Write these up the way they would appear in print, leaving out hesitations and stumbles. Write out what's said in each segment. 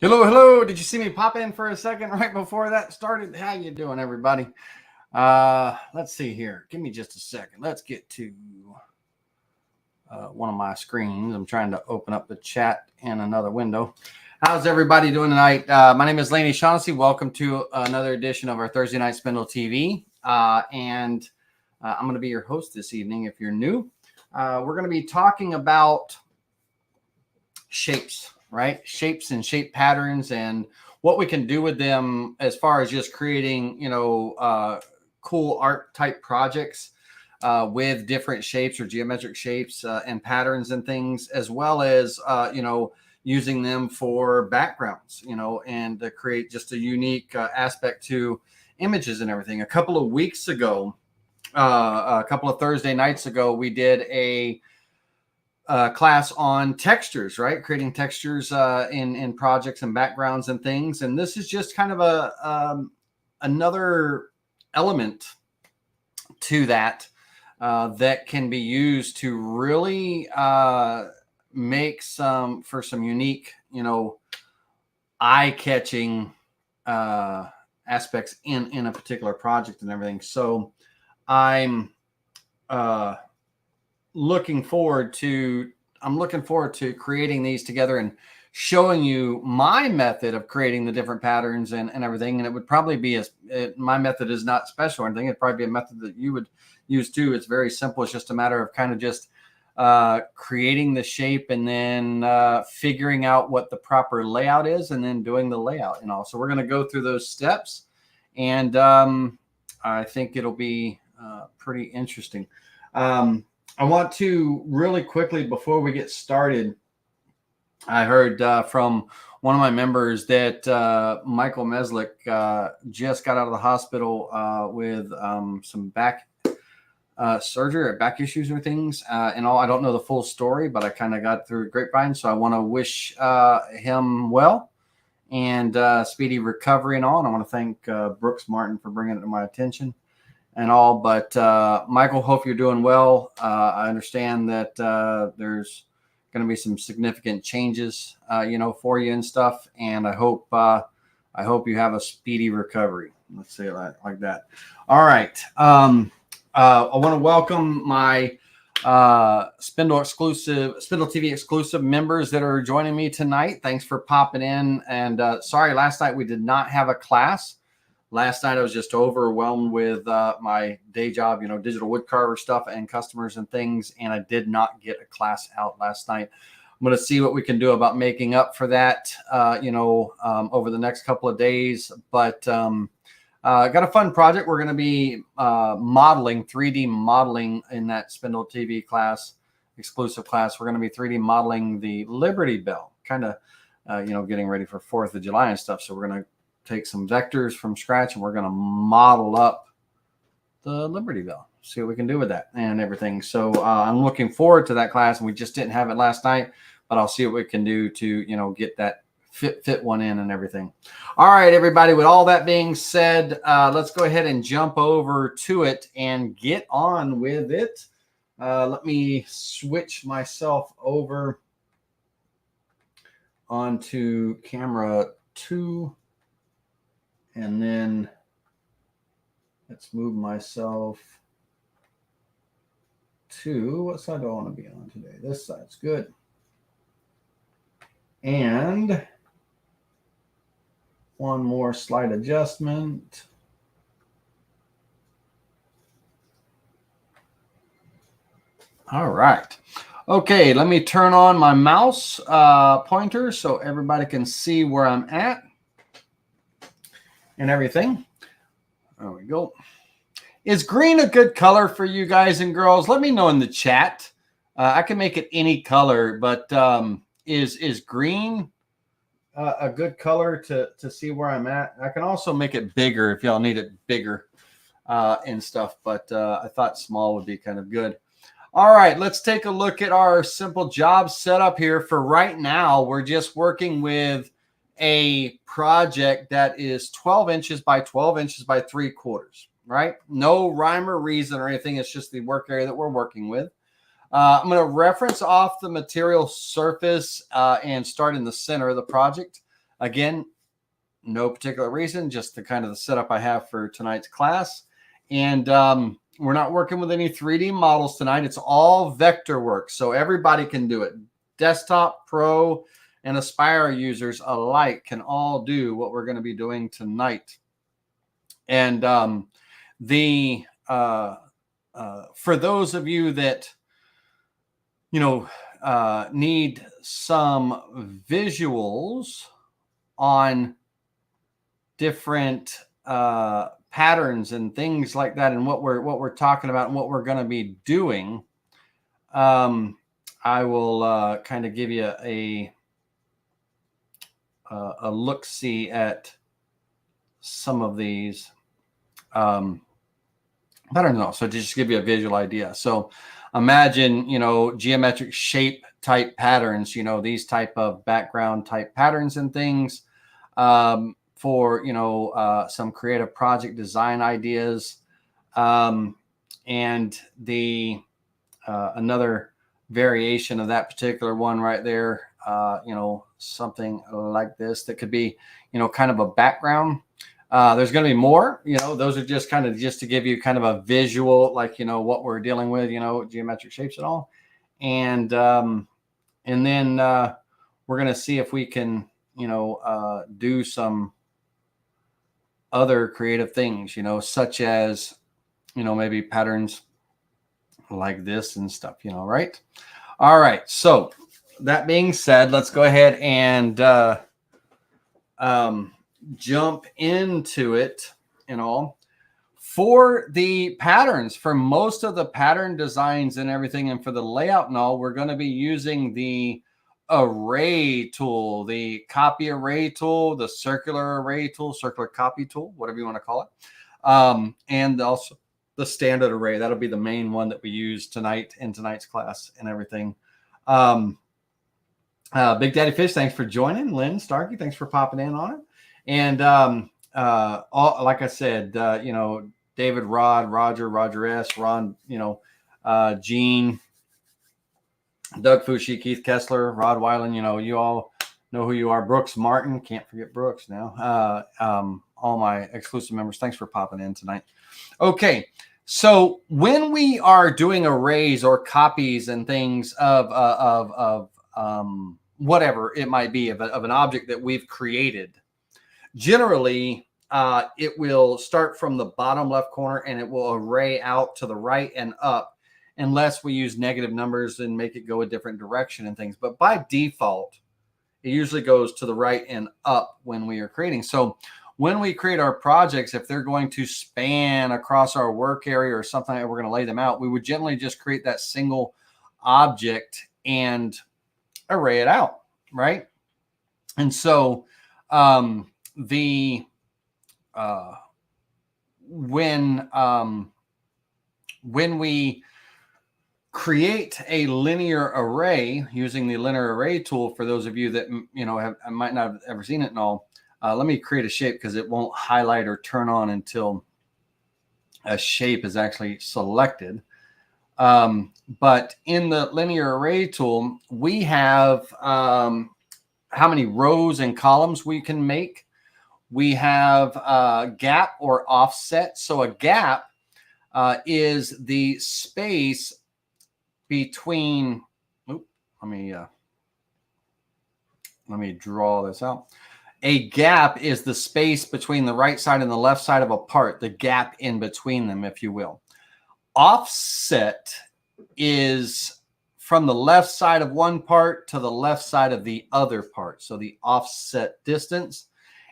Hello, hello. Did you see me pop in for a second right before that started? How you doing, everybody? Let's see here. Give me just a second. Let's get to one of my screens. I'm trying to open up the chat in another window. How's everybody doing tonight? My name is Laney Shaughnessy. Welcome to another edition of our Thursday Night Spindle TV. I'm going to be your host this evening. If you're new, we're going to be talking about shapes, right? Shapes and shape patterns and what we can do with them as far as just creating, cool art type projects with different shapes or geometric shapes and patterns and things, as well as, using them for backgrounds, and to create just a unique aspect to images and everything. A couple of weeks ago, a couple of Thursday nights ago, we did a class on textures, right? Creating textures in projects and backgrounds and things. And this is just kind of another element to that that can be used to really make some unique, eye-catching aspects in a particular project and everything. So I'm looking forward to creating these together and showing you my method of creating the different patterns and everything. And it would probably be my method is not special or anything. It'd probably be a method that you would use too. It's very simple. It's just a matter of kind of just creating the shape and then figuring out what the proper layout is and then doing the layout and all. So we're going to go through those steps, and I think it'll be pretty interesting. I want to really quickly, before we get started, I heard from one of my members that Michael Meslick just got out of the hospital with some back surgery or back issues or things and all. I don't know the full story, but I kind of got through a grapevine. So I want to wish him well and speedy recovery and all. And I want to thank Brooks Martin for bringing it to my attention and all. But Michael, hope you're doing well. I understand that there's going to be some significant changes, for you and stuff. And I hope you have a speedy recovery. Let's say it like that. All right. I want to welcome my Spindle TV exclusive members that are joining me tonight. Thanks for popping in. And sorry, last night we did not have a class. Last night I was just overwhelmed with my day job, digital woodcarver stuff and customers and things, and I did not get a class out last night. I'm going to see what we can do about making up for that, over the next couple of days. But got a fun project. We're going to be modeling, 3D modeling in that Spindle TV class, exclusive class. We're going to be 3D modeling the Liberty Bell, kind of, getting ready for 4th of July and stuff. So we're going to take some vectors from scratch and we're going to model up the Liberty Bell, see what we can do with that and everything. So I'm looking forward to that class, and we just didn't have it last night, but I'll see what we can do to, get that fit one in and everything. All right, everybody, with all that being said, let's go ahead and jump over to it and get on with it. Let me switch myself over onto camera 2. And then let's move myself to, what side do I want to be on today? This side's good. And one more slide adjustment. All right. Okay, let me turn on my mouse pointer so everybody can see where I'm at and everything. There we go. Is green a good color for you guys and girls? Let me know in the chat. I can make it any color, but is green a good color to see where I'm at? I can also make it bigger if y'all need it bigger and stuff, but I thought small would be kind of good. All right, let's take a look at our simple job setup here. For right now, we're just working with a project that is 12 inches by 12 inches by 3/4, right? No rhyme or reason or anything. It's just the work area that we're working with. I'm going to reference off the material surface and start in the center of the project. Again, no particular reason, just the kind of the setup I have for tonight's class. And we're not working with any 3D models tonight. It's all vector work. So everybody can do it. Desktop, Pro, and Aspire users alike can all do what we're going to be doing tonight. And for those of you that, need some visuals on different patterns and things like that, and what we're talking about and what we're going to be doing, I will kind of give you a look-see at some of these patterns. So to just give you a visual idea. So imagine, geometric shape type patterns, these type of background type patterns and things for, some creative project design ideas. And the another variation of that particular one right there, something like this that could be, kind of a background. There's going to be more, those are just kind of just to give you kind of a visual, like, what we're dealing with, geometric shapes and all. And then we're going to see if we can, do some other creative things, such as, maybe patterns like this and stuff, right? All right. So that being said, let's go ahead and jump into it and all. For the patterns, for most of the pattern designs and everything, and for the layout and all, we're going to be using the array tool, the copy array tool, the circular array tool, circular copy tool, whatever you want to call it. And also the standard array. That'll be the main one that we use tonight in tonight's class and everything. Big Daddy Fish, thanks for joining. Lynn Starkey, thanks for popping in on it. And like I said, David, Rod, Roger S, Ron, Gene, Doug Fushi, Keith Kessler, Rod Weiland, you all know who you are. Brooks Martin, can't forget Brooks now. All my exclusive members, thanks for popping in tonight. Okay, so when we are doing arrays or copies and things of whatever it might be, of an object that we've created, generally, it will start from the bottom left corner and it will array out to the right and up, unless we use negative numbers and make it go a different direction and things. But by default, it usually goes to the right and up when we are creating. So when we create our projects, if they're going to span across our work area or something, we're going to lay them out, we would generally just create that single object and array it out, right? And so when we create a linear array using the linear array tool, for those of you that might not have ever seen it and all, let me create a shape because it won't highlight or turn on until a shape is actually selected. But in the linear array tool, we have how many rows and columns we can make. We have a gap or offset. So a gap is the space between, let me draw this out. A gap is the space between the right side and the left side of a part, the gap in between them, if you will. Offset is from the left side of one part to the left side of the other part. So the offset distance.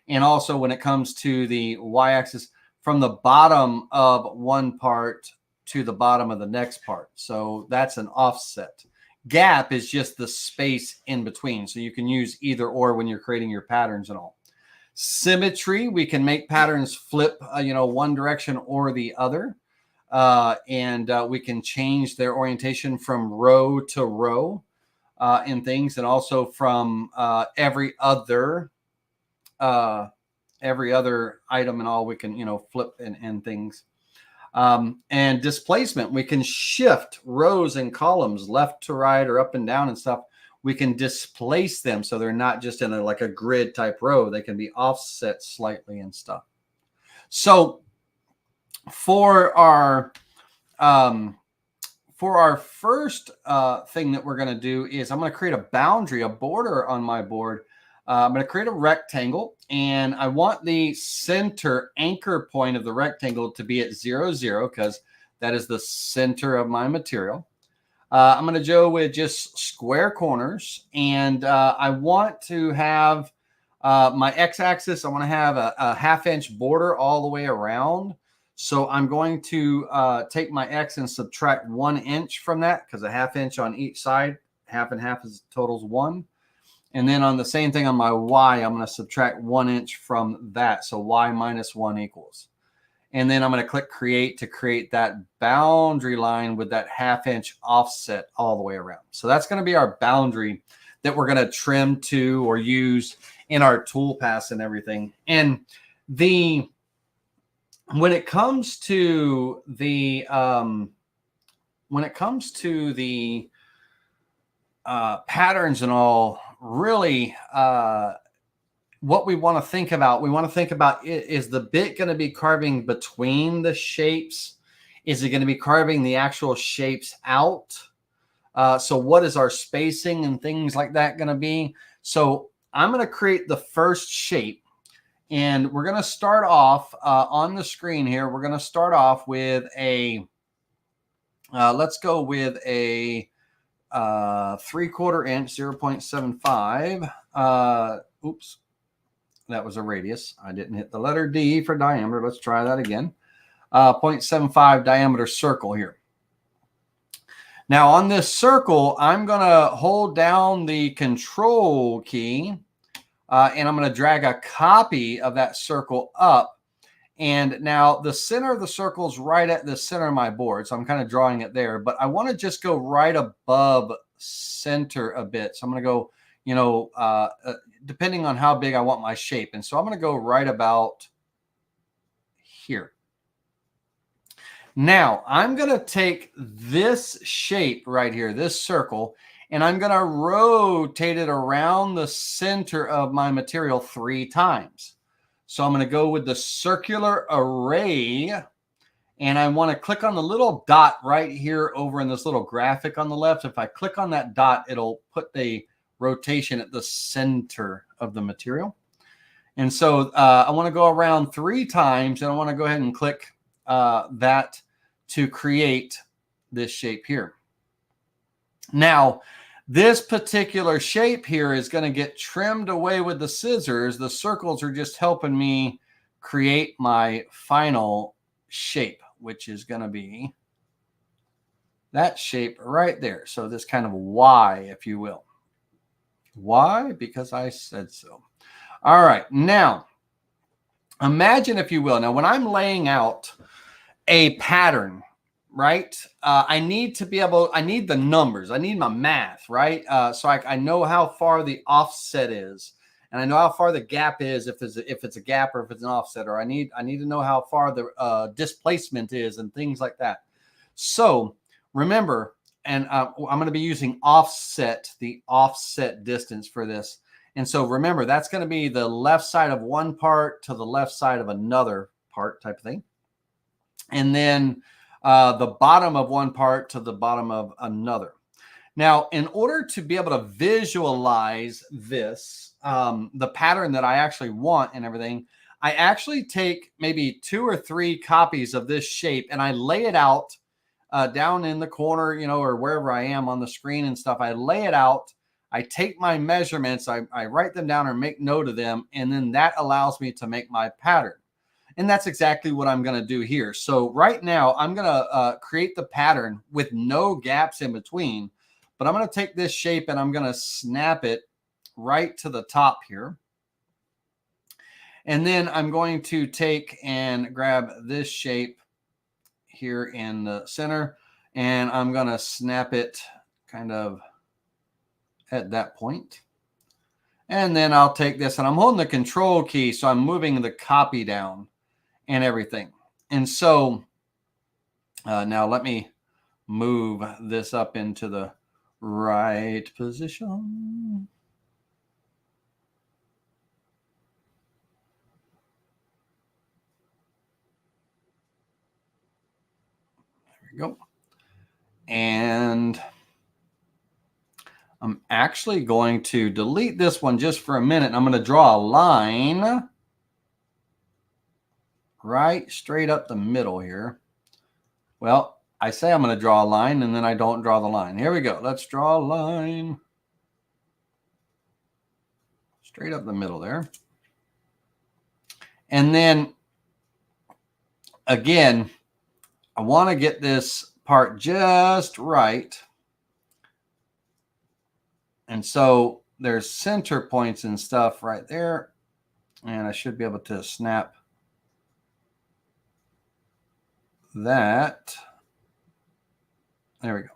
And also when it comes to the y-axis, from the bottom of one part to the bottom of the next part. So that's an offset. Gap is just the space in between. So you can use either or when you're creating your patterns and all. Symmetry, we can make patterns flip, one direction or the other. And we can change their orientation from row to row in things, and also from every other item and all, we can, flip and things. And displacement, we can shift rows and columns left to right or up and down and stuff we can displace them so they're not just in like a grid type row. They can be offset slightly and stuff. So for our first thing that we're going to do is I'm going to create a boundary, a border on my board. I'm going to create a rectangle, and I want the center anchor point of the rectangle to be at 0, 0, because that is the center of my material. I'm going to go with just square corners, and I want to have my x-axis. I want to have a 1/2-inch border all the way around. So I'm going to take my x and subtract 1 inch from that, because a 1/2 inch on each side, 1/2 and 1/2 is totals 1. And then on the same thing on my y, I'm going to subtract 1 inch from that. So y minus 1 equals. And then I'm going to click create to create that boundary line with that 1/2 inch offset all the way around. So that's going to be our boundary that we're going to trim to or use in our toolpaths and everything. And when it comes to the patterns and all, really what we want to think about, is the bit going to be carving between the shapes? Is it going to be carving the actual shapes out? So what is our spacing and things like that going to be? So I'm going to create the first shape, and we're going to start off on the screen here. We're going to start off with a, let's go with a 3/4 inch, 0.75. Oops, that was a radius. I didn't hit the letter D for diameter. Let's try that again. 0.75 diameter circle here. Now on this circle, I'm going to hold down the control key, and I'm going to drag a copy of that circle up. And now the center of the circle is right at the center of my board. So I'm kind of drawing it there, but I want to just go right above center a bit. So I'm going to go, depending on how big I want my shape. And so I'm going to go right about here. Now I'm going to take this shape right here, this circle, and I'm going to rotate it around the center of my material 3 times. So I'm going to go with the circular array, and I want to click on the little dot right here over in this little graphic on the left. If I click on that dot, it'll put the rotation at the center of the material. And so I want to go around 3 times, and I want to go ahead and click that to create this shape here. Now, this particular shape here is going to get trimmed away with the scissors. The circles are just helping me create my final shape, which is going to be that shape right there. So this kind of Y, if you will. Why? Because I said so. All right. Now, imagine, if you will, now when I'm laying out a pattern, right? I need the numbers. I need my math, right? So I know how far the offset is, and I know how far the gap is, if it's a gap or if it's an offset, or I need to know how far the displacement is and things like that. So remember, and I'm going to be using the offset distance for this. And so remember, that's going to be the left side of one part to the left side of another part type of thing. And then the bottom of one part to the bottom of another. Now, in order to be able to visualize this, the pattern that I actually want and everything, I actually take maybe 2 or 3 copies of this shape, and I lay it out down in the corner, or wherever I am on the screen and stuff. I lay it out. I take my measurements, I write them down or make note of them, and then that allows me to make my pattern. And that's exactly what I'm going to do here. So right now, I'm going to create the pattern with no gaps in between. But I'm going to take this shape and I'm going to snap it right to the top here. And then I'm going to take and grab this shape here in the center. And I'm going to snap it kind of at that point. And then I'll take this, and I'm holding the control key, so I'm moving the copy down and everything. And so now let me move this up into the right position. There we go. And I'm actually going to delete this one just for a minute. I'm going to draw a line right straight up the middle here. Well, I say I'm going to draw a line and then I don't draw the line. Here we go. Let's draw a line straight up the middle there. And then again, I want to get this part just right. And so there's center points and stuff right there. And I should be able to snap that. There we go.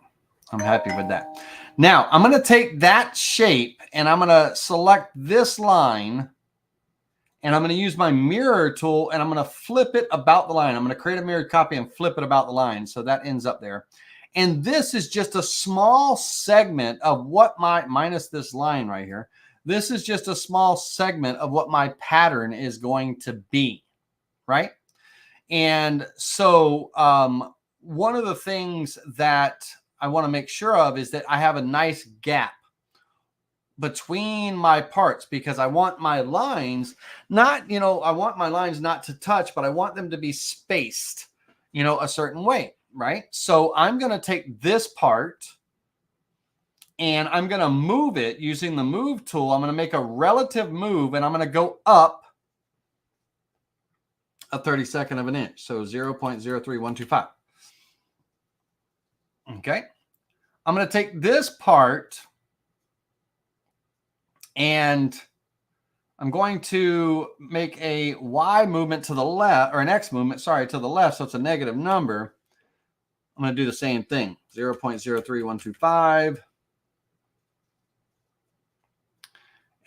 I'm happy with that. Now I'm going to take that shape and I'm going to select this line and I'm going to use my mirror tool and I'm going to flip it about the line. I'm going to create a mirrored copy and flip it about the line. So that ends up there. And this is just a small segment of what my, minus this line right here, this is just a small segment of what my pattern is going to be, right? And so one of the things that I want to make sure of is that I have a nice gap between my parts because I want my lines not, I want my lines not to touch, but I want them to be spaced, a certain way, right? So I'm going to take this part and I'm going to move it using the move tool. I'm going to make a relative move and I'm going to go up a 32nd of an inch. So 0.03125. Okay. I'm going to take this part and I'm going to make a Y movement to the left, or an X movement, sorry, to the left. So it's a negative number. I'm going to do the same thing, 0.03125.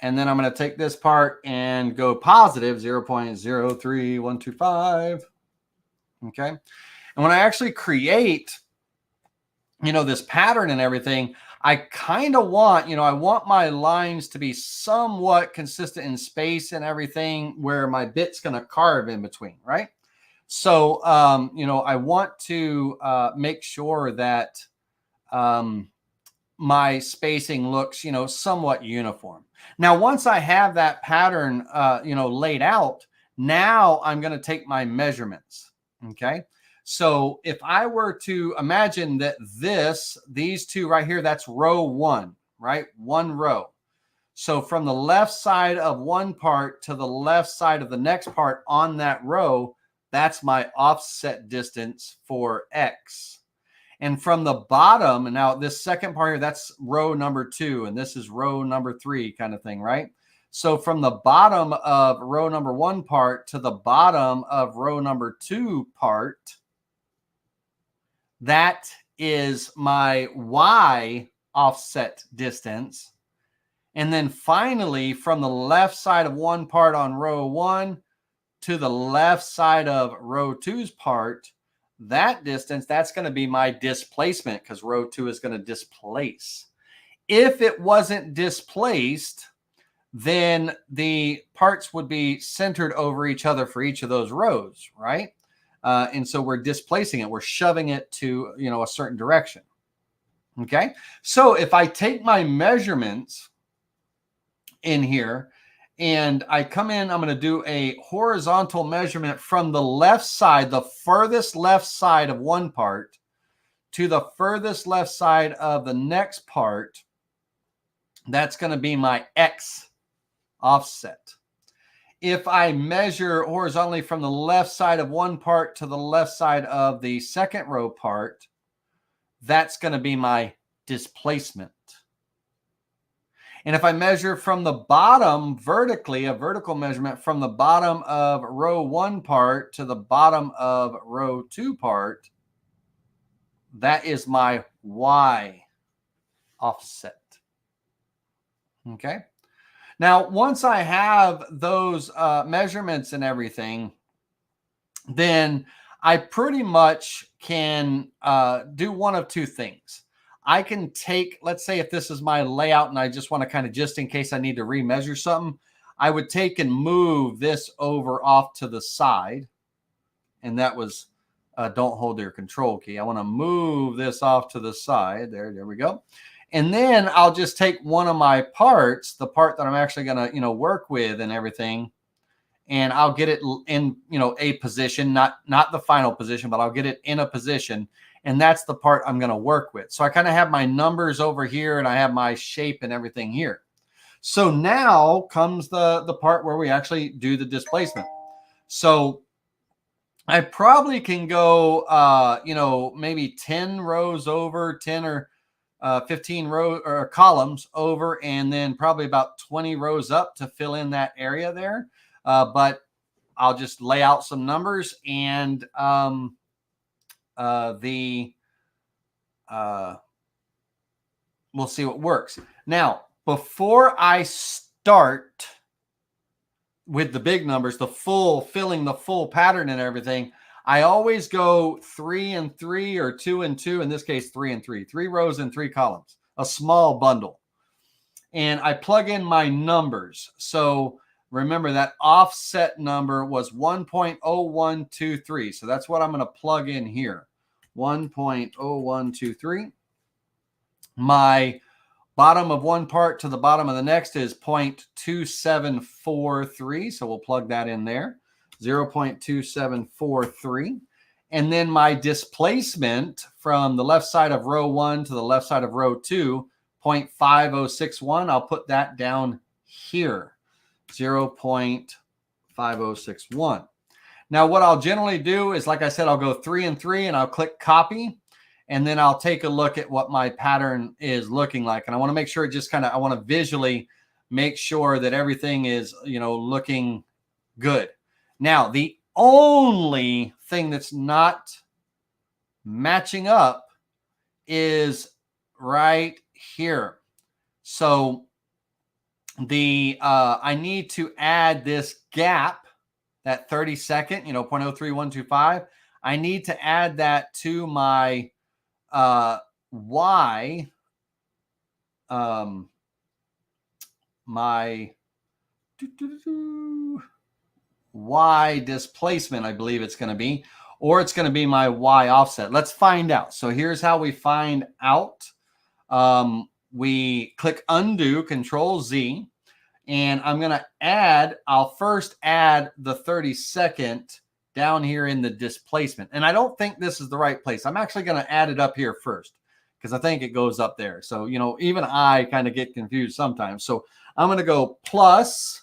And then I'm going to take this part and go positive 0.03125. Okay. And when I actually create, this pattern and everything, I kind of want, I want my lines to be somewhat consistent in space and everything where my bit's going to carve in between, right? So, I want to make sure that my spacing looks, somewhat uniform. Now, once I have that pattern, laid out, now I'm going to take my measurements. Okay. So if I were to imagine that these two right here, that's row one, right? One row. So from the left side of one part to the left side of the next part on that row, that's my offset distance for X. And from the bottom, and now this second part here, that's row number 2, and this is row number 3 kind of thing, right? So from the bottom of row number 1 part to the bottom of row number 2 part, that is my Y offset distance. And then finally, from the left side of one part on row 1 to the left side of row 2's part, that distance, that's going to be my displacement because row 2 is going to displace. If it wasn't displaced, then the parts would be centered over each other for each of those rows, right? And so we're displacing it. We're shoving it to, a certain direction. Okay. So if I take my measurements in here and I come in, I'm going to do a horizontal measurement from the left side, the furthest left side of one part to the furthest left side of the next part. That's going to be my X offset. If I measure horizontally from the left side of one part to the left side of the second row part, that's going to be my displacement. And if I measure from the bottom vertically, a vertical measurement from the bottom of row 1 part to the bottom of row 2 part, that is my Y offset. Okay. Now, once I have those measurements and everything, then I pretty much can do one of two things. I can take, let's say if this is my layout and I just want to kind of, just in case I need to remeasure something, I would take and move this over off to the side. And that was, don't hold your control key. I want to move this off to the side. There we go. And then I'll just take one of my parts, the part that I'm actually going to, work with and everything, and I'll get it in, a position, not the final position, but I'll get it in a position. And that's the part I'm going to work with. So I kind of have my numbers over here and I have my shape and everything here. So now comes the part where we actually do the displacement. So I probably can go, maybe 10 rows over, 10 or 15 rows or columns over, and then probably about 20 rows up to fill in that area there. But I'll just lay out some numbers, and we'll see what works. Now, before I start with the big numbers, filling the full pattern and everything, I always go 3 and 3 or 2 and 2. In this case, 3 and 3, 3 rows and 3 columns, a small bundle. And I plug in my numbers. So remember that offset number was 1.0123. So that's what I'm going to plug in here. 1.0123. My bottom of one part to the bottom of the next is 0.2743. So we'll plug that in there. 0.2743. And then my displacement from the left side of row 1 to the left side of row 2, 0.5061. I'll put that down here. 0.5061. Now, what I'll generally do is, like I said, I'll go 3 and 3 and I'll click copy. And then I'll take a look at what my pattern is looking like. And I want to make sure it just I want to visually make sure that everything is, looking good. Now, the only thing that's not matching up is right here. So I need to add this gap, that 30-second, 0.03125. I need to add that to my Y, my Y displacement, I believe it's going to be, or it's going to be my Y offset. Let's find out. So here's how we find out. We click undo, Control Z, and I'm going to I'll first add the 30-second down here in the displacement. And I don't think this is the right place. I'm actually going to add it up here first because I think it goes up there. So, even I kind of get confused sometimes. So I'm going to go plus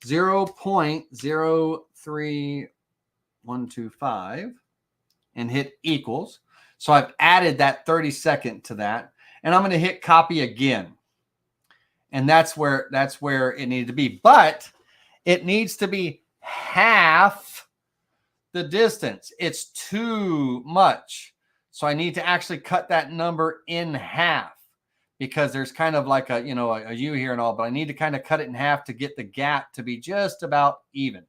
0.03125 and hit equals. So I've added that 30-second to that. And I'm going to hit copy again. And that's where it needed to be. But it needs to be half the distance. It's too much. So I need to actually cut that number in half because there's kind of like a U here and all, but I need to kind of cut it in half to get the gap to be just about even.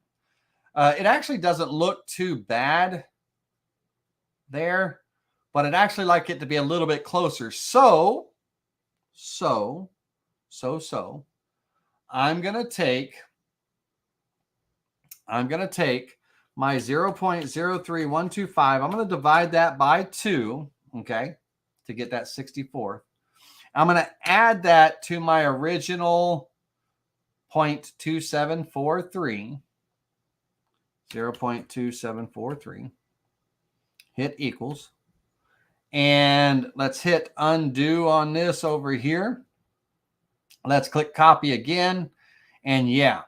It actually doesn't look too bad there, but I'd actually like it to be a little bit closer. So I'm going to take my 0.03125. I'm going to divide that by 2, okay, to get that 64. I'm going to add that to my original 0.2743. 0.2743. Hit equals. And let's hit undo on this over here. Let's click copy again. And yeah,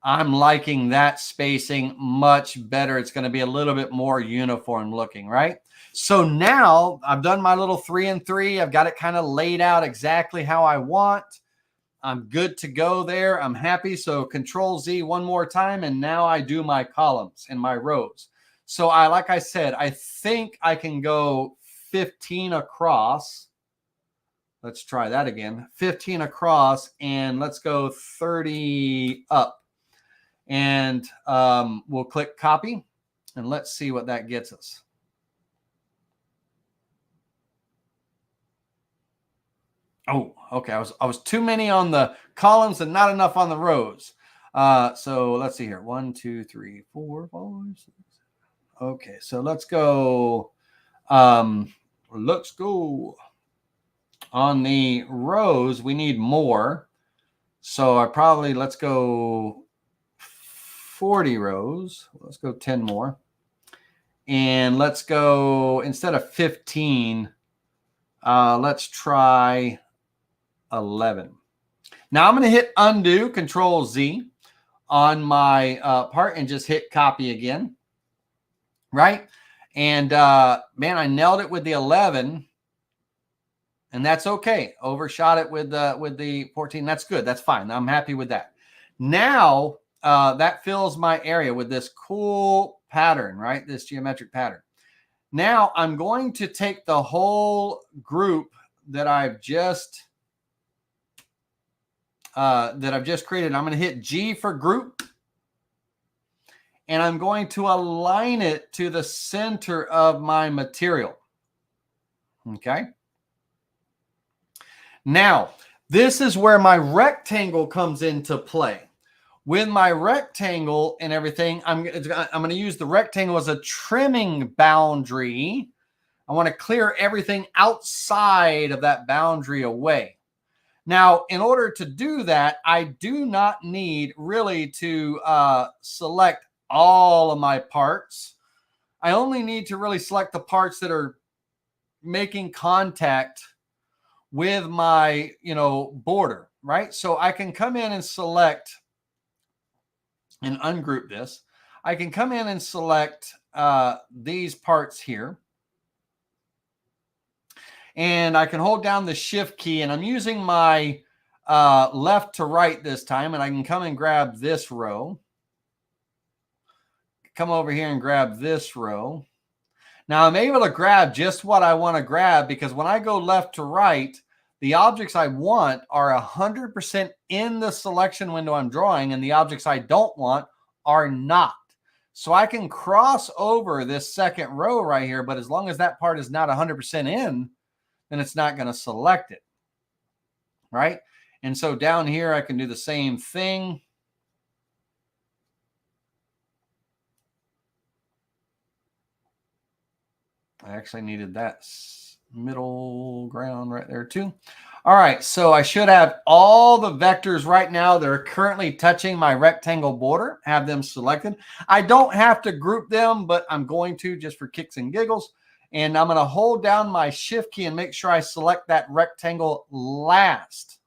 I'm liking that spacing much better. It's going to be a little bit more uniform looking, right? So now I've done my little 3 and 3. I've got it kind of laid out exactly how I want. I'm good to go there. I'm happy. So Control Z one more time. And now I do my columns and my rows. So like I said, I think I can go 15 across. Let's try that again. 15 across, and let's go 30 up. And we'll click copy, and let's see what that gets us. Oh, okay. I was too many on the columns and not enough on the rows. So let's see here. 1, 2, 3, 4, 5, 6. Okay, so let's go. Let's go on the rows. We need more. So let's go 40 rows. Let's go 10 more. And let's go, instead of 15, let's try 11. Now I'm going to hit undo, Control Z on my part and just hit copy again. Right? And man, I nailed it with the 11. And that's okay. Overshot it with the 14. That's good. That's fine. I'm happy with that. Now that fills my area with this cool pattern, right? This geometric pattern. Now I'm going to take the whole group that I've just created. I'm going to hit G for group. And I'm going to align it to the center of my material. Okay. Now, this is where my rectangle comes into play. With my rectangle and everything, I'm going to use the rectangle as a trimming boundary. I want to clear everything outside of that boundary away. Now, in order to do that, I do not need really to select all of my parts. I only need to really select the parts that are making contact with my, border, right? So I can come in and select and ungroup this. I can come in and select these parts here. And I can hold down the shift key, and I'm using my left to right this time, and I can come and grab this row. Come over here and grab this row. Now I'm able to grab just what I want to grab, because when I go left to right, the objects I want are 100% in the selection window I'm drawing, and the objects I don't want are not. So I can cross over this second row right here, but as long as that part is not 100% in, then it's not going to select it, right? And so down here, I can do the same thing. I actually needed that middle ground right there too. All right, so I should have all the vectors right now that are currently touching my rectangle border, have them selected. I don't have to group them, but I'm going to just for kicks and giggles. And I'm going to hold down my shift key and make sure I select that rectangle last.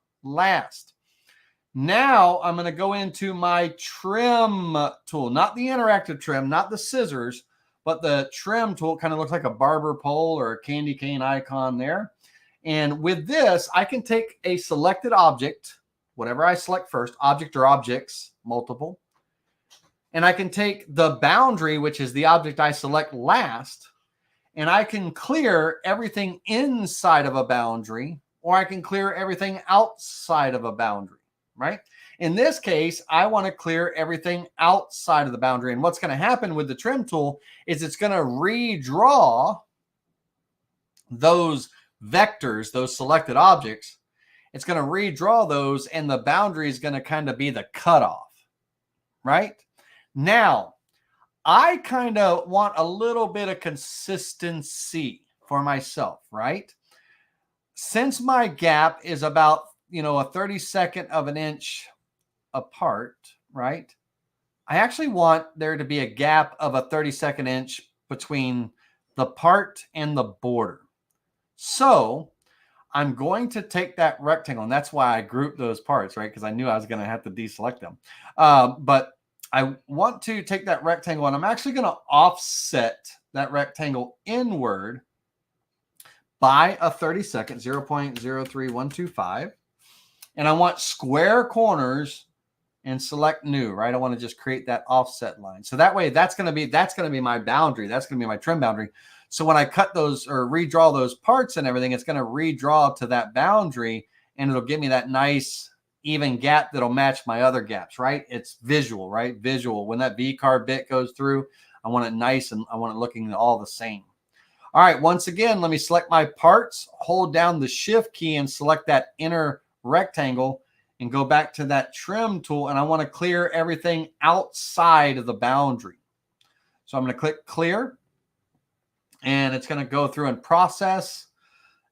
Now I'm going to go into my trim tool, not the interactive trim, not the scissors, but the trim tool. Kind of looks like a barber pole or a candy cane icon there. And with this, I can take a selected object, whatever I select first, object or objects, multiple. And I can take the boundary, which is the object I select last, and I can clear everything inside of a boundary, or I can clear everything outside of a boundary, right? In this case, I want to clear everything outside of the boundary. And what's going to happen with the trim tool is it's going to redraw those vectors, those selected objects. It's going to redraw those, and the boundary is going to kind of be the cutoff, right? Now, I kind of want a little bit of consistency for myself, right? Since my gap is about, a 32nd of an inch apart, right? I actually want there to be a gap of a 32nd inch between the part and the border. So I'm going to take that rectangle, and that's why I grouped those parts, right? Because I knew I was going to have to deselect them. But I want to take that rectangle, and I'm actually going to offset that rectangle inward by a 32nd, 0.03125. And I want square corners and select new, right? I want to just create that offset line. So that way that's going to be my boundary. That's going to be my trim boundary. So when I cut those or redraw those parts and everything, it's going to redraw to that boundary, and it'll give me that nice even gap that'll match my other gaps, right? It's visual, right? Visual. When that V-carve bit goes through, I want it nice and I want it looking all the same. All right, once again, let me select my parts, hold down the shift key and select that inner rectangle and go back to that trim tool. And I want to clear everything outside of the boundary. So I'm going to click clear, and it's going to go through and process,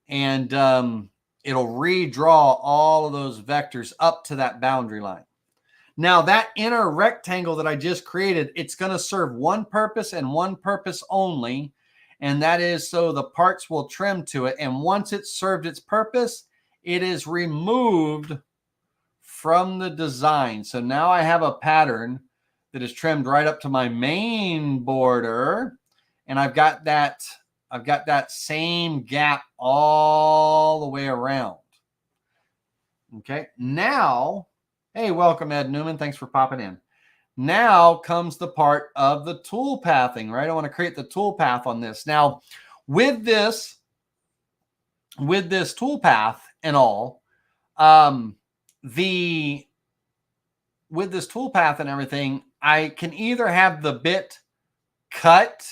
and it'll redraw all of those vectors up to that boundary line. Now that inner rectangle that I just created, it's going to serve one purpose and one purpose only. And that is so the parts will trim to it. And once it's served its purpose, it is removed from the design. So now I have a pattern that is trimmed right up to my main border. And I've got that same gap all the way around. Okay, now, hey, welcome Ed Newman. Thanks for popping in. Now comes the part of the tool pathing, right? I want to create the tool path on this. Now, with this tool path and all, with this tool path and everything, I can either have the bit cut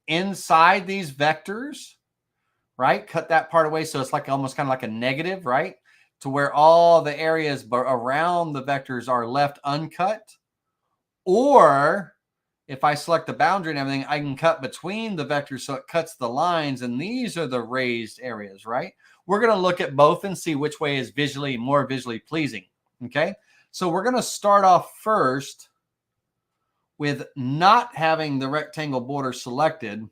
inside these vectors, right? Cut that part away so it's like almost kind of like a negative, right? To where all the areas around the vectors are left uncut. Or if I select the boundary and everything, I can cut between the vectors so it cuts the lines, and these are the raised areas, right? We're going to look at both and see which way is more visually pleasing, okay? So we're going to start off first with not having the rectangle border selected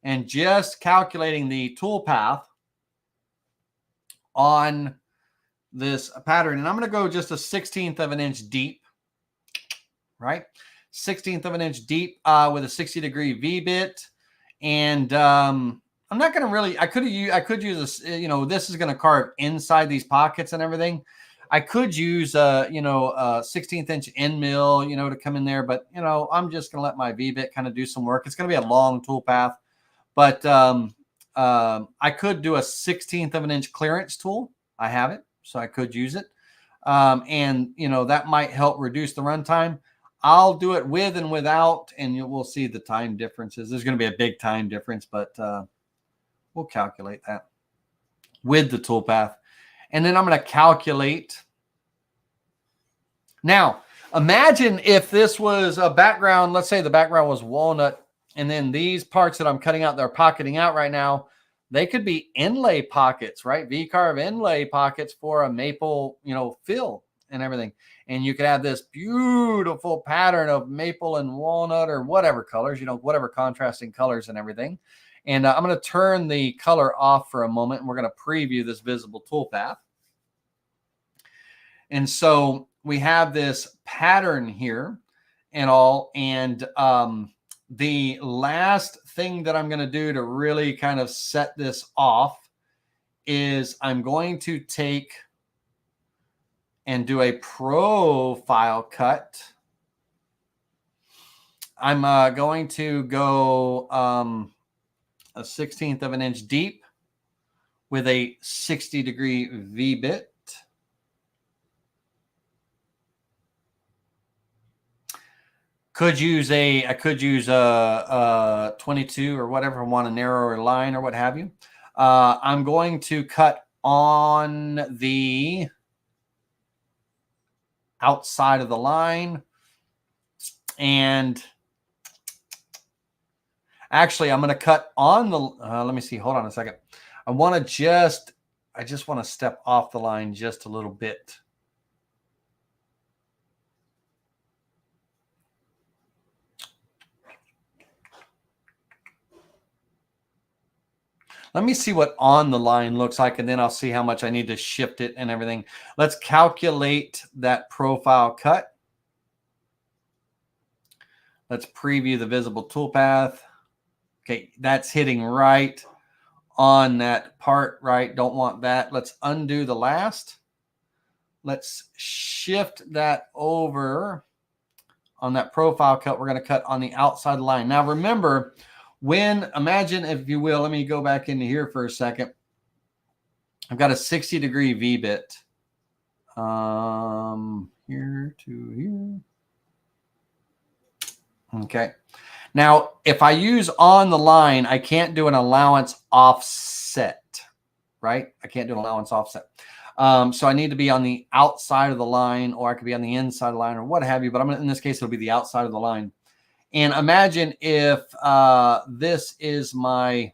and just calculating the tool path on this pattern. And I'm going to go just a 1/16 of an inch deep, right? 1/16 of an inch deep with a 60-degree V-bit. And I'm not going to really, I could use this, you know, this is going to carve inside these pockets and everything. I could use, a 1/16 inch end mill, you know, to come in there. But, you know, I'm just going to let my V-bit kind of do some work. It's going to be a long tool path. But I could do a 1/16 of an inch clearance tool. I have it, so I could use it. And, you know, that might help reduce the runtime. I'll do it with and without, and we'll see the time differences. There's going to be a big time difference, but we'll calculate that with the toolpath. And then I'm going to calculate. Now, imagine if this was a background. Let's say the background was walnut, and then these parts that I'm cutting out, they're pocketing out right now. They could be inlay pockets, right? V-carve inlay pockets for a maple, you know, fill and everything. And you could have this beautiful pattern of maple and walnut or whatever colors, you know, whatever contrasting colors and everything. And I'm going to turn the color off for a moment, and we're going to preview this visible toolpath. And so we have this pattern here and all. And the last thing that I'm going to do to really kind of set this off is I'm going to take and do a profile cut. I'm going to go a 1/16 of an inch deep with a 60-degree V-bit. I could use a 22 or whatever. I want a narrower line or what have you. I'm going to cut on the outside of the line, and actually I'm going to cut on the let me see, hold on a second. I just want to step off the line just a little bit. Let me see what on the line looks like, and then I'll see how much I need to shift it and everything. Let's calculate that profile cut. Let's preview the visible toolpath. Okay, that's hitting right on that part, right? Don't want that. Let's undo the last. Let's shift that over on that profile cut. We're going to cut on the outside line. Now, remember, imagine, if you will, let me go back into here for a second. I've got a 60-degree V-bit. Here to here. Okay. Now, if I use on the line, I can't do an allowance offset, right? I can't do an allowance offset. So I need to be on the outside of the line, or I could be on the inside of the line, or what have you. But in this case, it'll be the outside of the line. And imagine if this is my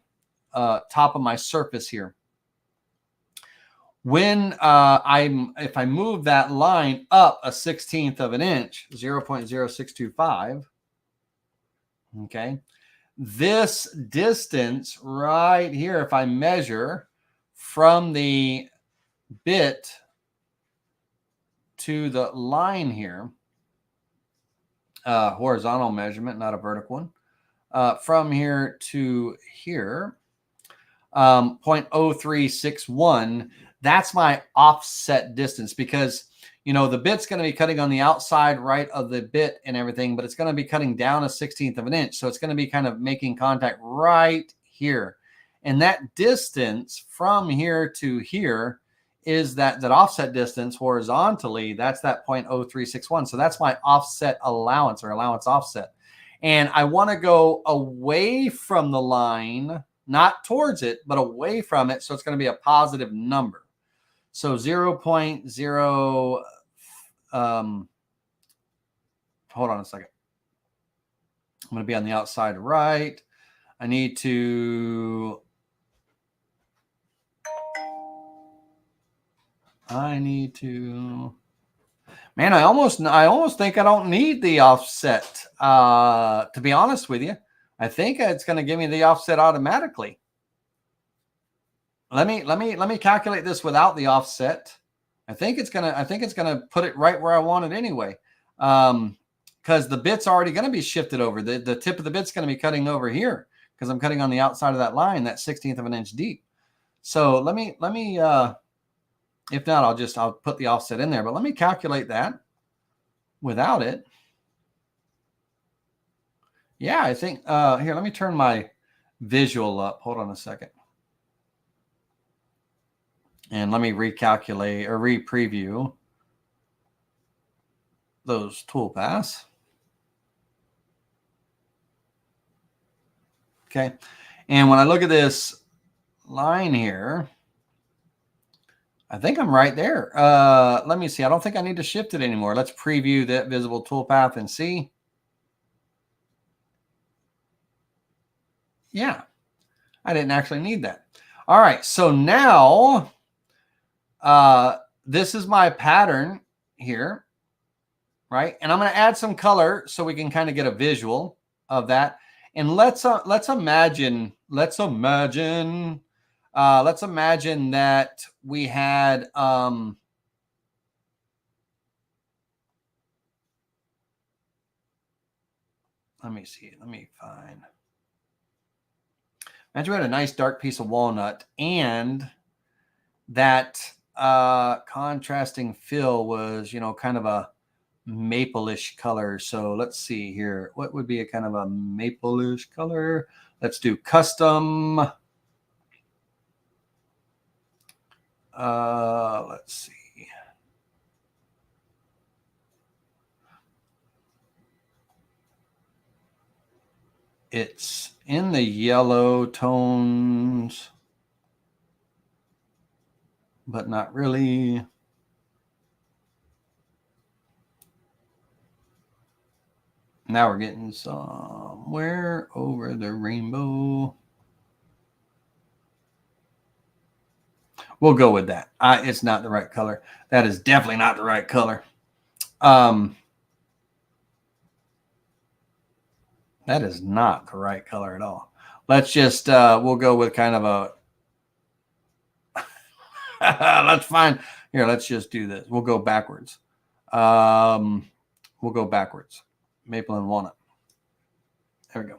top of my surface here. When if I move that line up a 1/16 of an inch, 0.0625, okay, this distance right here, if I measure from the bit to the line here, horizontal measurement, not a vertical one, from here to here, 0.0361, that's my offset distance, because the bit's going to be cutting on the outside right of the bit and everything, but it's going to be cutting down a 1/16 of an inch. So it's going to be kind of making contact right here. And that distance from here to here is that offset distance horizontally. That's that 0.0361. So that's my offset allowance, or allowance offset. And I want to go away from the line, not towards it, but away from it. So it's going to be a positive number. So 0.0, hold on a second. I'm going to be on the outside right. I need to, man, I almost think I don't need the offset, to be honest with you. I think it's going to give me the offset automatically. Let me calculate this without the offset. I think it's gonna put it right where I want it anyway. Because the bit's already going to be shifted over. The tip of the bit's going to be cutting over here, because I'm cutting on the outside of that line, that 1/16 of an inch deep. So let me if not, I'll put the offset in there, but let me calculate that without it. Yeah, I think here, let me turn my visual up. Hold on a second. And let me recalculate or re-preview those toolpaths. Okay. And when I look at this line here, I think I'm right there. Let me see. I don't think I need to shift it anymore. Let's preview that visible toolpath and see. Yeah, I didn't actually need that. All right. So now this is my pattern here, right? And I'm going to add some color so we can kind of get a visual of that. And let's imagine that we had let me see. Let me find. Imagine we had a nice dark piece of walnut, and that contrasting fill was, kind of a maple-ish color. So let's see here. What would be a kind of a maple-ish color? Let's do custom. Let's see. It's in the yellow tones, but not really. Now we're getting somewhere over the rainbow. We'll go with that. It's not the right color. That is definitely not the right color. That is not the right color at all. Let's just, we'll go with kind of a, let's find, here, let's just do this. We'll go backwards. We'll go backwards. Maple and walnut. There we go.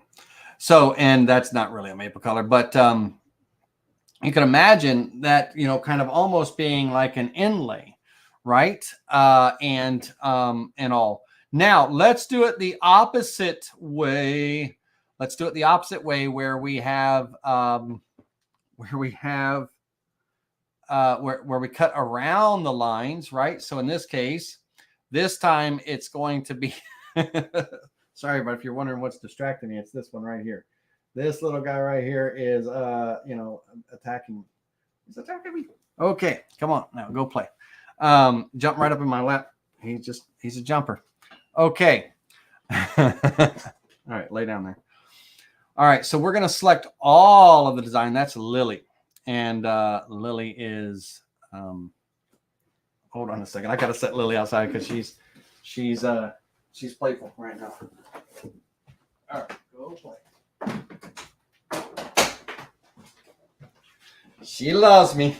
So, and that's not really a maple color, but you can imagine that, kind of almost being like an inlay, right? And all. Now let's do it the opposite way. Let's do it the opposite way, where we have where we cut around the lines, right? So in this case, this time it's going to be Sorry, but if you're wondering what's distracting me, it's this one right here. This little guy right here is, attacking. He's attacking me. Okay, come on now, go play. Jump right up in my lap. He's a jumper. Okay. All right, lay down there. All right, so we're going to select all of the design. That's Lily. And Lily is, hold on a second. I got to set Lily outside because she's playful right now. All right, go play. She loves me,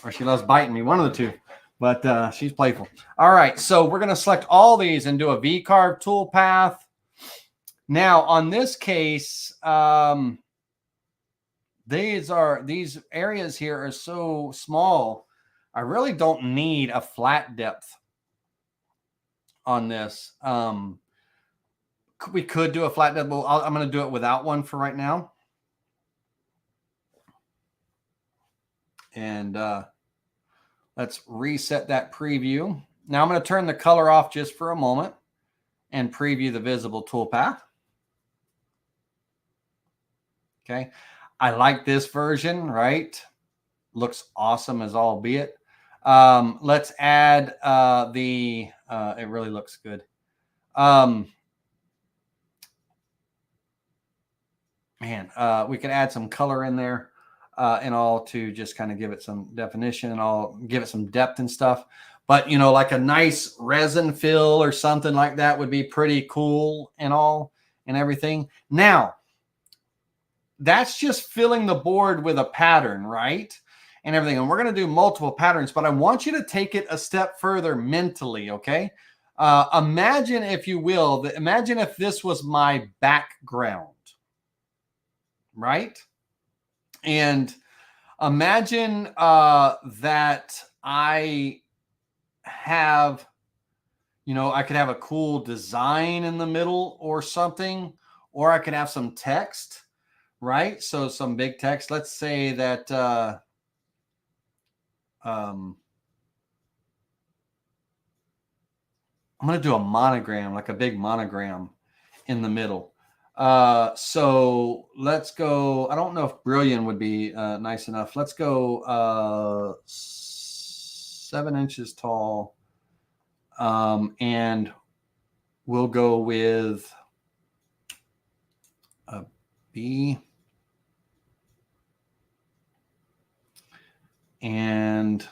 or she loves biting me, one of the two, but she's playful. All right, so we're going to select all these and do a V-carve toolpath. Now, on this case, these areas here are so small, I really don't need a flat depth on this. We could do a flat depth, but I'm going to do it without one for right now. And let's reset that preview. Now I'm going to turn the color off just for a moment and preview the visible toolpath. Okay. I like this version, right? Looks awesome as all be it. Let's add it really looks good. We could add some color in there. And all to just kind of give it some definition and all, give it some depth and stuff. But, like a nice resin fill or something like that would be pretty cool and all and everything. Now, that's just filling the board with a pattern, right? And everything. And we're going to do multiple patterns, but I want you to take it a step further mentally, okay? Imagine, if you will, imagine if this was my background, right? And imagine that I have, I could have a cool design in the middle or something, or I could have some text, right? So some big text. Let's say that I'm going to do a monogram, like a big monogram in the middle. So let's go. I don't know if Brilliant would be nice enough. Let's go 7 inches tall. And we'll go with a B. And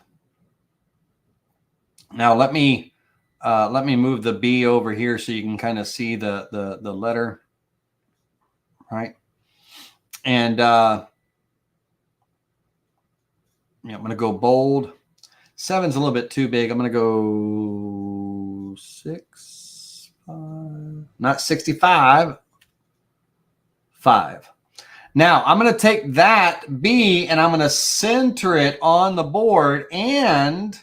now let me move the B over here so you can kind of see the letter. Right. And I'm going to go bold. 7's a little bit too big. I'm going to go 6, 5, not 65, 5. Now I'm going to take that B and I'm going to center it on the board, and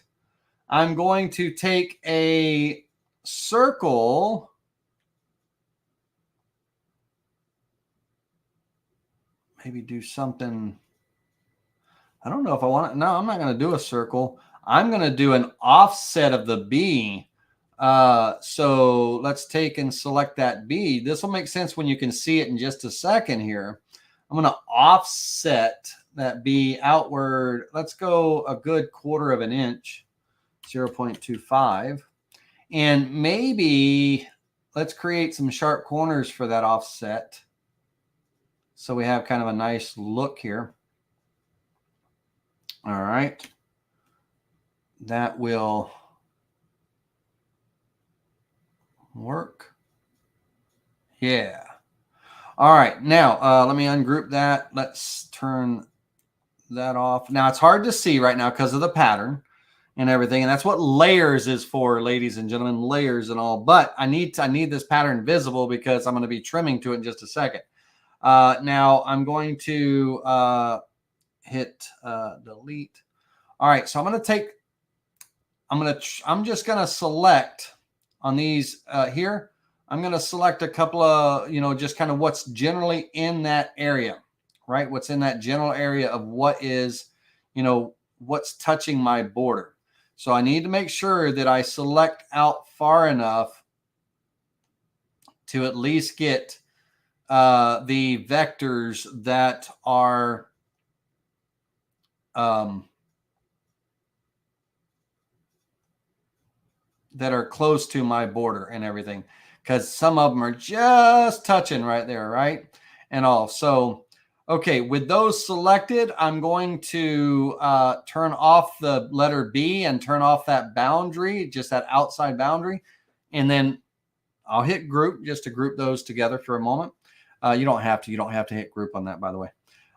I'm going to take a circle. Maybe do something. I don't know if I want it. No, I'm not going to do a circle. I'm going to do an offset of the B. So let's take and select that B. This will make sense when you can see it in just a second here. I'm going to offset that B outward. Let's go a good 1/4 inch, 0.25. And maybe let's create some sharp corners for that offset. So we have kind of a nice look here. All right. That will work. Yeah. All right. Now, let me ungroup that. Let's turn that off. Now, it's hard to see right now because of the pattern and everything. And that's what layers is for, ladies and gentlemen, layers and all. But I need this pattern visible because I'm going to be trimming to it in just a second. Now I'm going to hit delete. All right, so I'm just going to select on these here. I'm going to select a couple of, just kind of what's generally in that area, right? What's in that general area of what is, what's touching my border. So I need to make sure that I select out far enough to at least get the vectors that are close to my border and everything, because some of them are just touching right there, right? And all. So, okay, with those selected, I'm going to turn off the letter B and turn off that boundary, just that outside boundary. And then I'll hit group just to group those together for a moment. You don't have to hit group on that, by the way.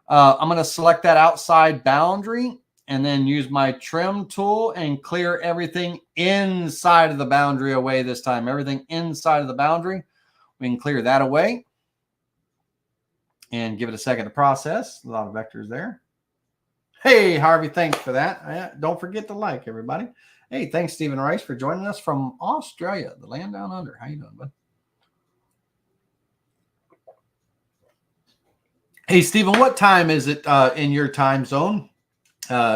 I'm going to select that outside boundary and then use my trim tool and clear everything inside of the boundary away this time. Everything inside of the boundary, we can clear that away and give it a second to process. A lot of vectors there. Hey, Harvey, thanks for that. Don't forget to like, everybody. Hey, thanks, Stephen Rice, for joining us from Australia, the land down under. How you doing, bud? Hey, Stephen, what time is it in your time zone?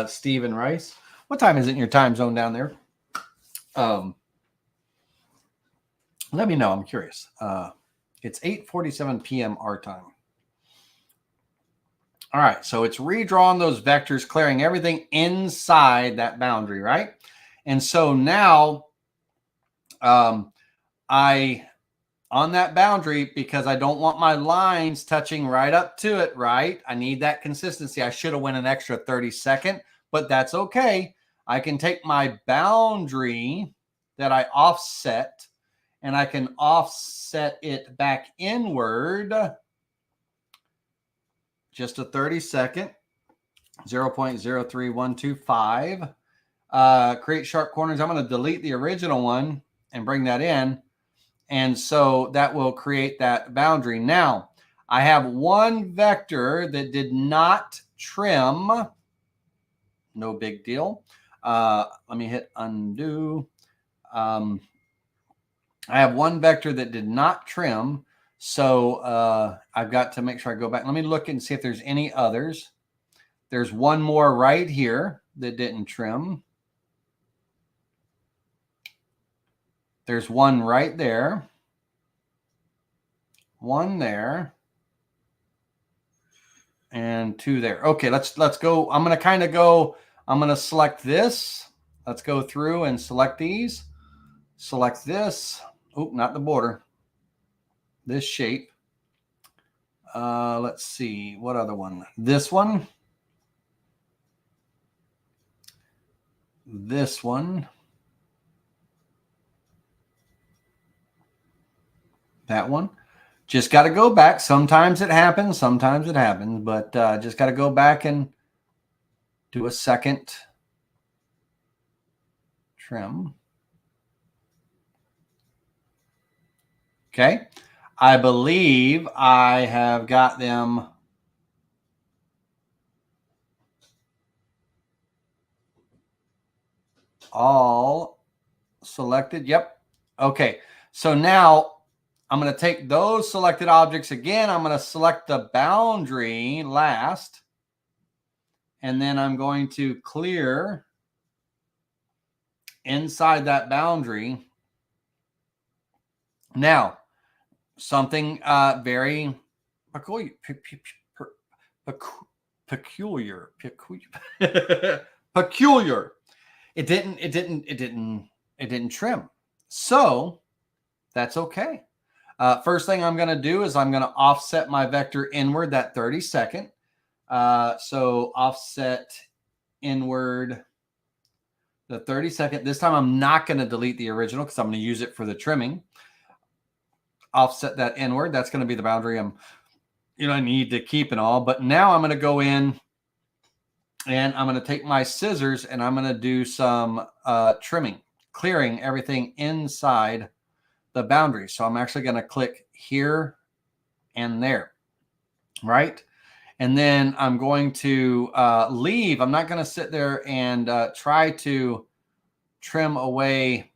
Stephen Rice, what time is it in your time zone down there? Let me know. I'm curious. It's 8:47 p.m. our time. All right, so it's redrawing those vectors, clearing everything inside that boundary, right? And so now on that boundary, because I don't want my lines touching right up to it, right? I need that consistency. I should have went an extra 30-second, but that's okay. I can take my boundary that I offset, and I can offset it back inward just a 30-second, 0.03125. Create sharp corners. I'm going to delete the original one and bring that in. And so that will create that boundary. Now, I have one vector that did not trim. No big deal. Let me hit undo. I have one vector that did not trim. So I've got to make sure I go back. Let me look and see if there's any others. There's one more right here that didn't trim. There's one right there. One there. And two there. Okay, let's go. I'm going to kind of go. I'm going to select this. Let's go through and select these. Select this. Oh, not the border. This shape. Let's see. What other one? This one. This one. That one. Just got to go back. Sometimes it happens. Sometimes it happens. But just got to go back and do a second trim. Okay. I believe I have got them all selected. Yep. Okay. So now I'm going to take those selected objects again. I'm going to select the boundary last. And then I'm going to clear inside that boundary. Now, something very peculiar. Peculiar. It didn't trim. So that's okay. First thing I'm going to do is I'm going to offset my vector inward that 30-second. So offset inward the 30-second. This time I'm not going to delete the original because I'm going to use it for the trimming. Offset that inward. That's going to be the boundary I need to keep and all. But now I'm going to go in and I'm going to take my scissors and I'm going to do some trimming, clearing everything inside the boundary. So I'm actually going to click here and there, right? And then I'm going to leave. I'm not going to sit there and try to trim away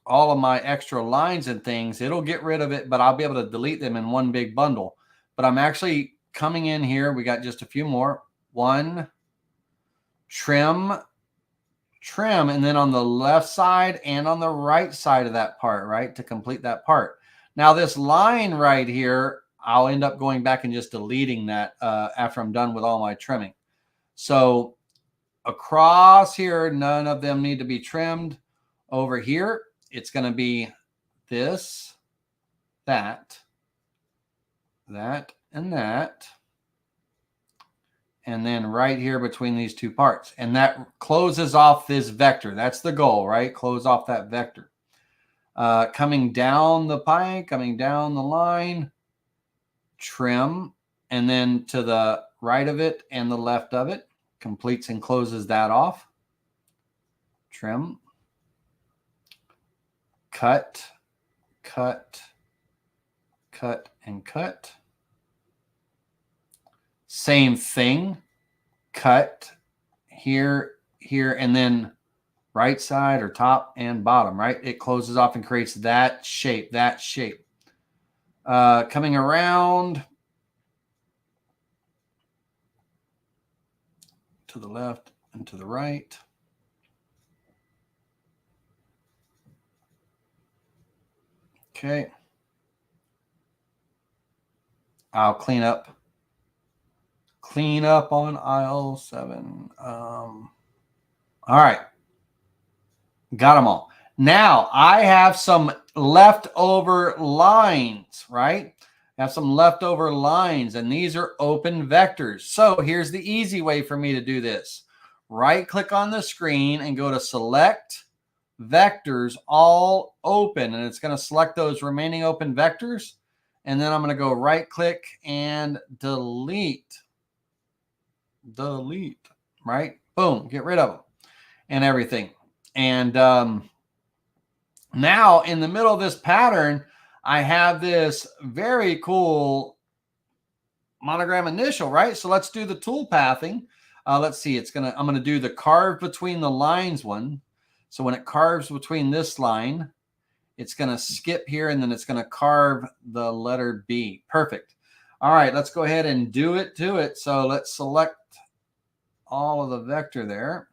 all of my extra lines and things. It'll get rid of it, but I'll be able to delete them in one big bundle. But I'm actually coming in here. We got just a few more. One, trim, and then on the left side and on the right side of that part, right, to complete that part. Now this line right here, I'll end up going back and just deleting that after I'm done with all my trimming. So across here, none of them need to be trimmed. Over here, it's going to be this, that, and that. And then right here between these two parts. And that closes off this vector. That's the goal, right? Close off that vector. Coming down the pike, coming down the line, trim, and then to the right of it and the left of it, completes and closes that off. Trim, cut, cut, cut, and cut. Same thing, cut here, here, and then right side or top and bottom, right? It closes off and creates that shape, that shape. Coming around to the left and to the right. Okay. I'll clean up on aisle 7. All right. Got them all. Now I have some leftover lines, right? I have some leftover lines, and these are open vectors. So here's the easy way for me to do this. Right click on the screen and go to select vectors, all open, and it's going to select those remaining open vectors. And then I'm going to go right click and delete, right? Boom, get rid of them and everything. And now in the middle of this pattern, I have this very cool monogram initial, right? So let's do the toolpathing. Let's see, I'm going to do the carve between the lines one. So when it carves between this line, it's going to skip here, and then it's going to carve the letter B. Perfect. All right, let's go ahead and do it to it. So let's select all of the vector there.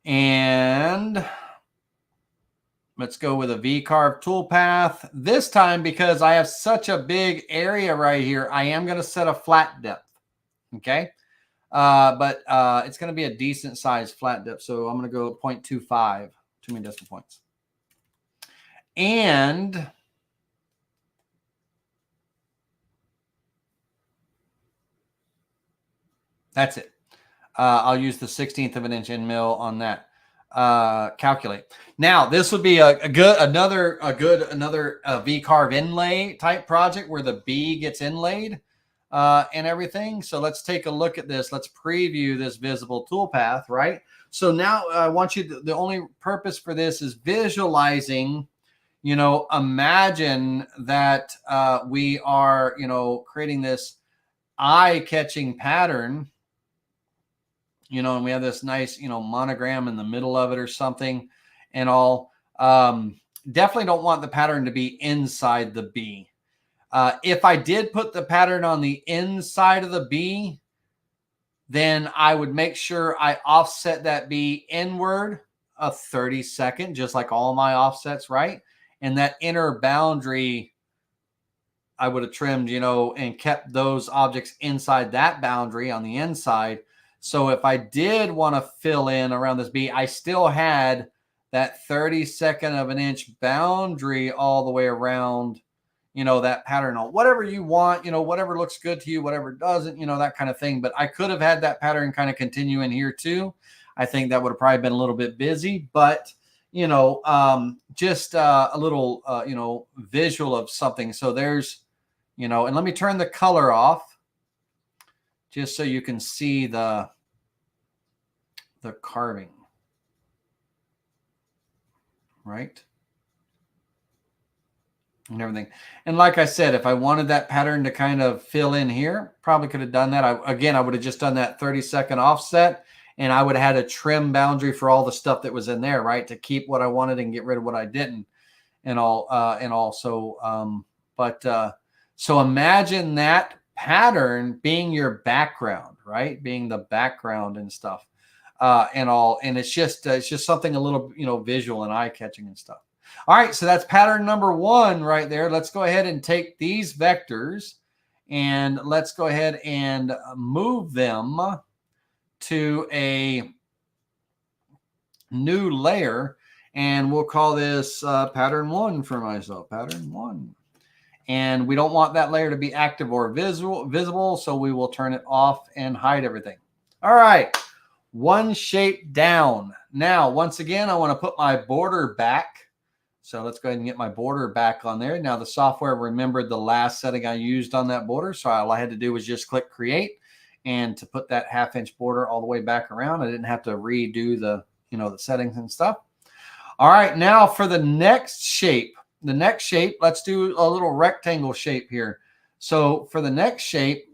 And let's go with a V-carve toolpath. This time, because I have such a big area right here, I am going to set a flat depth. Okay. But it's going to be a decent size flat depth. So I'm going to go 0.25, too many decimal points. And that's it. I'll use the 1/16 of an inch end mill on that. Calculate. Now this would be another V-carve inlay type project where the B gets inlaid and everything. So let's take a look at this. Let's preview this visible toolpath, right? So now I want you to, the only purpose for this is visualizing, imagine that we are, creating this eye-catching pattern, and we have this nice, monogram in the middle of it or something and all. Definitely don't want the pattern to be inside the B. If I did put the pattern on the inside of the B, then I would make sure I offset that B inward a 32nd, just like all my offsets, right? And that inner boundary, I would have trimmed, and kept those objects inside that boundary on the inside. So if I did want to fill in around this B, I still had that 32nd of an inch boundary all the way around, that pattern, on whatever you want, whatever looks good to you, whatever doesn't, that kind of thing. But I could have had that pattern kind of continue in here too. I think that would have probably been a little bit busy, but, just a little, visual of something. So there's, and let me turn the color off just so you can see the carving, right? And everything. And like I said, if I wanted that pattern to kind of fill in here, probably could have done that. I would have just done that 32nd offset, and I would have had a trim boundary for all the stuff that was in there, right? To keep what I wanted and get rid of what I didn't and all, and also, so imagine that pattern being your background, right? Being the background and stuff, and all. And it's just something a little, visual and eye catching and stuff. All right, so that's pattern number 1 right there. Let's go ahead and take these vectors and let's go ahead and move them to a new layer, and we'll call this pattern 1 for myself, pattern 1. And we don't want that layer to be active or visible, so we will turn it off and hide everything. All right, 1 shape down. Now, once again, I want to put my border back. So let's go ahead and get my border back on there. Now the software remembered the last setting I used on that border. So all I had to do was just click create, and to put that 1/2 inch border all the way back around, I didn't have to redo the, the settings and stuff. All right, now for the next shape, let's do a little rectangle shape here. So for the next shape,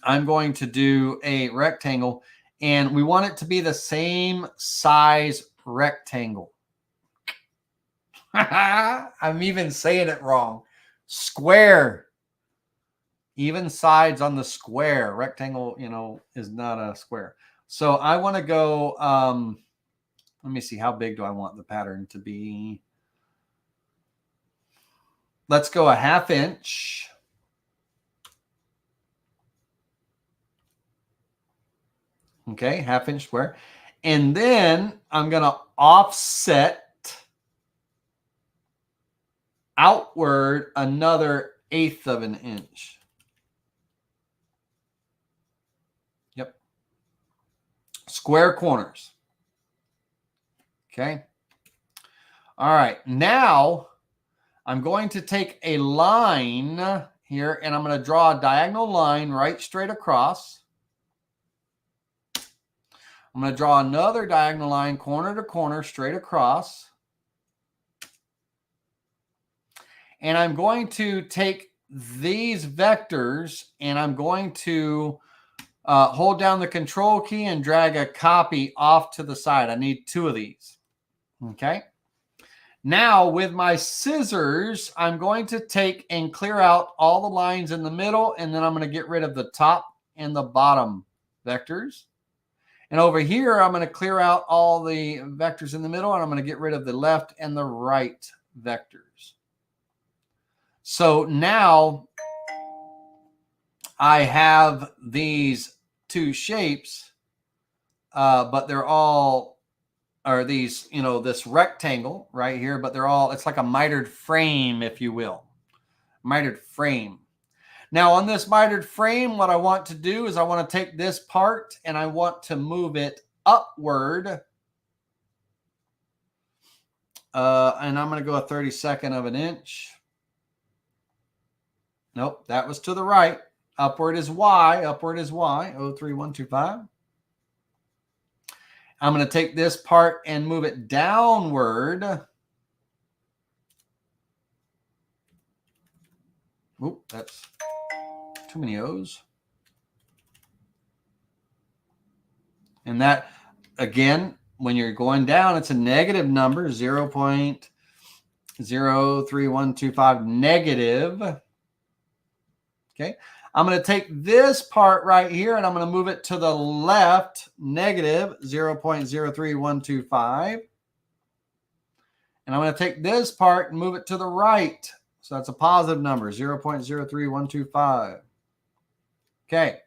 I'm going to do a rectangle, and we want it to be the same size rectangle. I'm even saying it wrong. Square. Even sides on the square. Rectangle, is not a square. So I want to go, let me see, how big do I want the pattern to be? Let's go 1/2 inch. Okay, 1/2 inch square. And then I'm going to offset outward another 1/8 of an inch. Yep. Square corners. Okay. All right. Now I'm going to take a line here, and I'm going to draw a diagonal line right straight across. I'm going to draw another diagonal line corner to corner straight across. And I'm going to take these vectors, and I'm going to hold down the control key and drag a copy off to the side. I need 2 of these. Okay. Now with my scissors, I'm going to take and clear out all the lines in the middle, and then I'm going to get rid of the top and the bottom vectors. And over here, I'm going to clear out all the vectors in the middle, and I'm going to get rid of the left and the right vectors. So now I have these 2 shapes, but they're all, or these, this rectangle right here, but they're all, it's like a mitered frame, if you will. Mitered frame. Now on this mitered frame, what I want to do is I want to take this part and I want to move it upward. And I'm going to go 1/32 of an inch. Nope, that was to the right. Upward is Y. Upward is Y. 03125. I'm going to take this part and move it downward. Oop, that's too many O's. And that, again, when you're going down, it's a negative number, 0.03125 negative. Okay. I'm going to take this part right here and I'm going to move it to the left, negative 0.03125. And I'm going to take this part and move it to the right. So that's a positive number, 0.03125. Okay.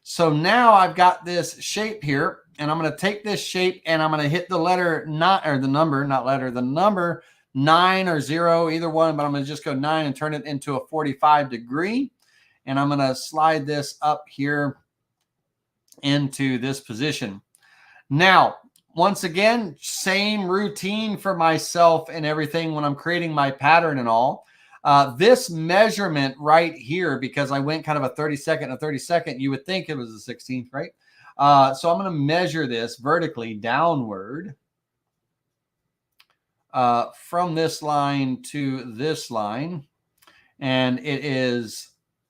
So now I've got this shape here, and I'm going to take this shape and I'm going to hit the letter, the number 9 or 0, either one, but I'm going to just go 9 and turn it into a 45 degree. And I'm going to slide this up here into this position. Now, once again, same routine for myself and everything when I'm creating my pattern and all. This measurement right here, because I went kind of a 32nd, you would think it was a 16th, right? So I'm going to measure this vertically downward from this line to this line. And it is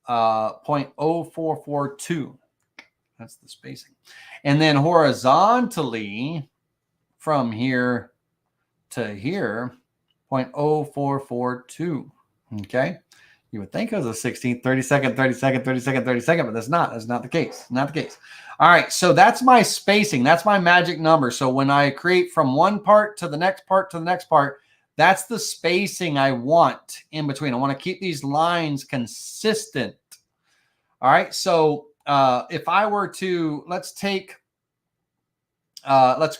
0.0442. That's the spacing. And then horizontally from here to here, 0.0442. Okay. You would think it was a 16th, 32nd, 32nd, 32nd, 32nd, but that's not. That's not the case. Not the case. All right. So that's my spacing. That's my magic number. So when I create from one part to the next part to the next part, That's the spacing I want in between. I want to keep these lines consistent. All right. So if I were to, let's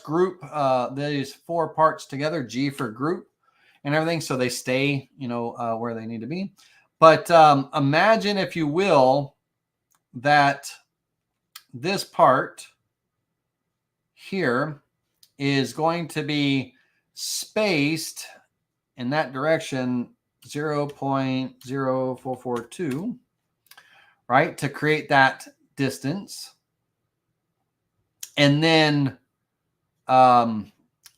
group these 4 parts together, G for group and everything, so they stay, where they need to be. But imagine, if you will, that this part here is going to be spaced in that direction 0.0442, right, to create that distance. And then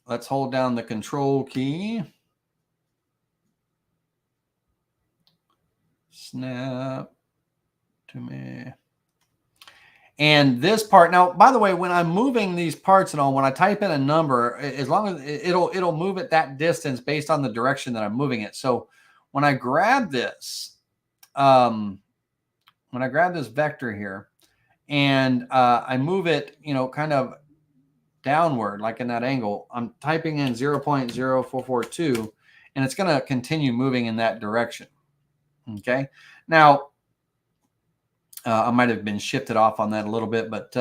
let's hold down the control key. Snap to me. And this part, now, by the way, when I'm moving these parts and all, when I type in a number, as long as it'll move at that distance based on the direction that I'm moving it. So when I grab this, vector here, and I move it, kind of downward, like in that angle, I'm typing in 0.0442, and it's going to continue moving in that direction. Okay. Now, I might have been shifted off on that a little bit, but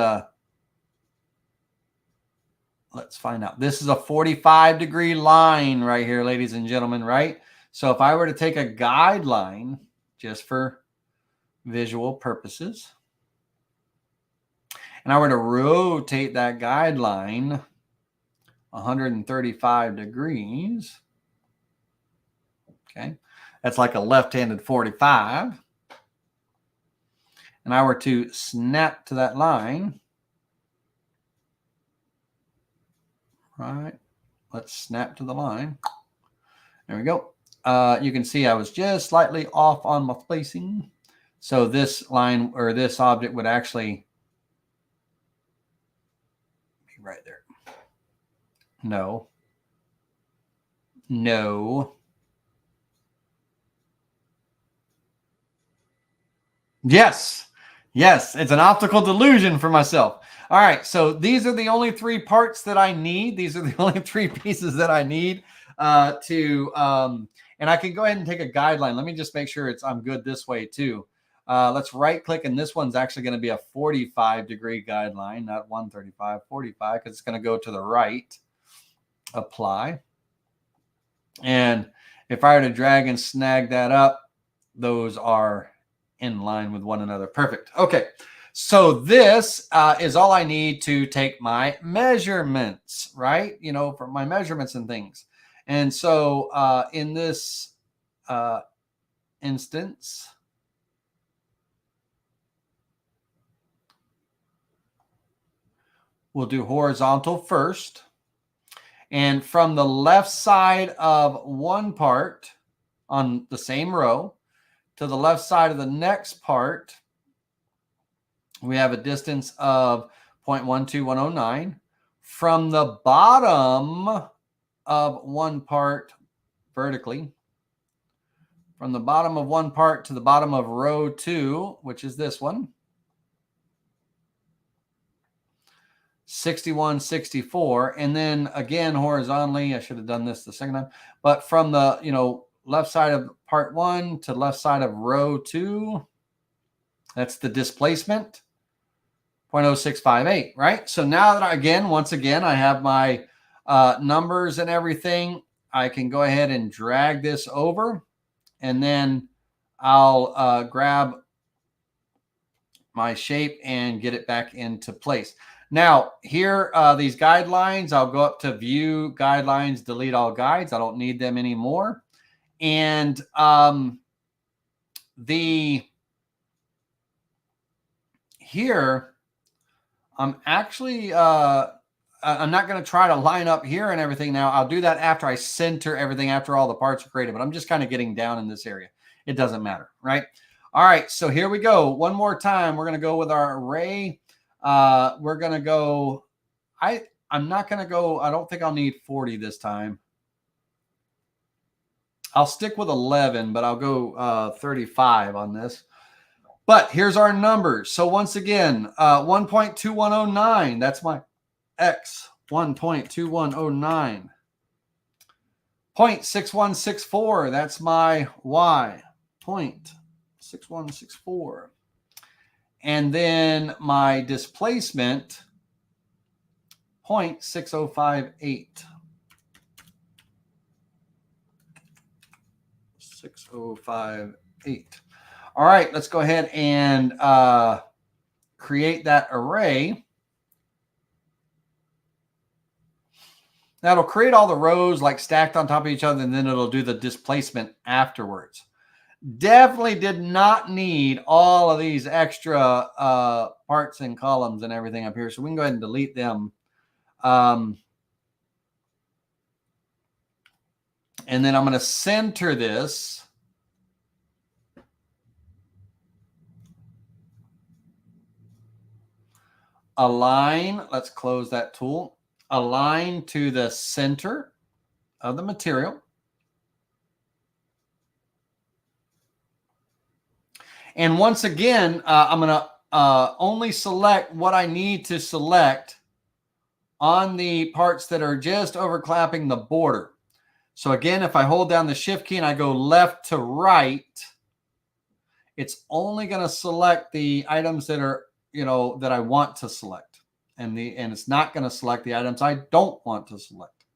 let's find out. This is a 45-degree line right here, ladies and gentlemen, right? So if I were to take a guideline, just for visual purposes, and I were to rotate that guideline 135 degrees, okay, that's like a left-handed 45. And I were to snap to that line, right? Let's snap to the line. There we go. You can see I was just slightly off on my placing. So this line, or this object, would actually be right there. No. Yes. Yes, it's an optical delusion for myself. All right, so these are the only 3 parts that I need. These are the only 3 pieces that I need and I can go ahead and take a guideline. Let me just make sure I'm good this way too. Let's right click, and this one's actually going to be a 45-degree guideline, not 135, 45, because it's going to go to the right. Apply. And if I were to drag and snag that up, those are in line with one another. Perfect. Okay. So this is all I need to take my measurements, right? For my measurements and things. And so in this instance, we'll do horizontal first. And from the left side of one part on the same row to the left side of the next part, we have a distance of 0.12109. From the bottom of one part vertically, from the bottom of one part to the bottom of row 2, which is this one, 6164. And then again, horizontally, I should have done this the second time, but from the, left side of part 1 to left side of row 2, that's the displacement, 0.0658, right? So now that once again, I have my numbers and everything, I can go ahead and drag this over, and then I'll grab my shape and get it back into place. Now here, these guidelines, I'll go up to view guidelines, delete all guides. I don't need them anymore. And here, I'm actually, I'm not going to try to line up here and everything now. I'll do that after I center everything, after all the parts are created, but I'm just kind of getting down in this area. It doesn't matter, right? All right, so here we go. One more time. We're going to go with our array. We're going to go, I'm not going to go, I don't think I'll need 40 this time. I'll stick with 11, but I'll go 35 on this. But here's our numbers. So once again, 1.2109, that's my X, 1.2109. 0.6164, that's my Y, 0.6164. And then my displacement, 0.6058. 6058. All right, let's go ahead and create that array. That'll create all the rows like stacked on top of each other, and then it'll do the displacement afterwards. Definitely did not need all of these extra parts and columns and everything up here. So we can go ahead and delete them. And then I'm going to center this. Align, let's close that tool. Align to the center of the material. And once again, I'm going to only select what I need to select on the parts that are just overlapping the border. So again, if I hold down the shift key and I go left to right, it's only going to select the items that are, that I want to select. And it's not going to select the items I don't want to select.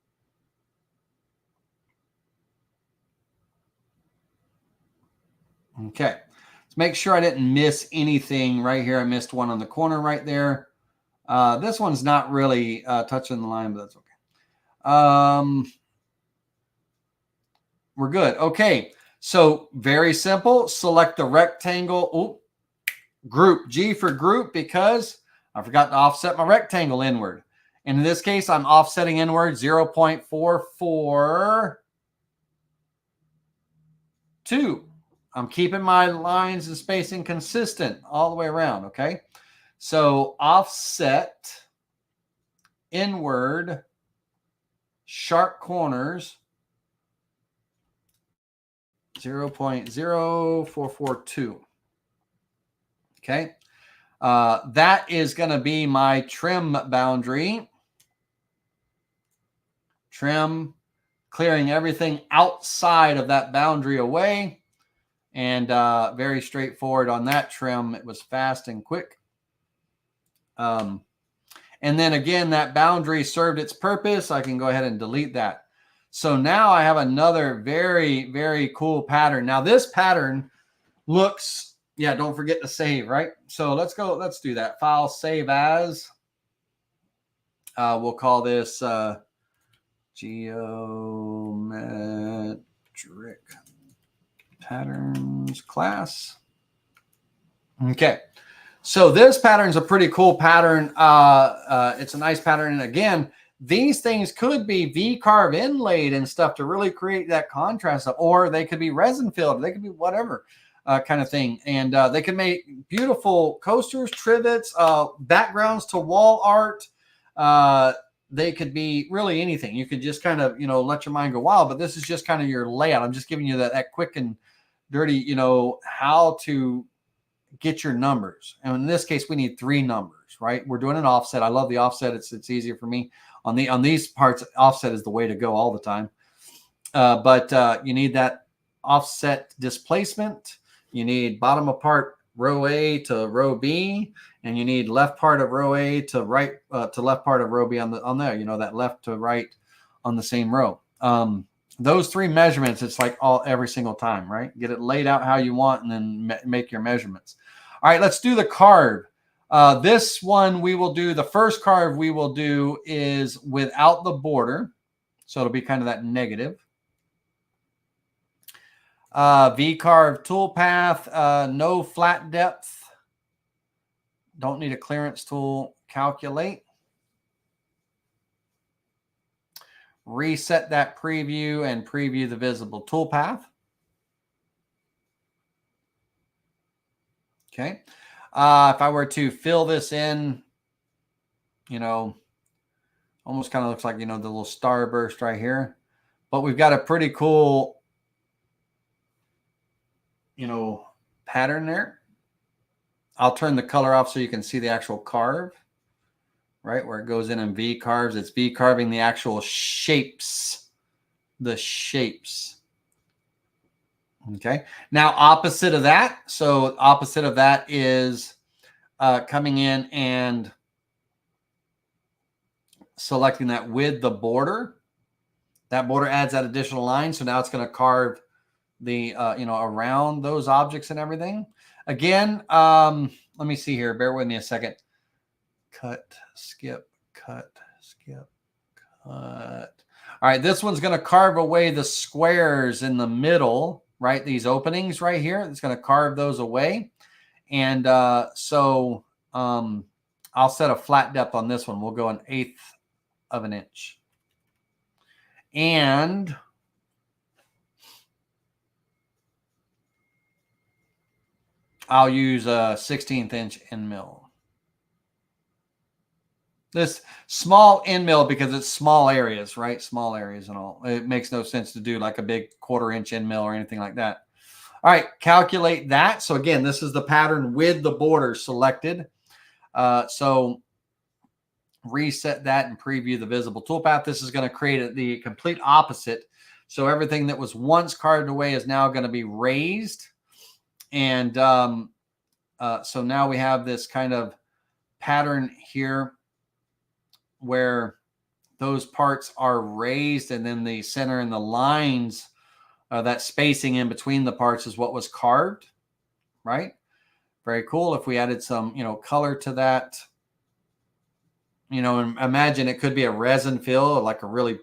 Okay. Let's make sure I didn't miss anything right here. I missed one on the corner right there. This one's not really touching the line, but that's okay. We're good. Okay. So very simple. Select the rectangle. Ooh, group, G for group, because I forgot to offset my rectangle inward. And in this case, I'm offsetting inward 0.442. I'm keeping my lines and spacing consistent all the way around, okay? So offset inward sharp corners 0.0442. Okay. That is going to be my trim boundary. Trim, clearing everything outside of that boundary away. And very straightforward on that trim. It was fast and quick. And then again, that boundary served its purpose. I can go ahead and delete that. So now I have another very, very cool pattern. Now this pattern looks, yeah, don't forget to save, right? So let's do that. File, save as. We'll call this geometric patterns class. Okay. So this pattern is a pretty cool pattern. It's a nice pattern. And again, these things could be V-carve inlaid and stuff to really create that contrast, or they could be resin filled. They could be whatever kind of thing. And they can make beautiful coasters, trivets, backgrounds to wall art. They could be really anything. You could just kind of, let your mind go wild, but this is just kind of your layout. I'm just giving you that quick and dirty, how to get your numbers. And in this case, we need 3 numbers, right? We're doing an offset. I love the offset. It's easier for me. On these parts, offset is the way to go all the time. But you need that offset displacement. You need bottom of part row A to row B, and you need left part of row A to right to left part of row B on there. That left to right on the same row. Those 3 measurements, it's like every single time, right? Get it laid out how you want, and then make your measurements. All right, let's do the carve. This one we will do, the first carve we will do is without the border. So it'll be kind of that negative. V-carve toolpath, no flat depth. Don't need a clearance tool. Calculate. Reset that preview and preview the visible toolpath. Okay. If I were to fill this in, almost kind of looks like, the little starburst right here. But we've got a pretty cool, pattern there. I'll turn the color off so you can see the actual carve, right? Where it goes in and V-carves. It's V-carving the actual shapes the shapes. Okay. Now, opposite of that. So opposite of that is coming in and selecting that with the border. That border adds that additional line. So now it's going to carve the, around those objects and everything. Again, let me see here. Bear with me a second. Cut, skip, cut, skip, cut. All right, this one's going to carve away the squares in the middle, right? These openings right here. It's going to carve those away. And so I'll set a flat depth on this one. We'll go 1/8 of an inch. And I'll use a 1/16 inch end mill. This small end mill because it's small areas, right? Small areas and all. It makes no sense to do like a big 1/4 inch end mill or anything like that. All right, calculate that. So again, this is the pattern with the border selected. So reset that and preview the visible toolpath. This is going to create the complete opposite. So everything that was once carved away is now going to be raised. And so now we have this kind of pattern here where those parts are raised, and then the center and the lines, that spacing in between the parts is what was carved, right? Very cool. If we added some, color to that, and imagine it could be a resin fill, like a really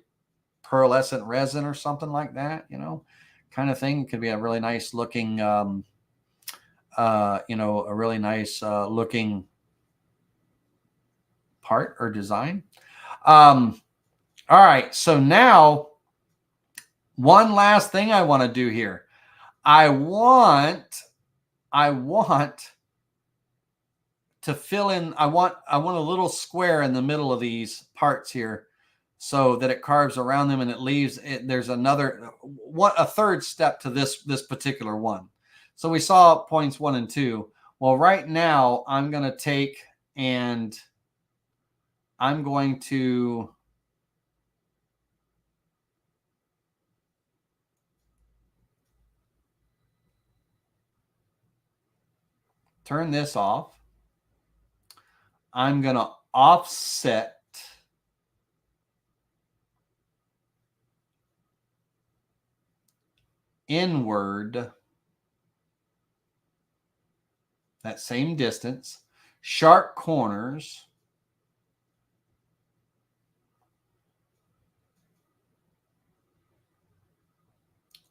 pearlescent resin or something like that, kind of thing. It could be a really nice looking, a really nice looking part or design. All right. So now one last thing I want to do here. I want to fill in, I want a little square in the middle of these parts here so that it carves around them and it leaves it. There's a third step to this particular one. So we saw points 1 and 2. Well, right now I'm going to take and I'm going to turn this off. I'm going to offset inward that same distance, sharp corners.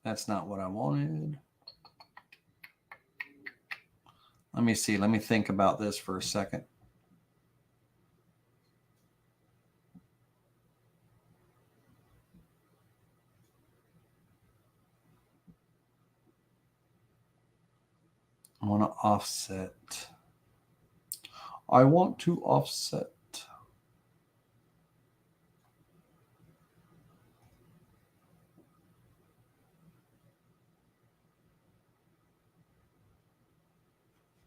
That's not what I wanted. Let me see. Let me think about this for a second. I want to offset. I want to offset.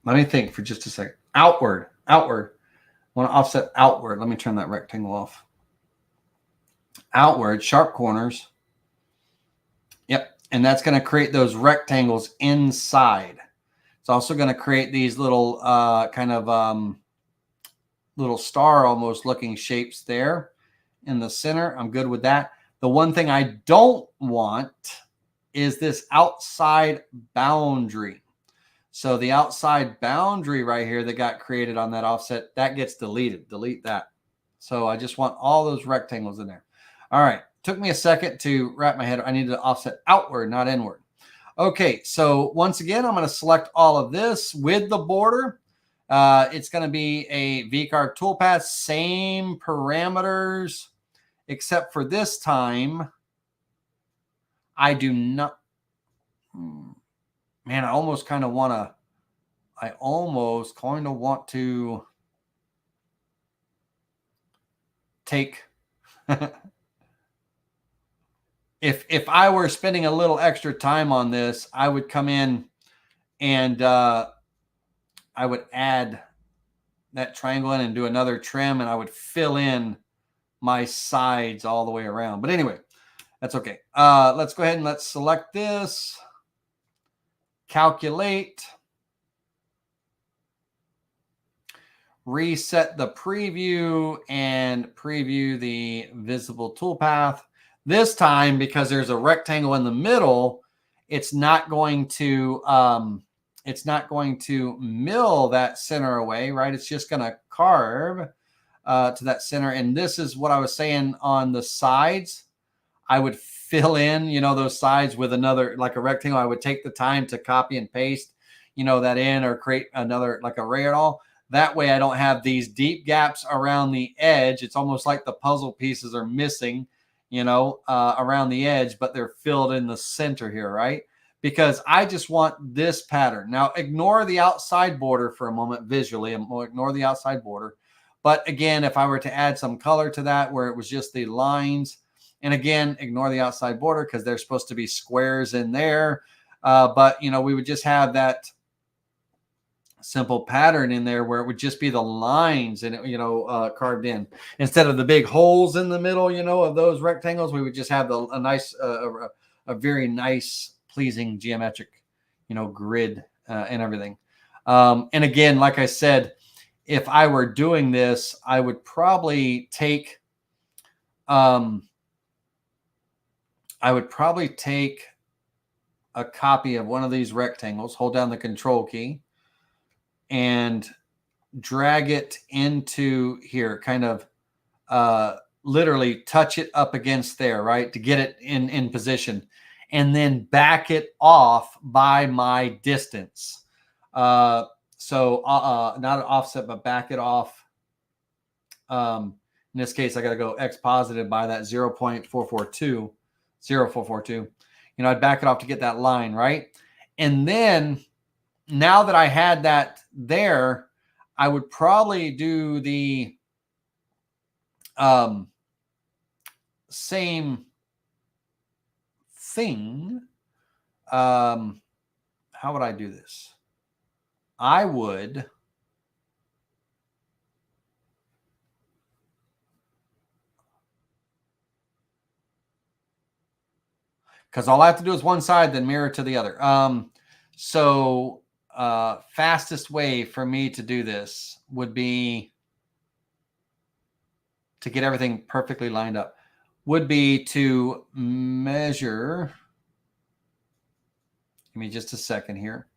Let me think for just a second. Outward. I want to offset outward. Let me turn that rectangle off. Outward, sharp corners. Yep. And that's going to create those rectangles inside. It's also going to create these little little star almost looking shapes there in the center. I'm good with that. The one thing I don't want is this outside boundary. So the outside boundary right here that got created on that offset, that gets deleted. Delete that. So I just want all those rectangles in there. All right. Took me a second to wrap my head. I need to offset outward, not inward. Okay. So once again, I'm going to select all of this with the border. It's going to be a VCarve toolpath, same parameters, except for this time, I do not. Man, I almost kind of want to take, if I were spending a little extra time on this, I would come in and I would add that triangle in and do another trim, and I would fill in my sides all the way around. But anyway, That's okay. Let's go ahead and let's select this. Calculate. Reset the preview and preview the visible toolpath. This time, because there's a rectangle in the middle, it's not going to mill that center away, right? It's just going to carve to that center. And this is what I was saying on the sides. I would fill in, you know, those sides with another, like a rectangle. I would take the time to copy and paste, you know, that in, or create another, like a ray at all. That way I don't have these deep gaps around the edge. It's almost like the puzzle pieces are missing, you know, around the edge, but they're filled in the center here, right? Because I just want this pattern. Now, ignore the outside border for a moment visually. Ignore the outside border. But again, if I were to add some color to that where it was just the lines, and again, ignore the outside border because they're supposed to be squares in there. But, you know, we would just have that simple pattern in there where it would just be the lines and, you know, carved in. Instead of the big holes in the middle, you know, of those rectangles, we would just have a nice, a very nice, pleasing geometric, you know, grid and everything. And again, like I said, if I were doing this, I would probably take, a copy of one of these rectangles, hold down the control key, and drag it into here, kind of literally touch it up against there, right, to get it in position, and then back it off by my distance. So not an offset, but back it off. In this case, I got to go X positive by that 0.442. You know, I'd back it off to get that line, right? And then now that I had that there, I would probably do the same thing. How would I do this? I would because all I have to do is one side, then mirror to the other. So fastest way for me to do this would be to get everything perfectly lined up, would be to measure. Give me just a second here.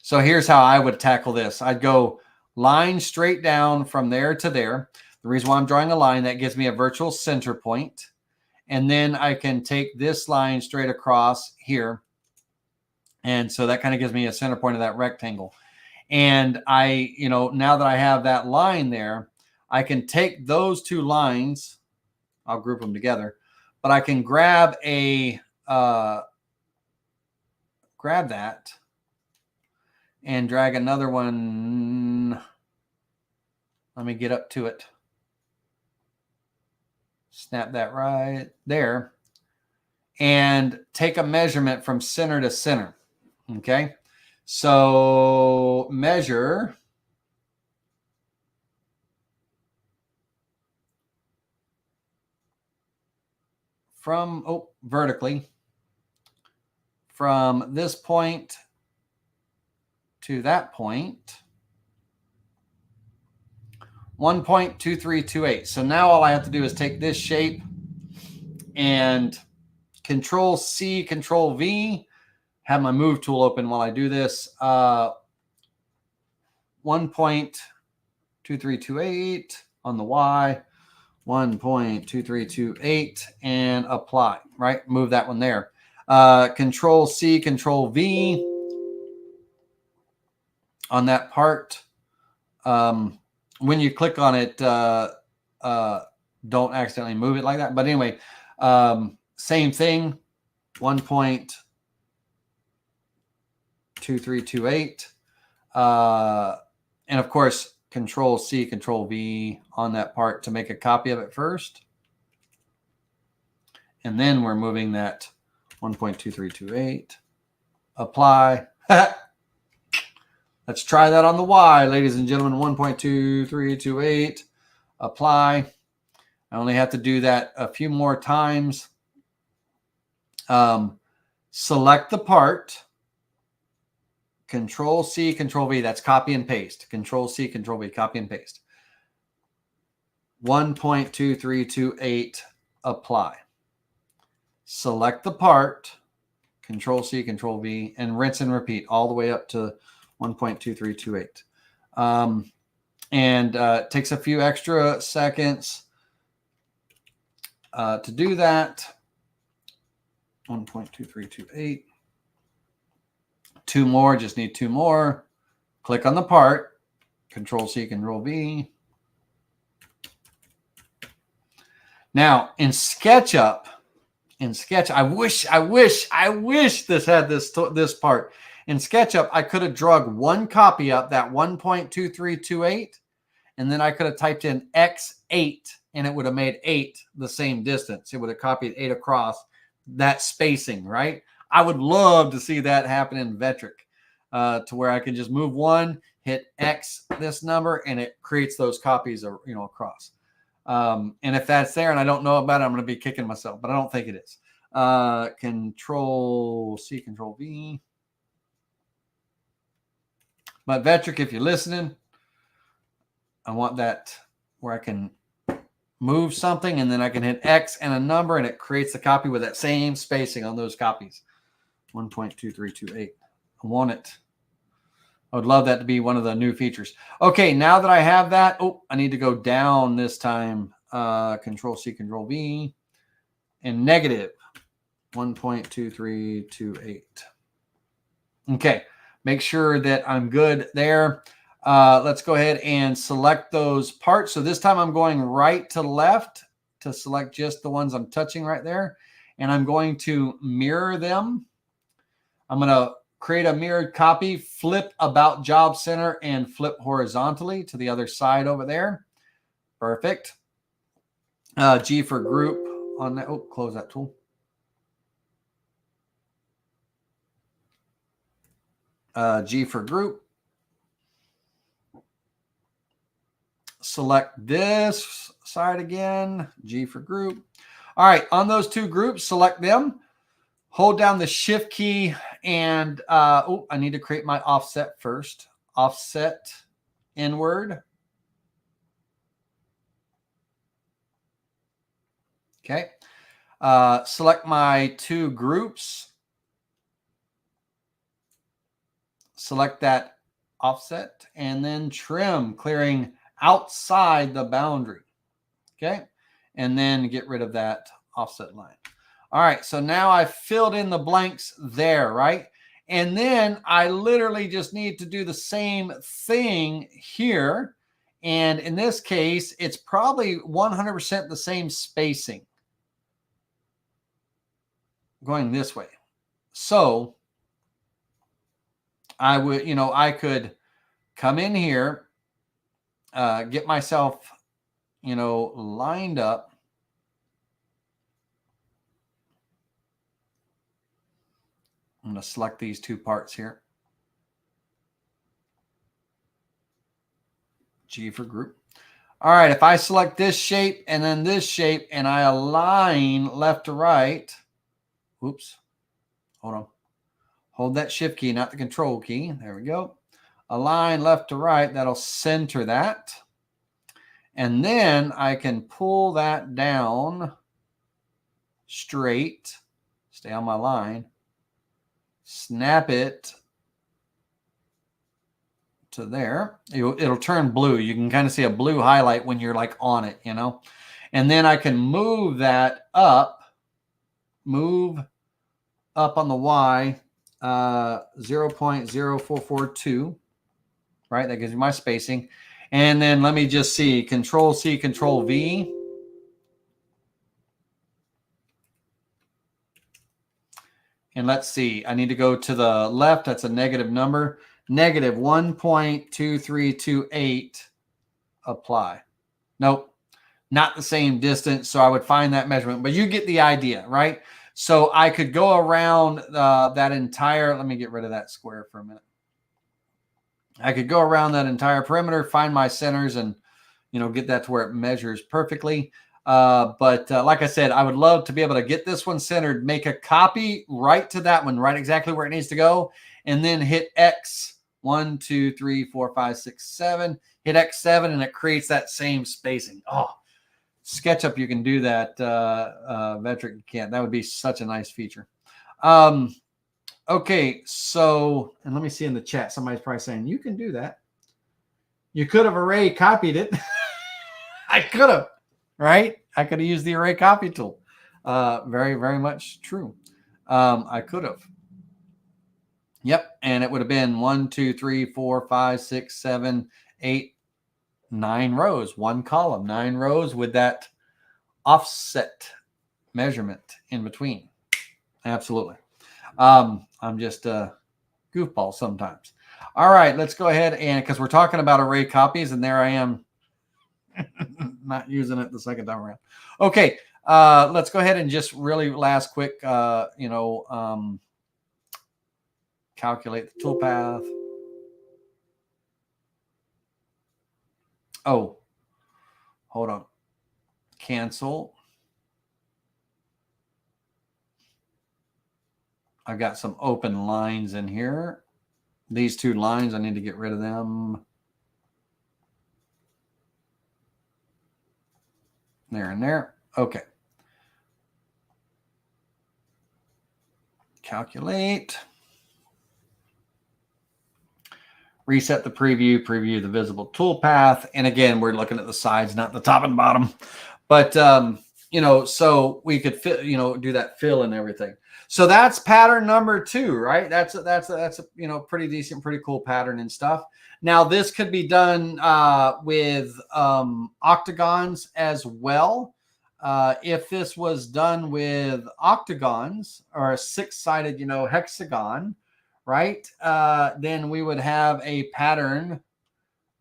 So here's how I would tackle this. I'd go line straight down from there to there. The reason why I'm drawing a line, that gives me a virtual center point. And then I can take this line straight across here. And so that kind of gives me a center point of that rectangle. And I, you know, now that I have that line there, I can take those two lines, I'll group them together, but I can grab that and drag another one. Let me get up to it. Snap that right there and take a measurement from center to center. Okay. So measure from, vertically from this point to that point, 1.2328. So now all I have to do is take this shape and Control C, Control V, have my move tool open while I do this. 1.2328 on the Y, 1.2328, and apply, right? Move that one there. Control C, Control V on that part. When you click on it, don't accidentally move it like that. But anyway, same thing, 1.2328. And of course, Control C, Control V on that part to make a copy of it first. And then we're moving that 1.2328. Apply. Let's try that on the Y, ladies and gentlemen. 1.2328. Apply. I only have to do that a few more times. Select the part, Control C, Control V, that's copy and paste. Control C, Control V, copy and paste. 1.2328, apply. Select the part, Control C, Control V, and rinse and repeat all the way up to 1.2328. And it takes a few extra seconds to do that. 1.2328. Two more, just need two more. Click on the part, Control C, Control V. Now in SketchUp, I wish this had this part. In SketchUp, I could have dragged one copy up, that 1.2328, and then I could have typed in X8, and it would have made 8 the same distance. It would have copied 8 across that spacing, right? I would love to see that happen in Vectric, to where I can just move one, hit X this number, and it creates those copies, across. And if that's there and I don't know about it, I'm going to be kicking myself, but I don't think it is. Control C, Control V. But Vectric, if you're listening, I want that where I can move something and then I can hit X and a number and it creates the copy with that same spacing on those copies. 1.2328. I want it. I would love that to be one of the new features. Okay, now that I have that, I need to go down this time. Control C, Control V, and negative 1.2328. Okay, make sure that I'm good there. Let's go ahead and select those parts. So this time I'm going right to left to select just the ones I'm touching right there. And I'm going to mirror them. I'm going to create a mirrored copy, flip about job center, and flip horizontally to the other side over there. Perfect. G for group on that. Close that tool. G for group. Select this side again. G for group. All right, on those two groups, select them. Hold down the Shift key and, I need to create my offset first. Offset inward. Okay. Select my two groups. Select that offset and then trim, clearing outside the boundary. Okay. And then get rid of that offset line. All right, so now I filled in the blanks there, right? And then I literally just need to do the same thing here. And in this case, it's probably 100% the same spacing going this way. So I would, I could come in here, get myself, lined up. I'm going to select these two parts here. G for group. All right, if I select this shape and then this shape and I align left to right, oops, hold on. Hold that Shift key, not the Control key. There we go. Align left to right, that'll center that. And then I can pull that down straight, stay on my line. Snap it to there. It'll turn blue. You can kind of see a blue highlight when you're like on it, And then I can move that up, on the Y, 0.0442, right? That gives me my spacing. And then let me just see, Control C, Control V. And let's see, I need to go to the left. That's a negative number. Negative 1.2328. Apply. Nope, not the same distance. So I would find that measurement, but you get the idea, right? So I could go around that entire, let me get rid of that square for a minute. I could go around that entire perimeter, find my centers and, get that to where it measures perfectly. But like I said, I would love to be able to get this one centered, make a copy right to that one, right exactly where it needs to go, and then hit X 1, 2, 3, 4, 5, 6, 7. Hit X7, and it creates that same spacing. Oh, SketchUp, you can do that. Vectric, you can't. That would be such a nice feature. Okay, so, and let me see in the chat. Somebody's probably saying, you can do that. You could have array copied it. I could have, right? I could have used the array copy tool. Very, very much true. I could have. Yep, and it would have been 1, 2, 3, 4, 5, 6, 7, 8, 9 rows, one column, 9 rows with that offset measurement in between. Absolutely. I'm just a goofball sometimes. All right, let's go ahead, and because we're talking about array copies, and there I am not using it the second time around. Okay, let's go ahead and just really last quick, calculate the toolpath. Oh, hold on. Cancel. I've got some open lines in here. These 2 lines, I need to get rid of them. There and there. Okay. Calculate. Reset the preview the visible toolpath. And again, we're looking at the sides, not the top and bottom. But, so we could do that fill and everything. So that's pattern number 2, right? That's a pretty decent, pretty cool pattern and stuff. Now this could be done with octagons as well. If this was done with octagons or a 6-sided, hexagon, right? Then we would have a pattern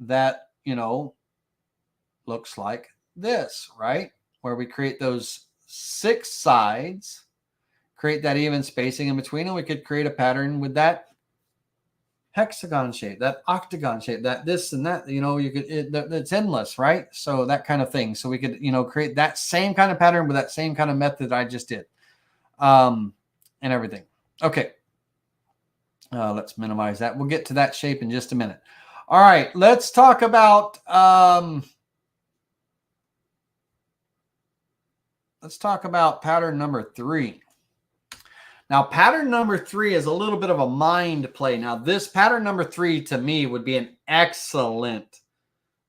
that, looks like this, right? Where we create those 6 sides, create that even spacing in between, and we could create a pattern with that hexagon shape, that octagon shape, that this and that, you could, it's endless, right? So that kind of thing. So we could, create that same kind of pattern with that same kind of method I just did, and everything. Okay. Let's minimize that. We'll get to that shape in just a minute. All right, let's talk about pattern number 3. Now, pattern number 3 is a little bit of a mind play. Now, this pattern number 3 to me would be an excellent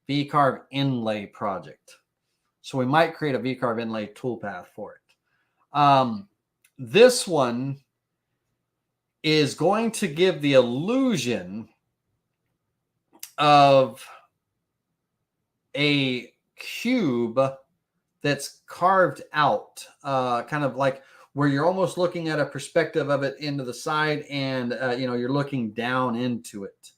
V-carve inlay project. So we might create a V-carve inlay toolpath for it. This one is going to give the illusion of a cube that's carved out, kind of like where you're almost looking at a perspective of it into the side, and you're looking down into it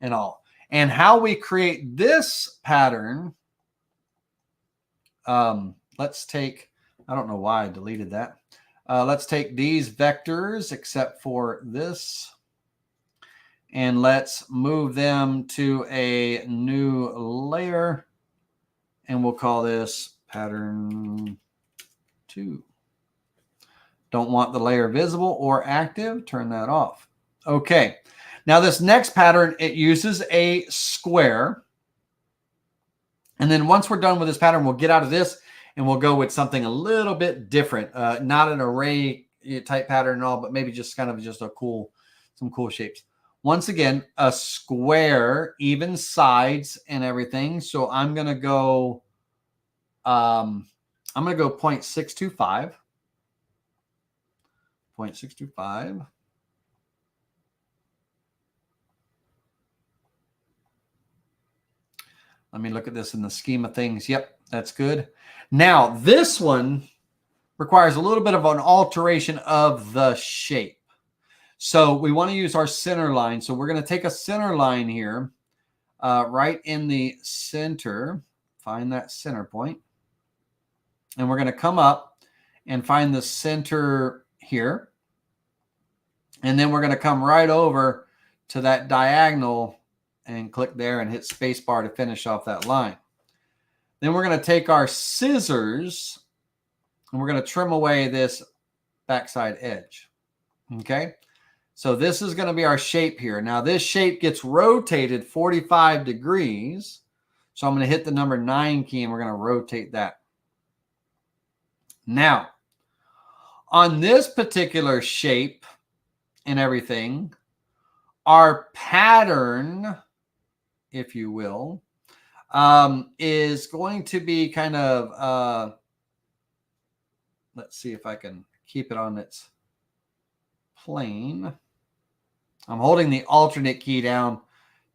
and all. And how we create this pattern, let's take, I don't know why I deleted that. Let's take these vectors, except for this, and let's move them to a new layer, and we'll call this pattern 2. Don't want the layer visible or active, turn that off. Okay, now this next pattern, it uses a square. And then once we're done with this pattern, we'll get out of this and we'll go with something a little bit different. Not an array type pattern and all, but maybe just kind of just some cool shapes. Once again, a square, even sides and everything. So I'm going to go, 0.625. 0.625. Let me look at this in the scheme of things. Yep, that's good. Now, this one requires a little bit of an alteration of the shape. So we want to use our center line. So we're going to take a center line here, right in the center. Find that center point. And we're going to come up and find the center here. And then we're going to come right over to that diagonal and click there and hit spacebar to finish off that line. Then we're going to take our scissors and we're going to trim away this backside edge. Okay. So this is going to be our shape here. Now this shape gets rotated 45 degrees. So I'm going to hit the number 9 key and we're going to rotate that. Now, on this particular shape and everything, our pattern, if you will, is going to be kind of, let's see if I can keep it on its plane. I'm holding the alternate key down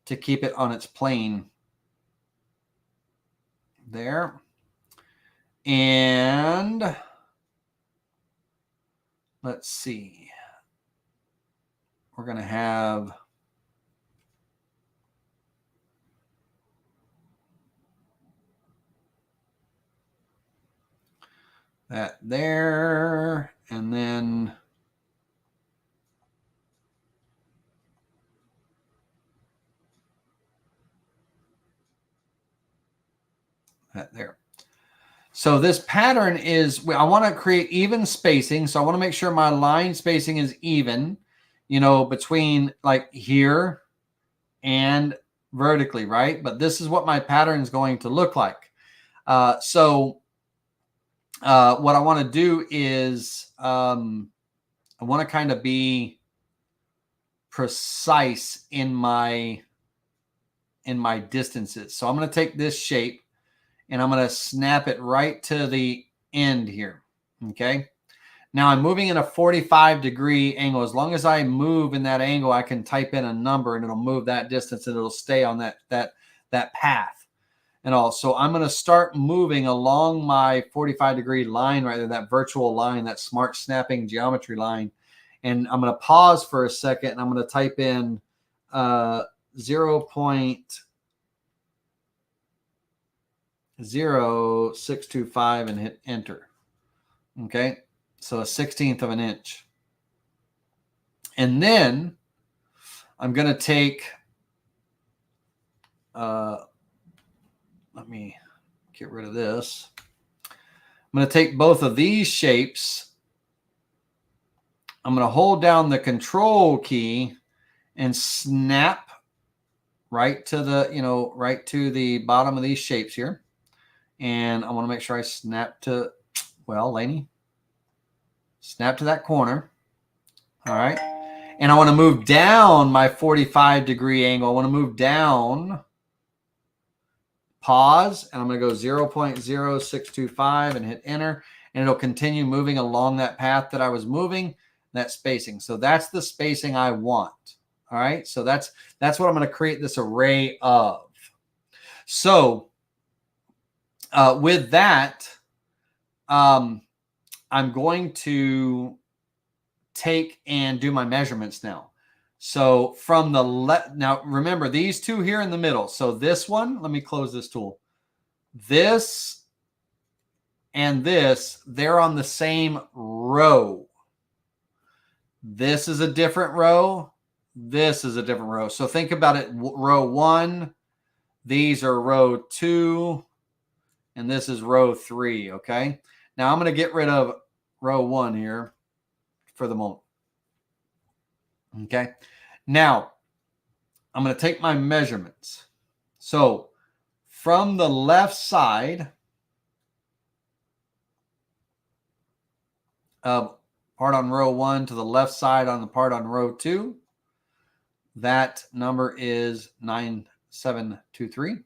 to keep it on its plane. There. And let's see. We're going to have that there, and then that there. So this pattern is, I want to create even spacing. So I want to make sure my line spacing is even, you know, between like here and vertically, right? But this is what my pattern is going to look like. So what I want to do is I want to kind of be precise in my distances. So I'm going to take this shape and I'm going to snap it right to the end here. Okay. Now I'm moving in a 45-degree angle. As long as I move in that angle, I can type in a number and it'll move that distance and it'll stay on that path and all. So I'm going to start moving along my 45-degree line right there, that virtual line, that smart snapping geometry line. And I'm going to pause for a second and I'm going to type in 0.0625 and hit enter. Okay. So a 1/16 of an inch. And then I'm going to take, let me get rid of this. I'm going to take both of these shapes. I'm going to hold down the control key and snap right to the, you know, right to the bottom of these shapes here. And I want to make sure I snap to, well, Lainey, snap to that corner. All right. And I want to move down my 45-degree angle. I want to move down, pause, and I'm going to go 0.0625 and hit enter. And it'll continue moving along that path that I was moving, that spacing. So that's the spacing I want. All right. So that's what I'm going to create this array of. So with that, I'm going to take and do my measurements now. So from the left, now remember these two here in the middle. So this one, let me close this tool. This and this, they're on the same row. This is a different row. This is a different row. So think about it. Row 1, these are row 2, and this is row 3. Okay. Now I'm going to get rid of row 1 here for the moment. Okay. Now I'm going to take my measurements. So from the left side of part on row 1 to the left side on the part on row 2, that number is 9723.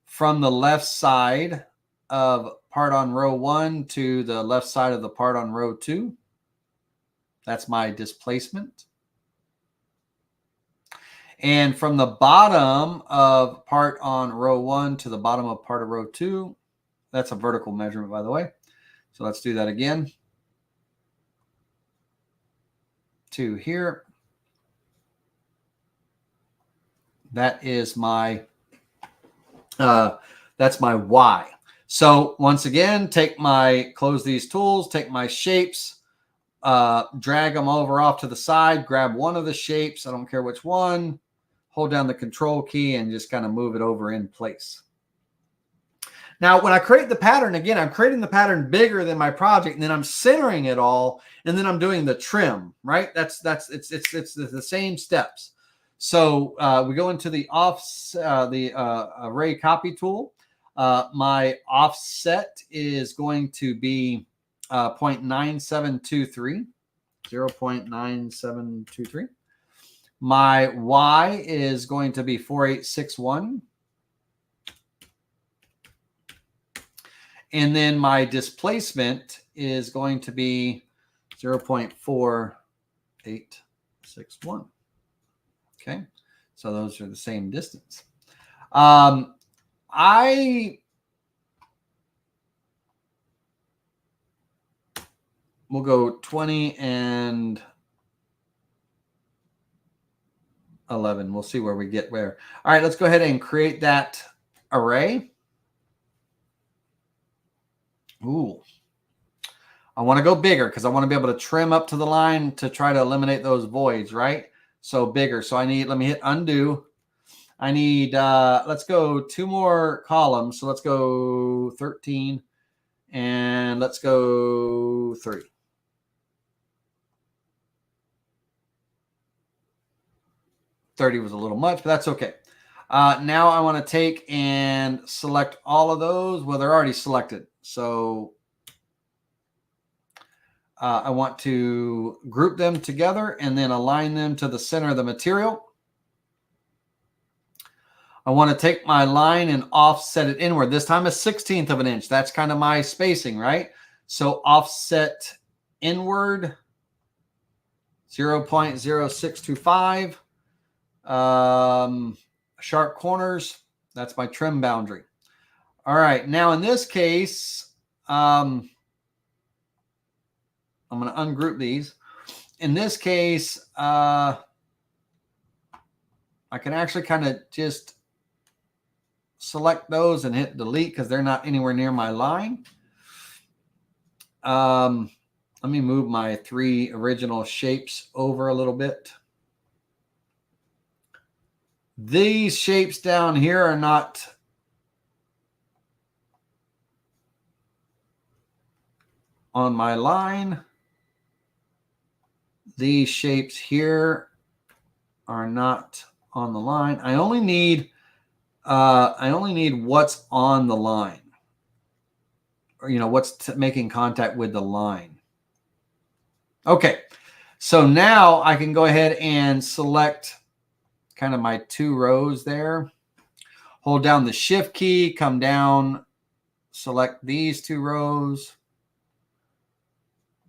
From the left side of part on row 1 to the left side of the part on row 2, that's my displacement. And from the bottom of part on row 1 to the bottom of part of row 2, that's a vertical measurement, by the way. So let's do that again. To here. That is my, that's my Y. So once again, close these tools, take my shapes, drag them over off to the side, grab one of the shapes. I don't care which one, hold down the control key and just kind of move it over in place. Now, when I create the pattern, again, I'm creating the pattern bigger than my project, and then I'm centering it all, and then I'm doing the trim, right? It's the same steps. So we go into the array copy tool. My offset is going to be 0.9723, 0.9723. My Y is going to be 4861. And then my displacement is going to be 0.4861. Okay, so those are the same distance. I will go 20 and 11. We'll see where we get where. All right, let's go ahead and create that array. Ooh, I want to go bigger because I want to be able to trim up to the line to try to eliminate those voids, right? So bigger. So I need, let me hit undo. I need, let's go 2 more columns. So let's go 13 and let's go 30. $30 was a little much, but that's okay. Now I want to take and select all of those. Well, they're already selected. So I want to group them together and then align them to the center of the material. I want to take my line and offset it inward. This time a 1/16 of an inch. That's kind of my spacing, right? So offset inward 0.0625. Sharp corners, that's my trim boundary. All right, now in this case, I'm going to ungroup these. In this case, I can actually kind of just select those and hit delete because they're not anywhere near my line. Let me move my 3 original shapes over a little bit. These shapes down here are not on my line. These shapes here are not on the line. I only need what's on the line, or what's making contact with the line. Okay, so now I can go ahead and select kind of my 2 rows there. Hold down the shift key, come down, select these 2 rows,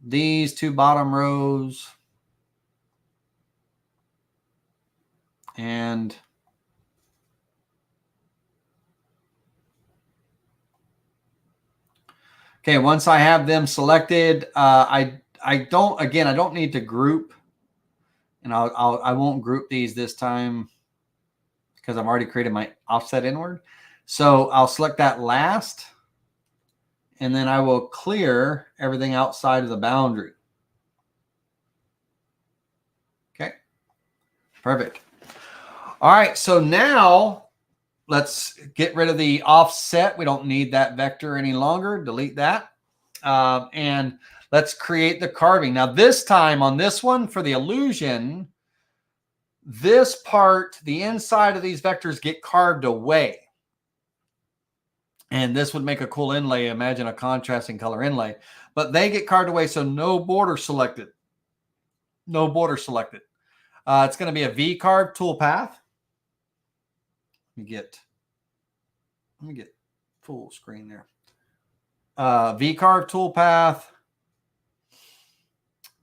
these 2 bottom rows, and okay, once I have them selected, I don't need to group, and I won't group these this time because I've already created my offset inward. So I'll select that last, and then I will clear everything outside of the boundary. Okay, perfect. All right, so now let's get rid of the offset. We don't need that vector any longer. Delete that. And let's create the carving. Now this time on this one for the illusion, this part, the inside of these vectors get carved away. And this would make a cool inlay. Imagine a contrasting color inlay. But they get carved away, so no border selected. No border selected. It's going to be a V-carve toolpath. Let me get full screen there. V-carve toolpath.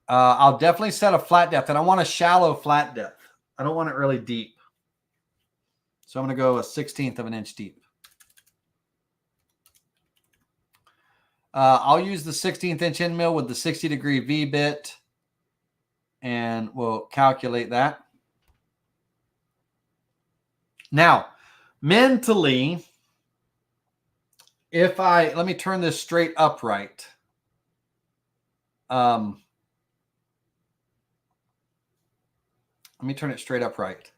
I'll definitely set a flat depth, and I want a shallow flat depth. I don't want it really deep. So I'm going to go a 1/16 of an inch deep. I'll use the 1/16 inch end mill with the 60-degree V bit, and we'll calculate that. Now, mentally, let me turn this straight upright. Let me turn it straight upright.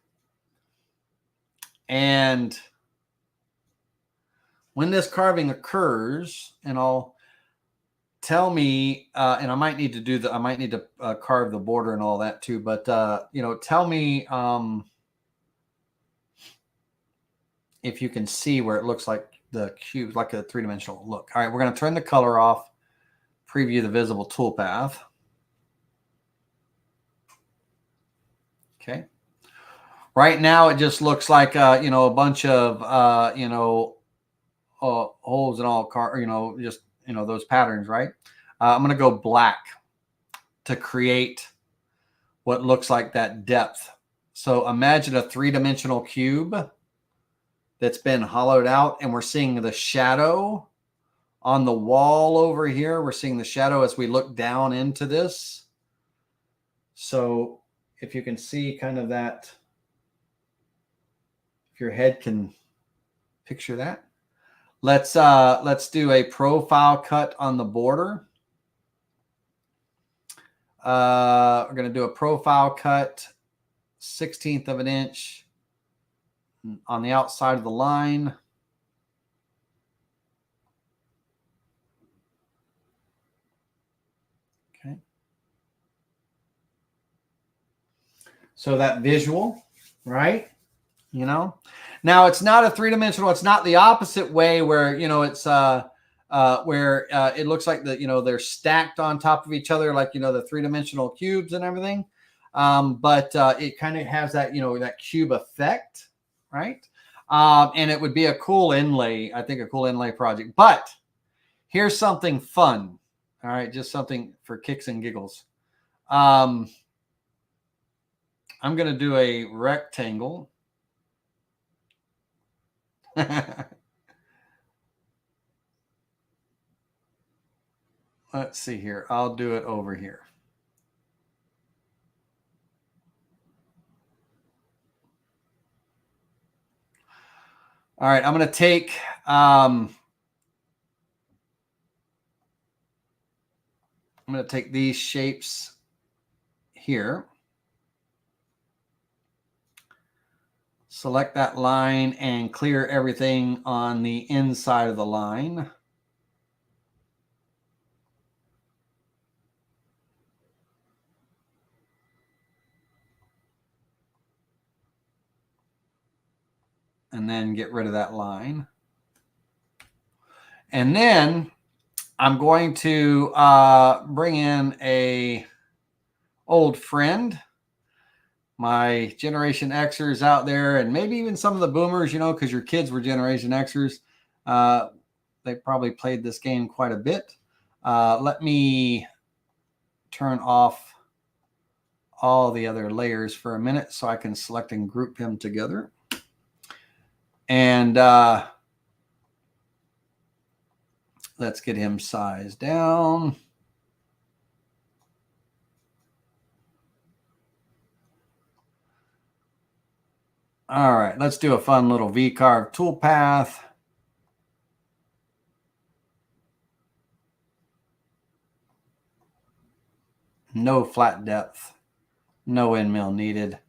And when this carving occurs, and I'll tell me, and I might need to carve the border and all that too, but tell me if you can see where it looks like the cube, like a three-dimensional look. All right, we're going to turn the color off, preview the visible toolpath. Okay. Right now, it just looks like a bunch of holes and all those patterns, right? I'm going to go black to create what looks like that depth. So imagine a three-dimensional cube that's been hollowed out, and we're seeing the shadow on the wall over here. We're seeing the shadow as we look down into this. So if you can see kind of that, if your head can picture that. Let's do a profile cut on the border. We're going to do a profile cut 1/16 of an inch on the outside of the line. Okay. So that visual, right? Now it's not a three-dimensional. It's not the opposite way where, it's where it looks like they're stacked on top of each other, like, the three-dimensional cubes and everything. But it kind of has that, that cube effect, right? And it would be a cool inlay, I think, a cool inlay project. But here's something fun. All right, just something for kicks and giggles. I'm going to do a rectangle. Let's see here. I'll do it over here. All right, I'm going to take these shapes here. Select that line and clear everything on the inside of the line. And then get rid of that line. And then I'm going to bring in a old friend, my Generation Xers out there, and maybe even some of the boomers, because your kids were Generation Xers. They probably played this game quite a bit. Let me turn off all the other layers for a minute so I can select and group them together. And let's get him sized down. All right, let's do a fun little V-carve toolpath. No flat depth, no end mill needed.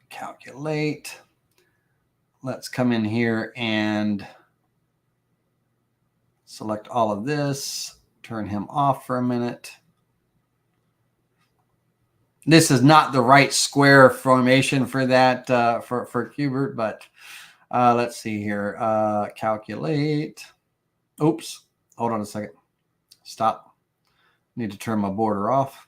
Calculate. Let's come in here and select all of this, turn him off for a minute. This is not the right square formation for that, for Cubert, but let's see here. Calculate. Oops, hold on a second. Stop. Need to turn my border off.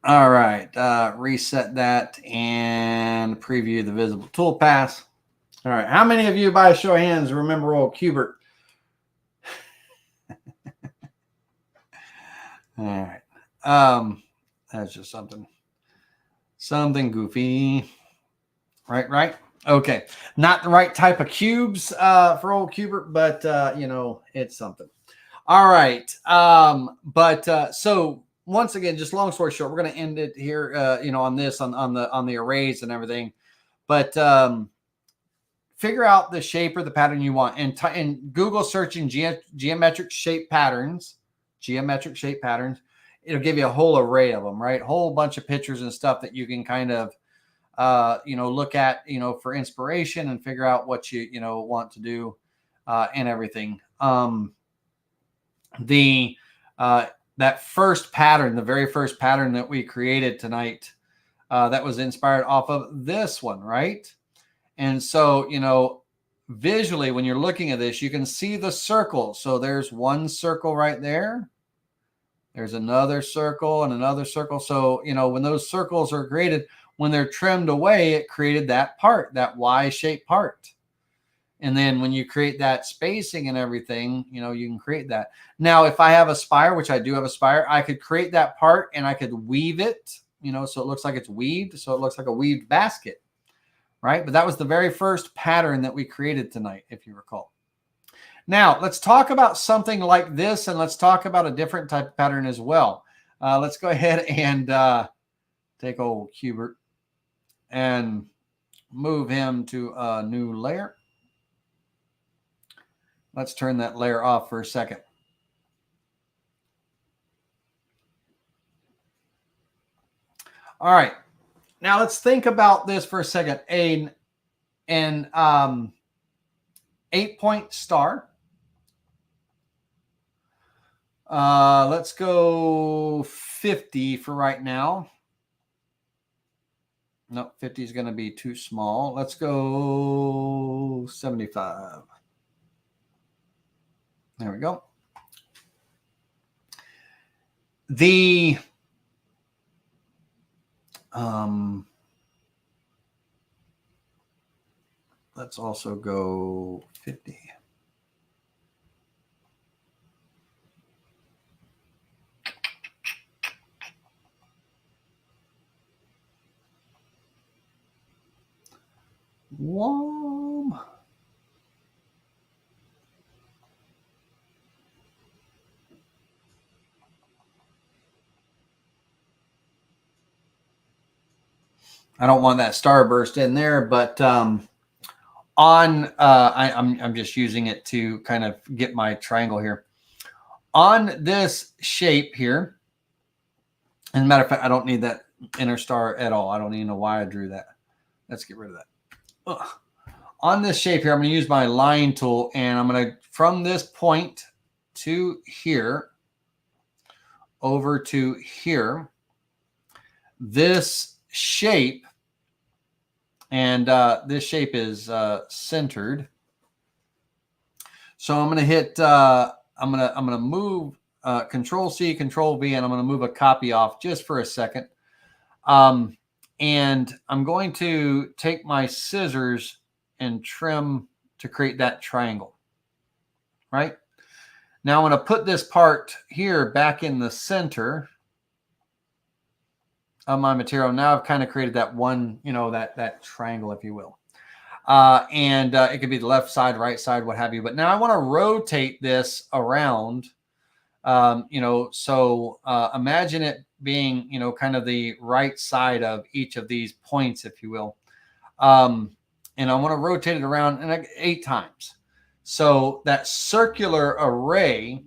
All right, reset that and preview the visible toolpath. All right, how many of you, by a show of hands, remember old Cubert? All right, that's just something goofy, right? Okay, not the right type of cubes for old Cubert, but it's something. All right, so once again, just long story short, we're going to end it here, on this, on the arrays and everything. But figure out the shape or the pattern you want, and Google searching geometric shape patterns, it'll give you a whole array of them, right? A whole bunch of pictures and stuff that you can kind of, look at, for inspiration and figure out what you, want to do, and everything. The that first pattern, the very first pattern that we created tonight, that was inspired off of this one, right? And so, visually, when you're looking at this, you can see the circle. So there's one circle right there. There's another circle and another circle. So, when those circles are created, when they're trimmed away, it created that part, that Y-shaped part. And then when you create that spacing and everything, you can create that. Now, if I have a spire, which I do have a spire, I could create that part and I could weave it, so it looks like it's weaved. So it looks like a weaved basket, right? But that was the very first pattern that we created tonight, if you recall. Now, let's talk about something like this, and let's talk about a different type of pattern as well. Let's go ahead and take old Hubert and move him to a new layer. Let's turn that layer off for a second. All right. Now let's think about this for a second. An 8-point star. Let's go 50 for right now. No, 50 is going to be too small. Let's go 75. There we go. Let's also go 50. Whoa. I don't want that starburst in there, but I'm just using it to kind of get my triangle here. On this shape here, as a matter of fact, I don't need that inner star at all. I don't even know why I drew that. Let's get rid of that. Ugh. On this shape here, I'm going to use my line tool, and I'm going to, from this point to here, over to here, this shape, and this shape is centered. So I'm going to hit, I'm going to move Control C, Control V, and I'm going to move a copy off just for a second. And I'm going to take my scissors and trim to create that triangle, right? Now I'm going to put this part here back in the center of my material. Now I've kind of created that one, that triangle, if you will. And it could be the left side, right side, what have you. But now I want to rotate this around, so imagine it being, kind of the right side of each of these points, if you will. And I want to rotate it around 8 times. So that circular array,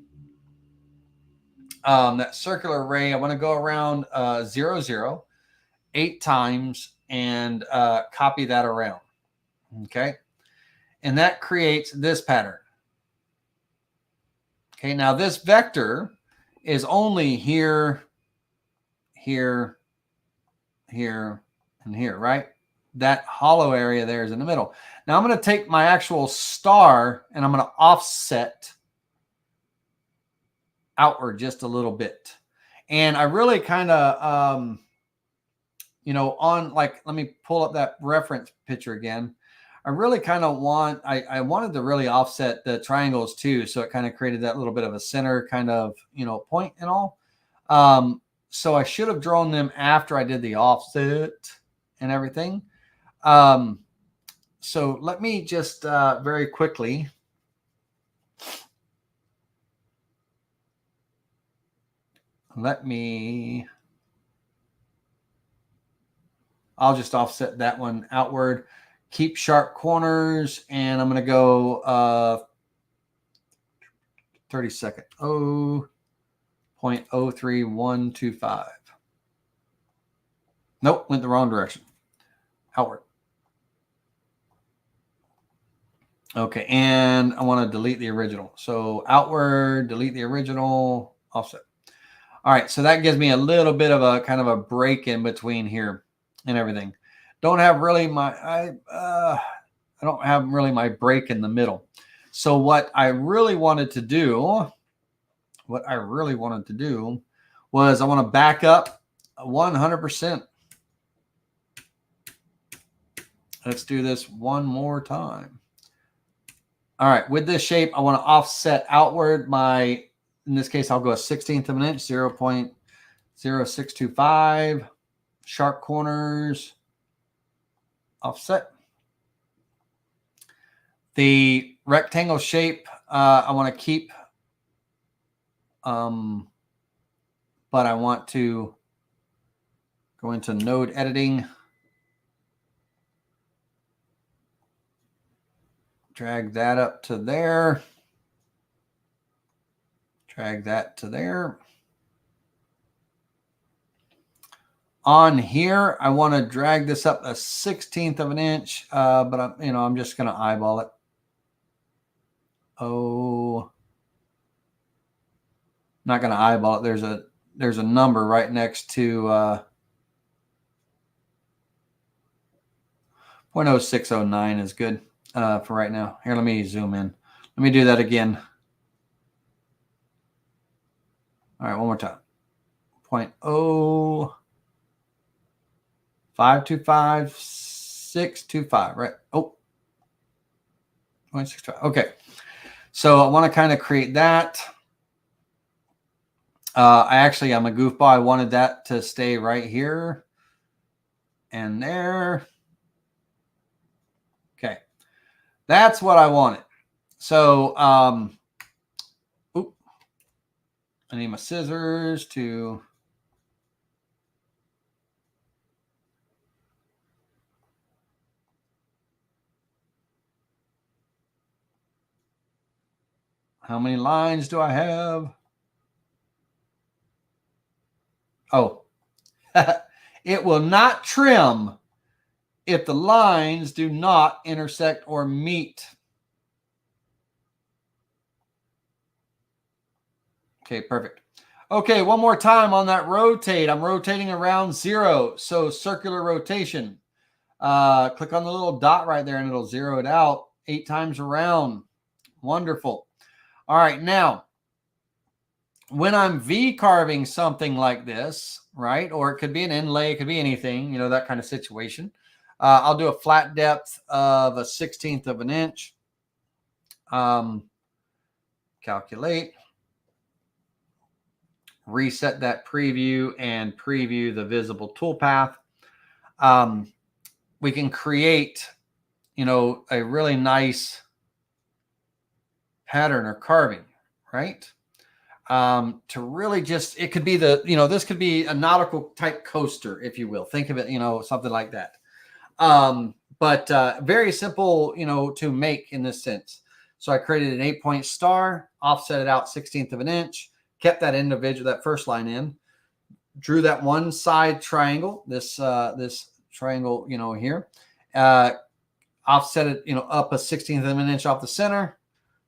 I want to go around 0, 0, 8 times and copy that around. Okay. And that creates this pattern. Okay. Now this vector is only here, here, here, and here, right? That hollow area there is in the middle. Now I'm going to take my actual star and I'm going to offset outward just a little bit. And I really kind of, let me pull up that reference picture again. I really kind of I wanted to really offset the triangles too. So it kind of created that little bit of a center kind of, point and all. So I should have drawn them after I did the offset and everything. So let me just very quickly. I'll just offset that one outward, keep sharp corners, and I'm going to go 30 second. Oh, 0.03125. Nope, went the wrong direction. Outward. Okay, and I want to delete the original. So outward, delete the original, offset. All right, so that gives me a little bit of a kind of a break in between here and everything. Don't have really my I don't have really my break in the middle. So what I really wanted to do was I want to back up 100%. Let's do this one more time. All right, with this shape, I want to offset outward my, in this case, I'll go a 1/16 of an inch, 0.0625, sharp corners, offset. The rectangle shape, I want to keep, but I want to go into node editing. Drag that up to there. Drag that to there. On here, I want to drag this up a 1/16 of an inch, but I'm just going to eyeball it. Oh, not going to eyeball it. There's a number right next to 0.0609 is good for right now. Here, let me zoom in. Let me do that again. All right, one more time. 0.0525625, right? Oh, 0.65. Okay. So I want to kind of create that. I'm a goofball. I wanted that to stay right here and there. Okay. That's what I wanted. So, I need my scissors to how many lines do I have? Oh, it will not trim if the lines do not intersect or meet. Okay, perfect. Okay, one more time on that rotate. I'm rotating around 0. So circular rotation. Click on the little dot right there and it'll zero it out 8 times around. Wonderful. All right, now, when I'm V-carving something like this, right, or it could be an inlay, it could be anything, that kind of situation, I'll do a flat depth of a 1/16 of an inch. Calculate. Reset that preview and preview the visible toolpath. We can create, a really nice pattern or carving, right? To really just, it could be this could be a nautical type coaster, if you will. Think of it, something like that. But very simple, to make in this sense. So I created an 8-point star, offset it out 1/16 of an inch, kept that that first line in, drew that one side triangle, this triangle, here, offset it, up a 1/16 of an inch off the center,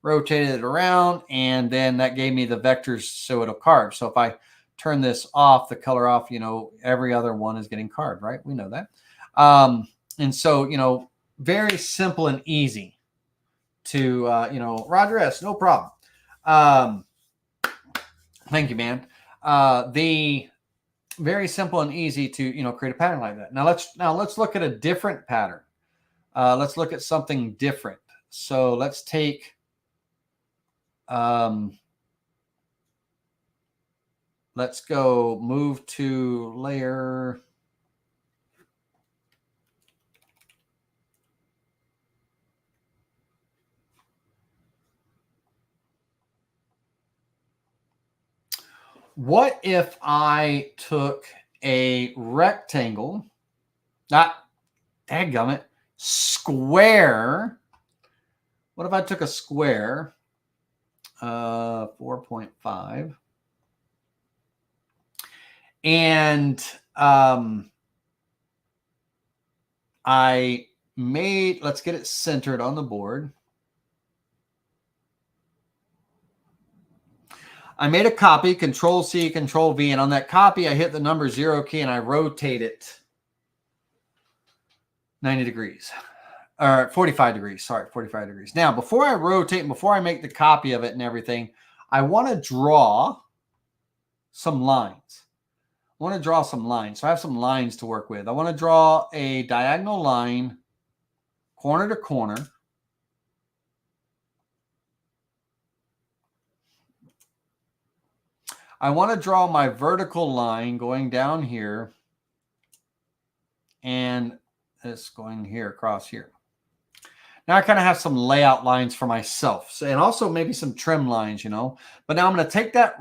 rotated it around, and then that gave me the vectors so it'll carve. So if I turn this off, the color off, every other one is getting carved, right? We know that. And so, very simple and easy to, Roger S., no problem. Thank you, man. The very simple and easy to, create a pattern like that. Now let's look at a different pattern. Let's look at something different. So let's take, let's go move to layer. What if I took a rectangle, dadgummit, square? What if I took a square, 4.5, And let's get it centered on the board. I made a copy, Control C, Control V, and on that copy, I hit the number 0 key and I rotate it 90 degrees, or 45 degrees, sorry, 45 degrees. Now, before I rotate and before I make the copy of it and everything, I want to draw some lines. I want to draw some lines. So I have some lines to work with. I want to draw a diagonal line, corner to corner. I want to draw my vertical line going down here and this going here across here. Now I kind of have some layout lines for myself, so, and also maybe some trim lines, you know. But now I'm going to take that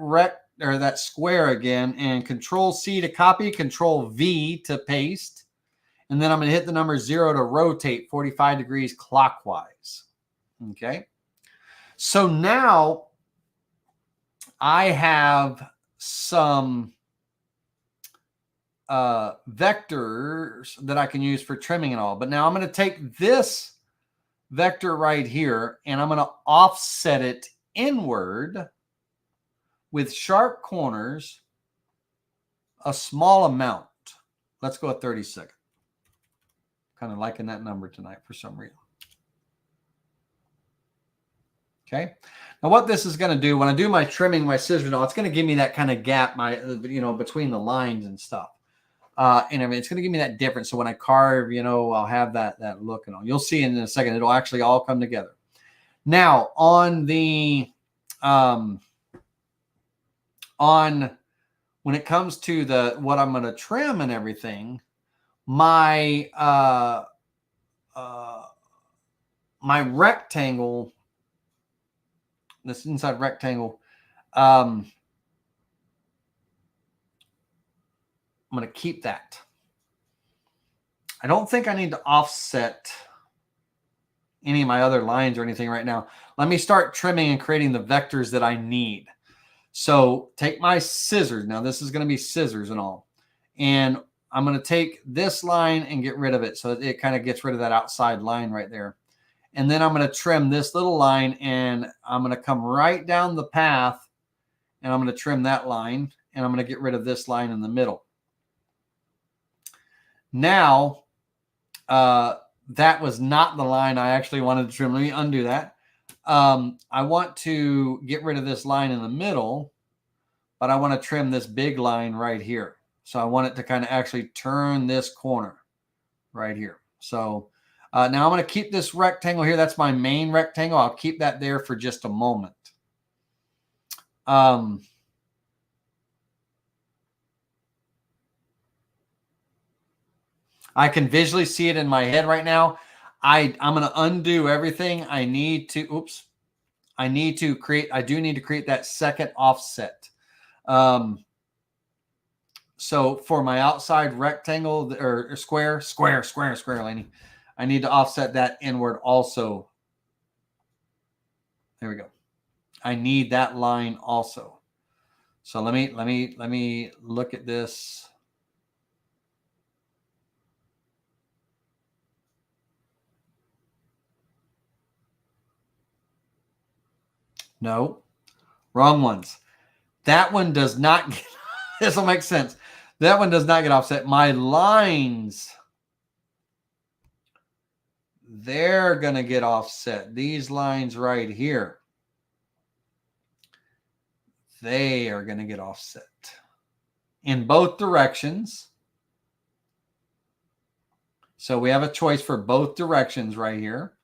that square again and Control C to copy, Control V to paste, and then I'm going to hit the number 0 to rotate 45 degrees clockwise. Okay. So now I have some vectors that I can use for trimming and all. But now I'm going to take this vector right here and I'm going to offset it inward with sharp corners a small amount. Let's go at 32nd. Kind of liking that number tonight for some reason. Okay. Now what this is going to do when I do my trimming, my scissors and all, it's going to give me that kind of gap, between the lines and stuff. And I mean, it's going to give me that difference. So when I carve, I'll have that look and all. You'll see in a second, it'll actually all come together. Now on the, when it comes to what I'm going to trim and everything, my rectangle, this inside rectangle, I'm going to keep that. I don't think I need to offset any of my other lines or anything right now. Let me start trimming and creating the vectors that I need. So take my scissors. Now this is going to be scissors and all. And I'm going to take this line and get rid of it. So it kind of gets rid of that outside line right there. And then I'm going to trim this little line and I'm going to come right down the path and I'm going to trim that line and I'm going to get rid of this line in the middle. Now, that was not the line I actually wanted to trim. Let me undo that. I want to get rid of this line in the middle, but I want to trim this big line right here. So I want it to kind of actually turn this corner right here. So now I'm going to keep this rectangle here. That's my main rectangle. I'll keep that there for just a moment. I can visually see it in my head right now. I'm going to undo everything. I do need to create that second offset. So for my outside rectangle or square, Laney, I need to offset that inward also. There we go. I need that line also. So let me look at this. No, wrong ones. That one does not get, this will make sense. That one does not get offset. My lines, they're going to get offset. These lines right here, they are going to get offset in both directions. So we have a choice for both directions right here.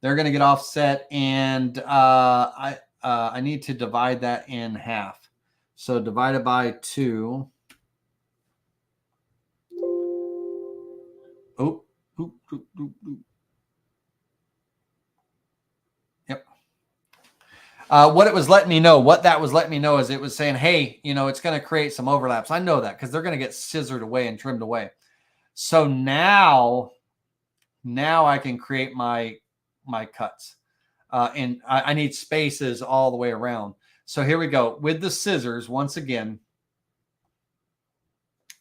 They're going to get offset, and I need to divide that in half. So divided by 2. Yep. What that was letting me know is it was saying, hey, it's going to create some overlaps. I know that because they're going to get scissored away and trimmed away. So now I can create my cuts. And I need spaces all the way around. So here we go with the scissors once again.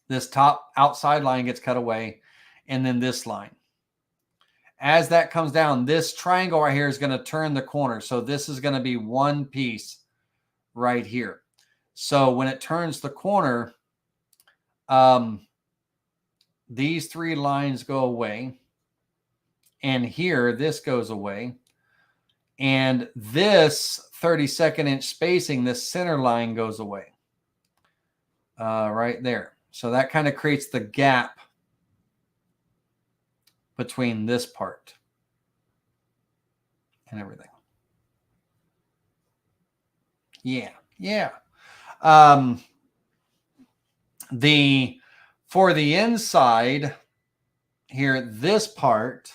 This top outside line gets cut away, and then this line. As that comes down, this triangle right here is going to turn the corner. So this is going to be one piece right here. So when it turns the corner, these three lines go away. And here, this goes away. And this 32nd inch spacing, this center line goes away. Right there. So that kind of creates the gap between this part and everything. Yeah, yeah. For the inside here, this part,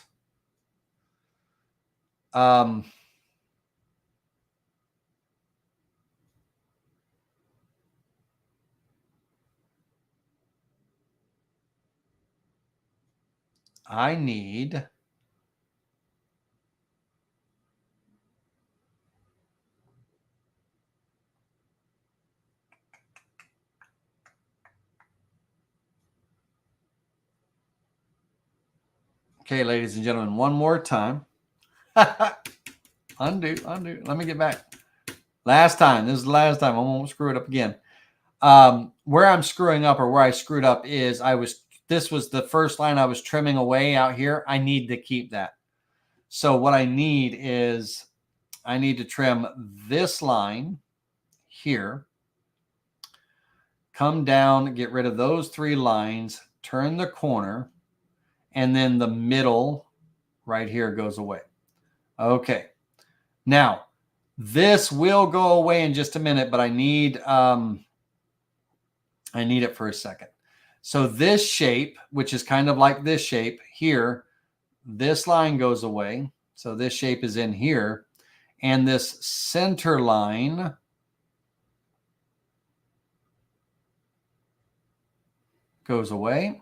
I need okay, ladies and gentlemen, one more time. undo. Let me get back. Last time. This is the last time. I won't screw it up again. Where I'm screwing up, or where I screwed up, is this was the first line I was trimming away out here. I need to keep that. So what I need is I need to trim this line here, come down, get rid of those three lines, turn the corner, and then the middle right here goes away. Okay. Now, this will go away in just a minute, but I need it for a second. So this shape, which is kind of like this shape here, this line goes away. So this shape is in here. And this center line goes away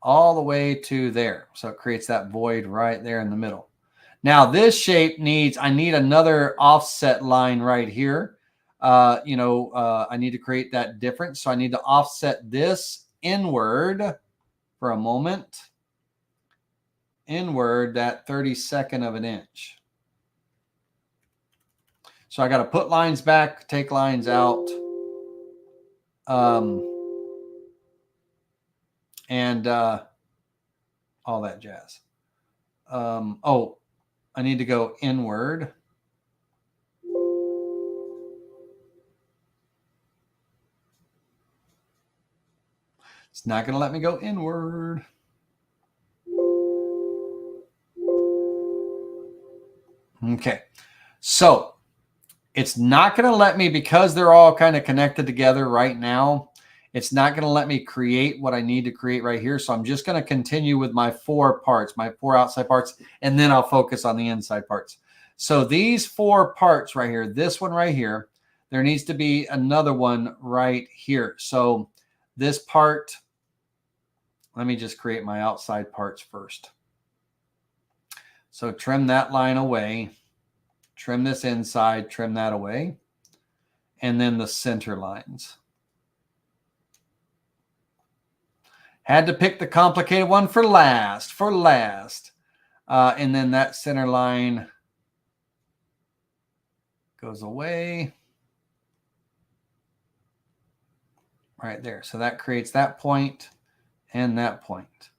all the way to there. So it creates that void right there in the middle. Now this shape I need another offset line right here. I need to create that difference. So I need to offset this inward for a moment. Inward, that 32nd of an inch. So I got to put lines back, take lines out. And all that jazz. I need to go inward. It's not going to let me go inward. Okay. So it's not going to let me, because they're all kind of connected together right now, it's not going to let me create what I need to create right here. So I'm just going to continue with my four parts, my four outside parts, and then I'll focus on the inside parts. So these four parts right here, this one right here, there needs to be another one right here. So this part, let me just create my outside parts first. So trim that line away, trim this inside, trim that away, and then the center lines. Had to pick the complicated one for last. And then that center line goes away. Right there. So that creates that point and that point.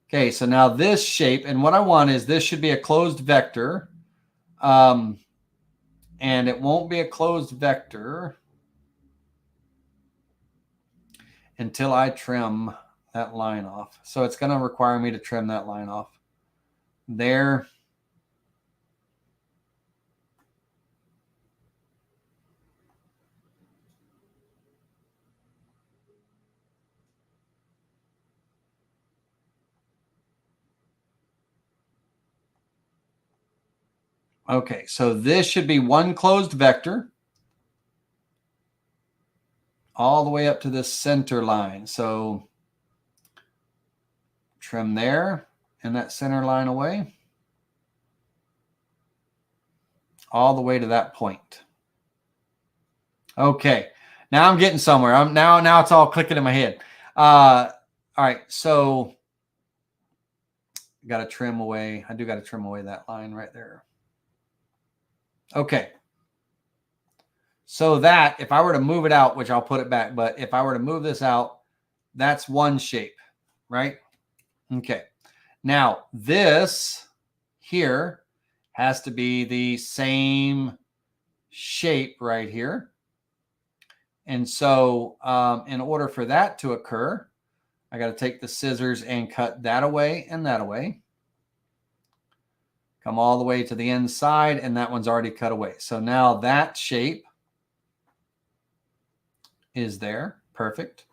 Okay, so now this shape, and what I want is this should be a closed vector. And it won't be a closed vector until I trim that line off. So it's going to require me to trim that line off. There. Okay, so this should be one closed vector all the way up to this center line. So trim there and that center line away all the way to that point. Okay, Now I'm getting somewhere. Now it's all clicking in my head. All right, so got to trim away. I do got to trim away that line right there. Okay. So that, if I were to move it out, which I'll put it back, but if I were to move this out, that's one shape, right? Okay. Now, this here has to be the same shape right here. And so in order for that to occur, I got to take the scissors and cut that away and that away. Come all the way to the inside, and that one's already cut away. So now that shape is there. Perfect.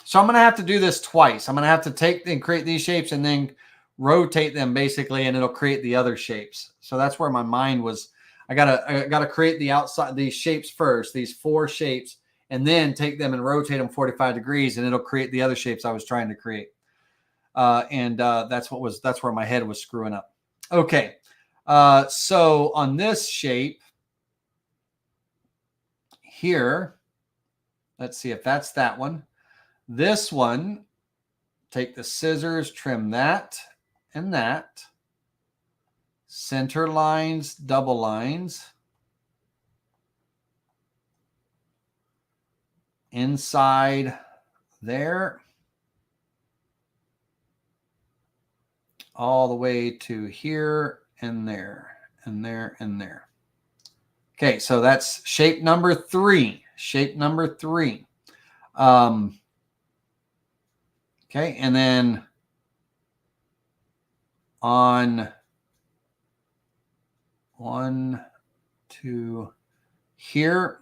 So I'm going to have to do this twice. I'm going to have to take and create these shapes and then rotate them basically, and it'll create the other shapes. So that's where my mind was. I gotta create the outside, these shapes first, these 4 shapes, and then take them and rotate them 45 degrees, and it'll create the other shapes I was trying to create. That's where my head was screwing up. Okay. So on this shape here, let's see if that's that one. This one, take the scissors, trim that and that. Center lines, double lines. Inside there. All the way to here and there and there and there. Okay, so that's shape number 3. Shape number 3. Okay, and then on 1, 2 here,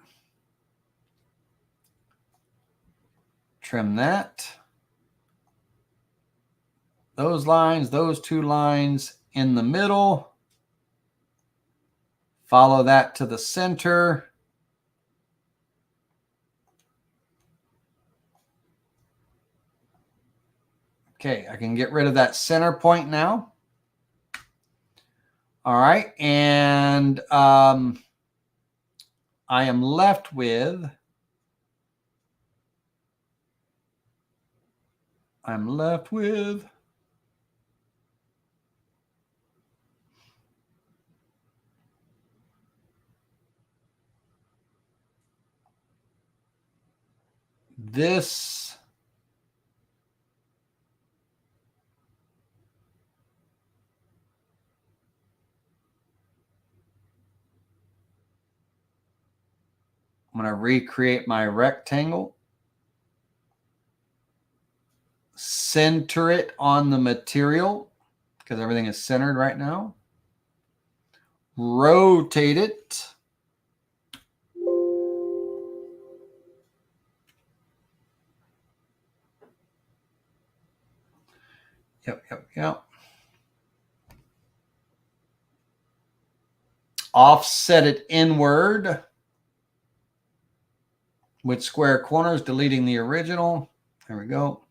trim that. Those lines, those 2 lines in the middle. Follow that to the center. Okay, I can get rid of that center point now. All right, and I am left with this. I'm going to recreate my rectangle. Center it on the material because everything is centered right now. Rotate it. Yep. Offset it inward with square corners, deleting the original. There we go.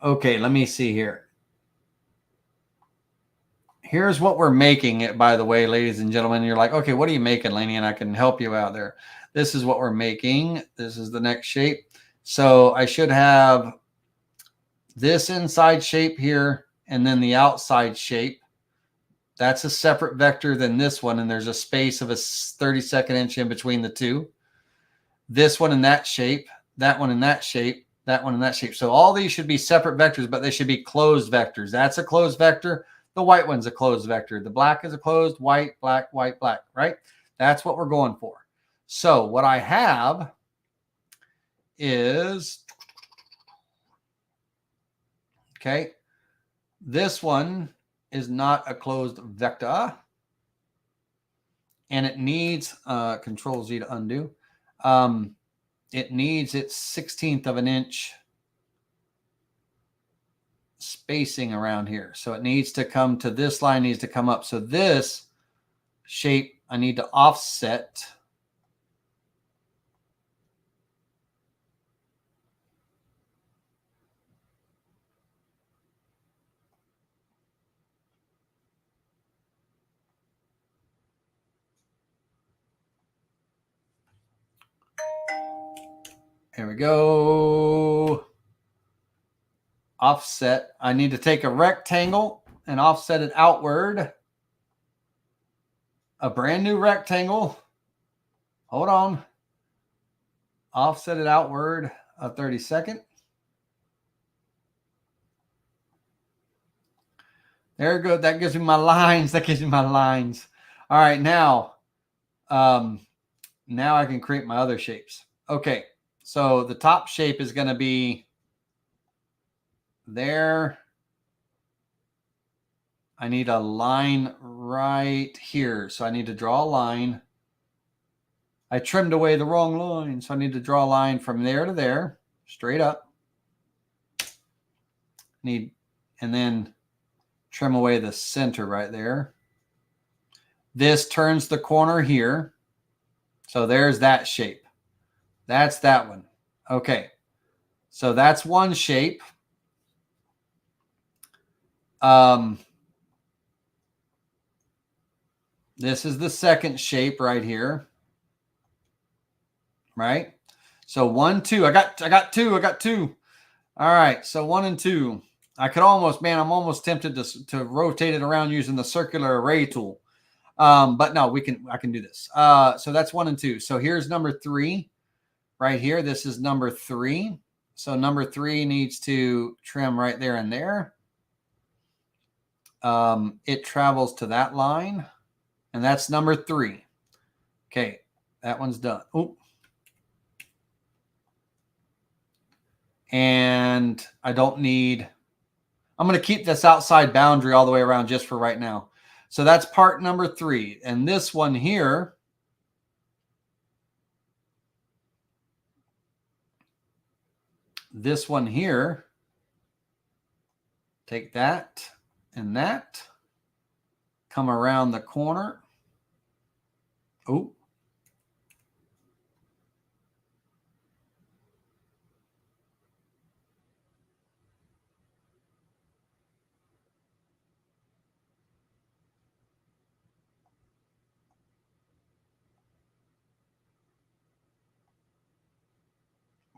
Okay, let me see here. Here's what we're making it, by the way, ladies and gentlemen. You're like, okay, what are you making, Lainey? And I can help you out there. This is what we're making. This is the next shape. So I should have this inside shape here and then the outside shape. That's a separate vector than this one, and there's a space of a 32nd inch in between the two. This one in that shape, that one in that shape, that one in that shape. So all these should be separate vectors, but they should be closed vectors. That's a closed vector. The white one's a closed vector. The black is a closed, white, black, right? That's what we're going for. So what I have is, okay, this one is not a closed vector, and it needs Control Z to undo. It needs its 1/16 of an inch spacing around here. So it needs to come to this line, needs to come up. So this shape I need to offset. There we go. Offset. I need to take a rectangle and offset it outward. A brand new rectangle. Hold on. Offset it outward a 32nd. There we go. That gives me my lines. That gives me my lines. All right, now I can create my other shapes. Okay, so the top shape is going to be there. I need a line right here. So I need to draw a line. I trimmed away the wrong line. So I need to draw a line from there to there, straight up. And then trim away the center right there. This turns the corner here. So there's that shape. That's that one. Okay. So that's one shape. This is the second shape right here. Right? So 1, 2. I got two. All right. So 1 and 2. I could almost, man, I'm almost tempted to rotate it around using the circular array tool. But no, I can do this. So that's 1 and 2. So here's number 3 right here. This is number 3. So number 3 needs to trim right there and there. It travels to that line, and that's number 3. Okay, that one's done. Oh, and I don't need. I'm going to keep this outside boundary all the way around just for right now. So that's part number 3. And this one here, take that and that, come around the corner. Oh.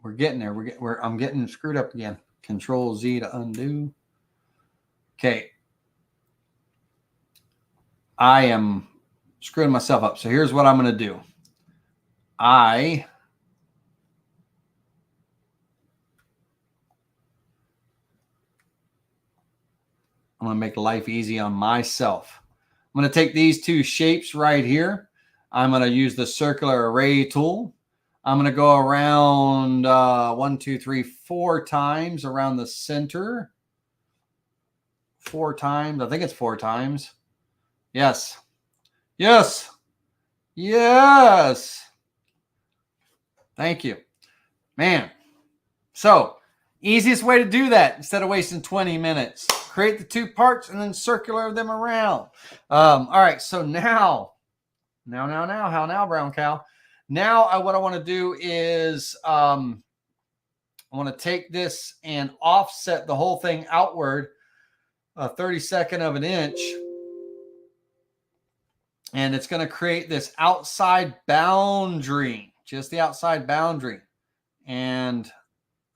We're getting there. I'm getting screwed up again. Control Z to undo. Okay. I am screwing myself up. So here's what I'm going to do. I'm going to make life easy on myself. I'm going to take these two shapes right here. I'm going to use the circular array tool. I'm going to go around 1, 2, 3, 4 times around the center. 4 times. I think it's 4 times. Yes. Yes. Yes. Thank you. Man. So, easiest way to do that instead of wasting 20 minutes. Create the 2 parts and then circular them around. All right. So now, how now, brown cow? Now, what I want to do is I want to take this and offset the whole thing outward a 32nd of an inch. And it's going to create this outside boundary, just the outside boundary. And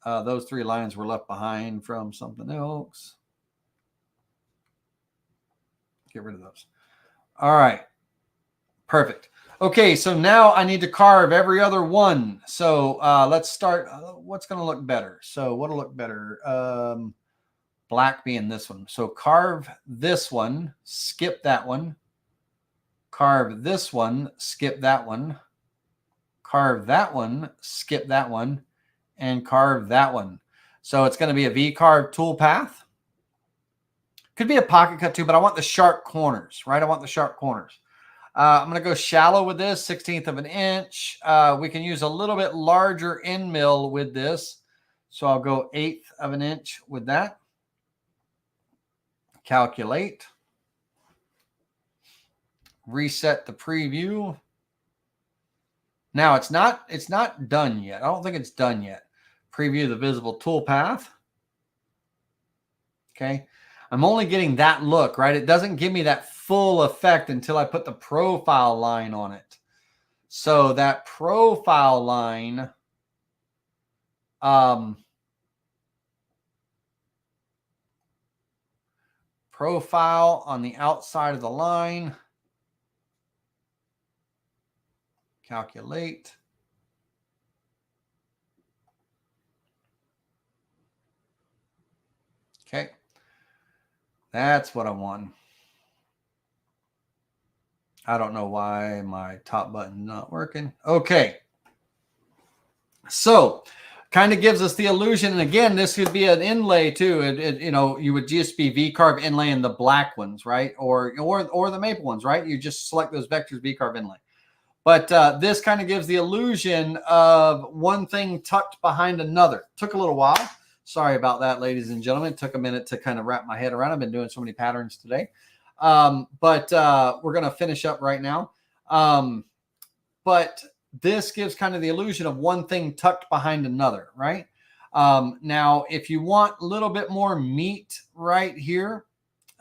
those 3 lines were left behind from something else. Get rid of those. All right. Perfect. Okay, so now I need to carve every other one. So let's start. What's going to look better? So what'll look better? Black being this one. So carve this one, skip that one. Carve this one, skip that one. Carve that one, skip that one. And carve that one. So it's going to be a V-carve toolpath. Could be a pocket cut too, but I want the sharp corners, right? I want the sharp corners. I'm going to go shallow with this, 1/16 of an inch. We can use a little bit larger end mill with this. So I'll go 1/8 of an inch with that. Calculate. Reset the preview. Now it's not done yet. I don't think it's done yet. Preview the visible toolpath. Okay. I'm only getting that look, right? It doesn't give me that full effect until I put the profile line on it. So that profile line Profile on the outside of the line. Calculate. Okay. That's what I want. I don't know why my top button's not working. Okay. So kind of gives us the illusion. And again, this could be an inlay too. You know, you would just be V-carve inlay in the black ones, right? Or the maple ones, right? You just select those vectors V-carve inlay. But this kind of gives the illusion of one thing tucked behind another. Took a little while. Sorry about that, ladies and gentlemen. It took a minute to kind of wrap my head around. I've been doing so many patterns today. But we're going to finish up right now. But this gives kind of the illusion of one thing tucked behind another, right? Now, if you want a little bit more meat right here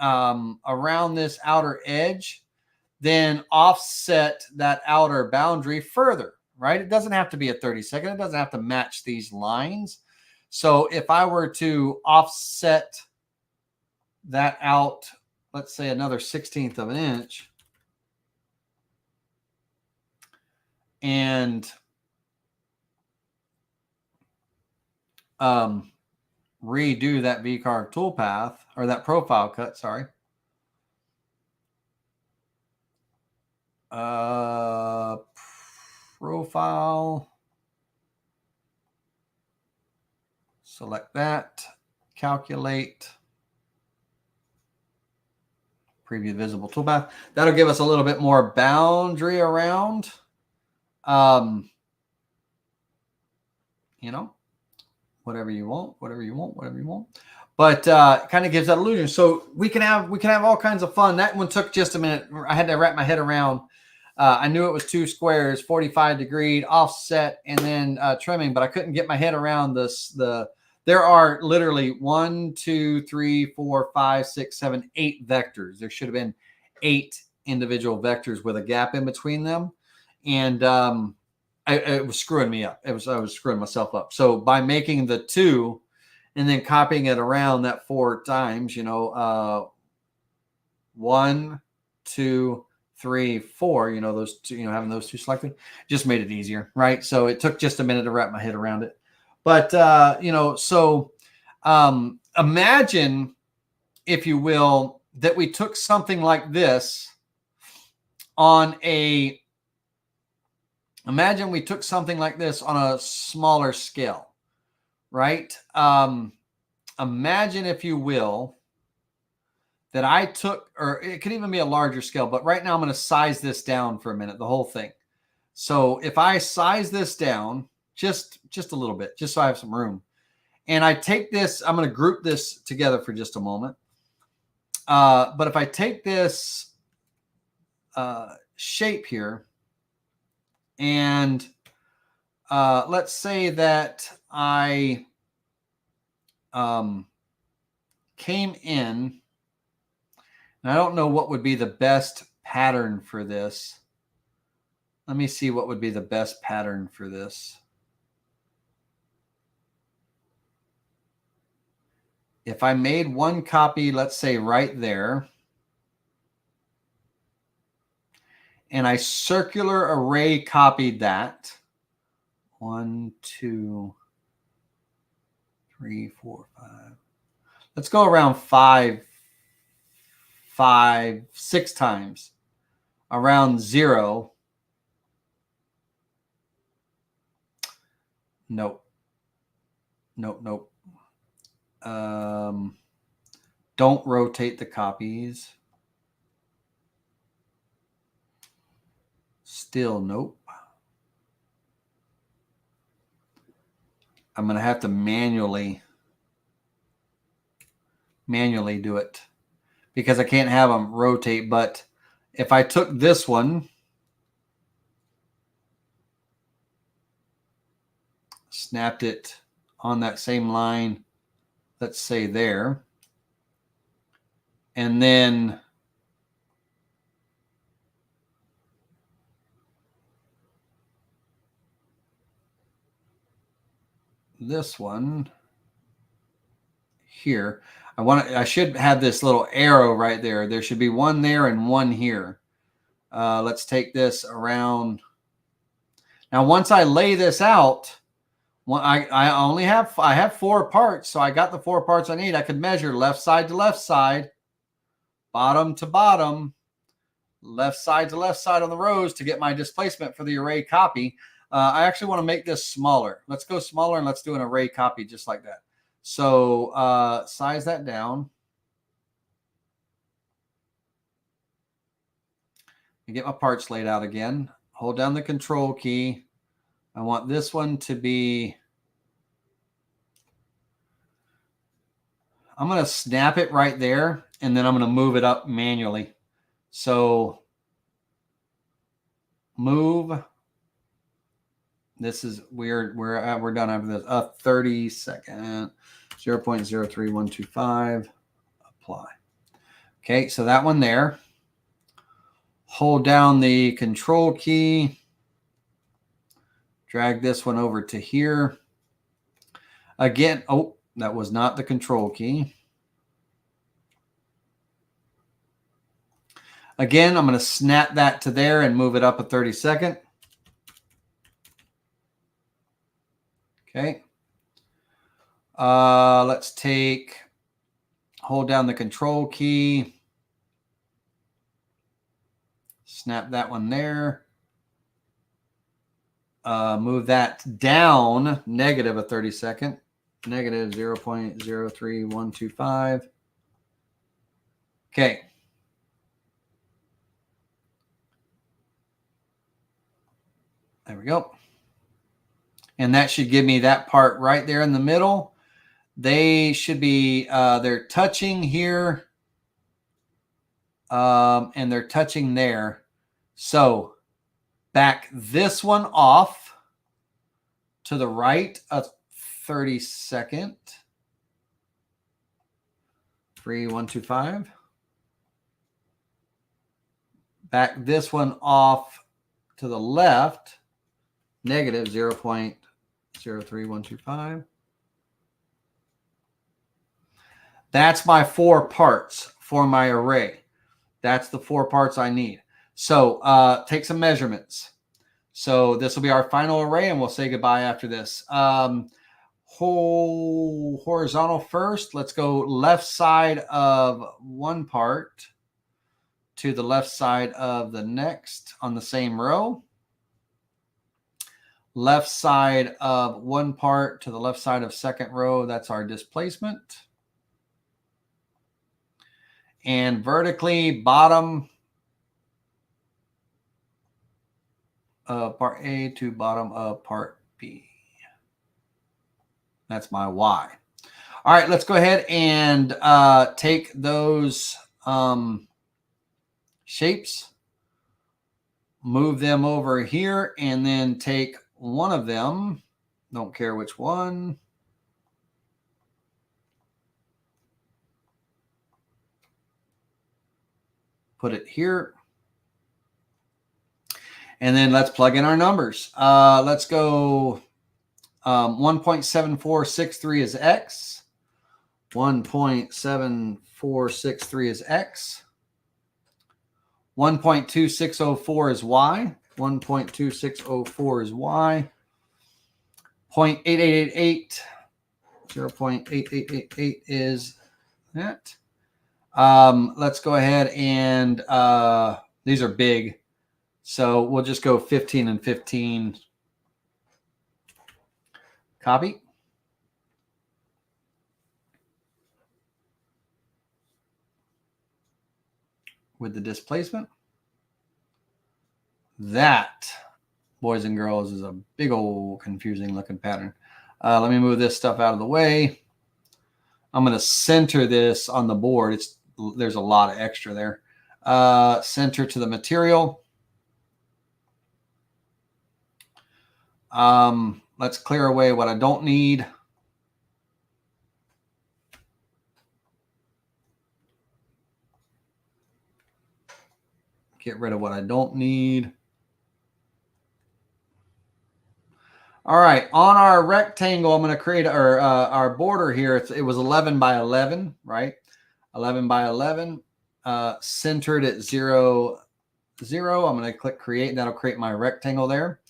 around this outer edge, then offset that outer boundary further, right? It doesn't have to be a 32nd. It doesn't have to match these lines. So if I were to offset that out, let's say another 1/16 of an inch, and redo that V-carve toolpath, or that profile cut, sorry. Profile. Select that. Calculate. Preview visible toolpath. That'll give us a little bit more boundary around. You know, whatever you want. But kind of gives that illusion. So we can have all kinds of fun. That one took just a minute. I had to wrap my head around. I knew it was 2 squares, 45 degree offset, and then trimming, but I couldn't get my head around this. There are literally 1, 2, 3, 4, 5, 6, 7, 8 vectors. There should have been 8 individual vectors with a gap in between them, and it was screwing me up. I was screwing myself up. So by making the 2 and then copying it around that 4 times, 1, 2, 3, 4, those two, having those 2 selected just made it easier, right? So it took just a minute to wrap my head around it. But, imagine, if you will, that we took something like this on a smaller scale, right? Imagine, if you will, that I took, or it could even be a larger scale, but right now I'm going to size this down for a minute, the whole thing. So if I size this down just a little bit, just so I have some room, and I take this, I'm going to group this together for just a moment. But if I take this shape here, and let's say that I came in, and I don't know what would be the best pattern for this. Let me see what would be the best pattern for this. If I made one copy, let's say right there, and I circular array copied that, 1, 2, 3, 4, 5. Let's go around 5, 6 times around 0. Nope. Don't rotate the copies. Still nope. I'm going to have to manually do it because I can't have them rotate. But if I took this one, snapped it on that same line, let's say there, and then this one here. I should have this little arrow right there. There should be one there and one here. Let's take this around. Now, once I lay this out, I have 4 parts, so I got the 4 parts I need. I could measure left side to left side, bottom to bottom, left side to left side on the rows to get my displacement for the array copy. I actually want to make this smaller. Let's go smaller and let's do an array copy just like that. So size that down. And get my parts laid out again. Hold down the control key. I want this one to be, I'm going to snap it right there, and then I'm going to move it up manually. So move. This is weird. We're done after this. 30 second, 0.03125. Apply. Okay, so that one there. Hold down the control key. Drag this one over to here. Again, oh, that was not the control key. Again, I'm going to snap that to there and move it up a 30-second. Okay. Let's hold down the control key. Snap that one there. Move that down negative a 30-second. Negative 0.03125. Okay. There we go. And that should give me that part right there in the middle. They should be, they're touching here. And they're touching there. So back this one off to the right a 30-second. 3125. Back this one off to the left, negative 0.03125. That's my 4 parts for my array. That's the 4 parts I need. So take some measurements. So this will be our final array, and we'll say goodbye after this. Horizontal first. Let's go left side of one part to the left side of the next on the same row. Left side of one part to the left side of second row. That's our displacement. And vertically, bottom of part A to bottom of part B. That's my Y. All right, let's go ahead and take those shapes, move them over here, and then take one of them, don't care which one, put it here. And then let's plug in our numbers. Let's go 1.7463 is X. 1.7463 is X. 1.2604 is Y. 1.2604 is Y. 0.8888. 0.8888 is that. Let's go ahead and these are big. So we'll just go 15 and 15. Copy. With the displacement. That, boys and girls, is a big old confusing looking pattern. Let me move this stuff out of the way. I'm going to center this on the board. There's a lot of extra there. Center to the material. Let's clear away what I don't need. Get rid of what I don't need. All right, on our rectangle, I'm going to create our border here. It was 11 by 11, right? 11 by 11, centered at 0, 0. I'm going to click create, and that'll create my rectangle there.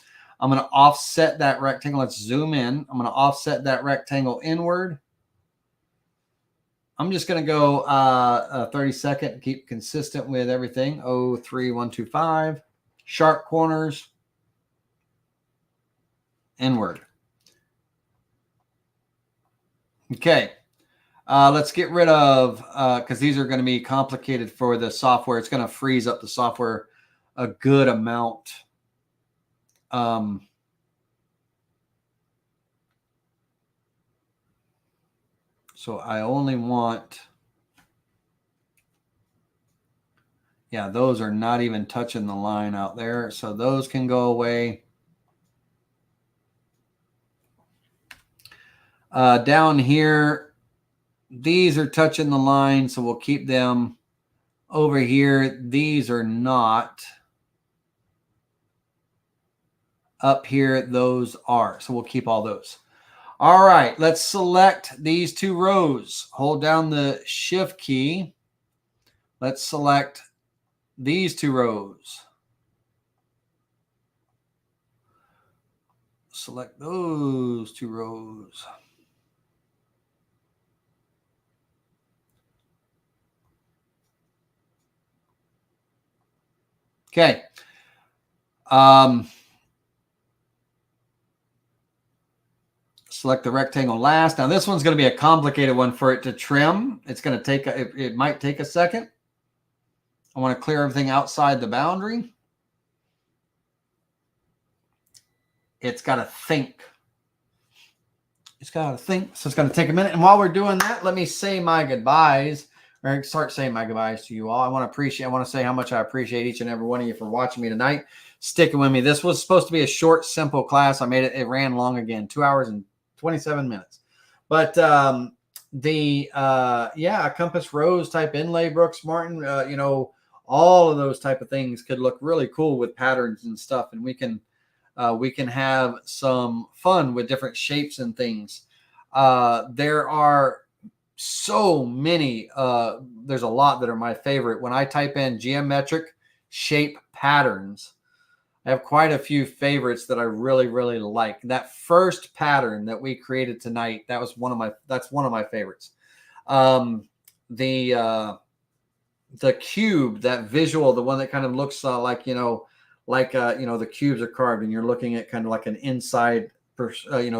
I'm going to offset that rectangle. Let's zoom in. I'm going to offset that rectangle inward. I'm just going to go 30-second, keep consistent with everything. 03125, sharp corners, inward. Okay. Let's get rid of, because these are going to be complicated for the software. It's going to freeze up the software a good amount. So I only want, yeah, those are not even touching the line out there. So those can go away. Down here, these are touching the line, so we'll keep them. Over here, these are not. Up here, those are. So we'll keep all those. All right, let's select these two rows. Hold down the Shift key. Let's select these two rows. Select those two rows. Okay. Select the rectangle last. Now this one's going to be a complicated one for it to trim. It's going to take, it might take a second. I want to clear everything outside the boundary. It's got to think. It's got to think. So it's going to take a minute. And while we're doing that, let me say my goodbyes, or start saying my goodbyes to you all. I want to say how much I appreciate each and every one of you for watching me tonight, sticking with me. This was supposed to be a short, simple class. I made it. It ran long again, 2 hours and 27 minutes. But compass rose type inlay, Brooks Martin, you know, all of those type of things could look really cool with patterns and stuff. And we can have some fun with different shapes and things. There are so many. There's a lot that are my favorite. When I type in geometric shape patterns, I have quite a few favorites that I really, really like. That first pattern that we created tonight, that's one of my favorites. The cube, that visual, the one that kind of looks like, you know, the cubes are carved and you're looking at kind of like an inside,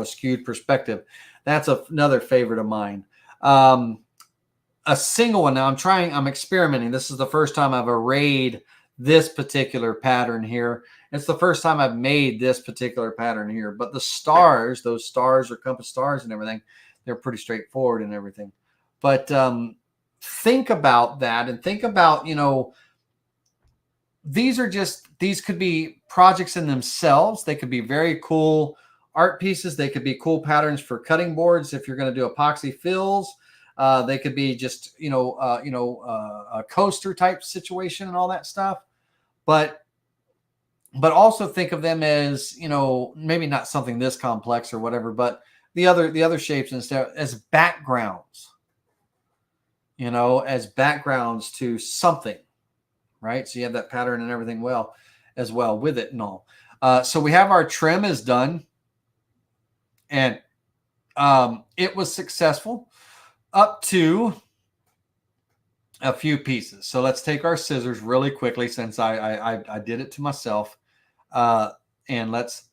skewed perspective. That's another favorite of mine. A single one. Now I'm experimenting. This is the first time I've arrayed this particular pattern here. It's the first time I've made this particular pattern here, but the stars, those stars are compass stars and everything, they're pretty straightforward and everything. But think about that and think about, you know, these could be projects in themselves. They could be very cool art pieces. They could be cool patterns for cutting boards. If you're going to do epoxy fills, they could be just, a coaster type situation and all that stuff. But also think of them as, you know, maybe not something this complex or whatever, but the other shapes and stuff as backgrounds, you know, as backgrounds to something, right? So you have that pattern and everything as well with it and all. So we have our trim is done, and it was successful up to a few pieces. So let's take our scissors really quickly, since I did it to myself, and let's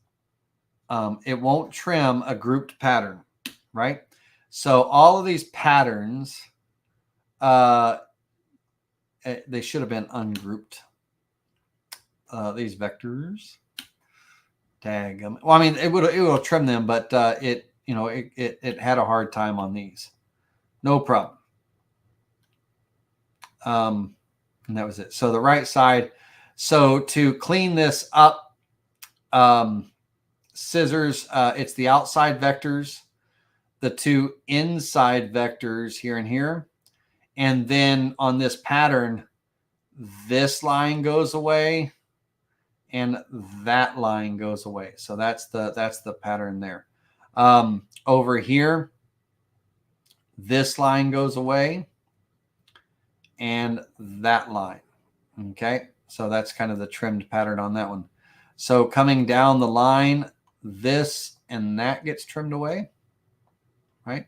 it won't trim a grouped pattern, right? So all of these patterns, they should have been ungrouped. These vectors, tag them. Well, I mean, it will trim them, but it had a hard time on these. No problem. And that was it. So the right side. So to clean this up, scissors, it's the outside vectors, the two inside vectors here and here. And then on this pattern, this line goes away and that line goes away. So that's the pattern there. Over here, this line goes away and that line. Okay, so that's kind of the trimmed pattern on that one. So coming down the line, this and that gets trimmed away, right?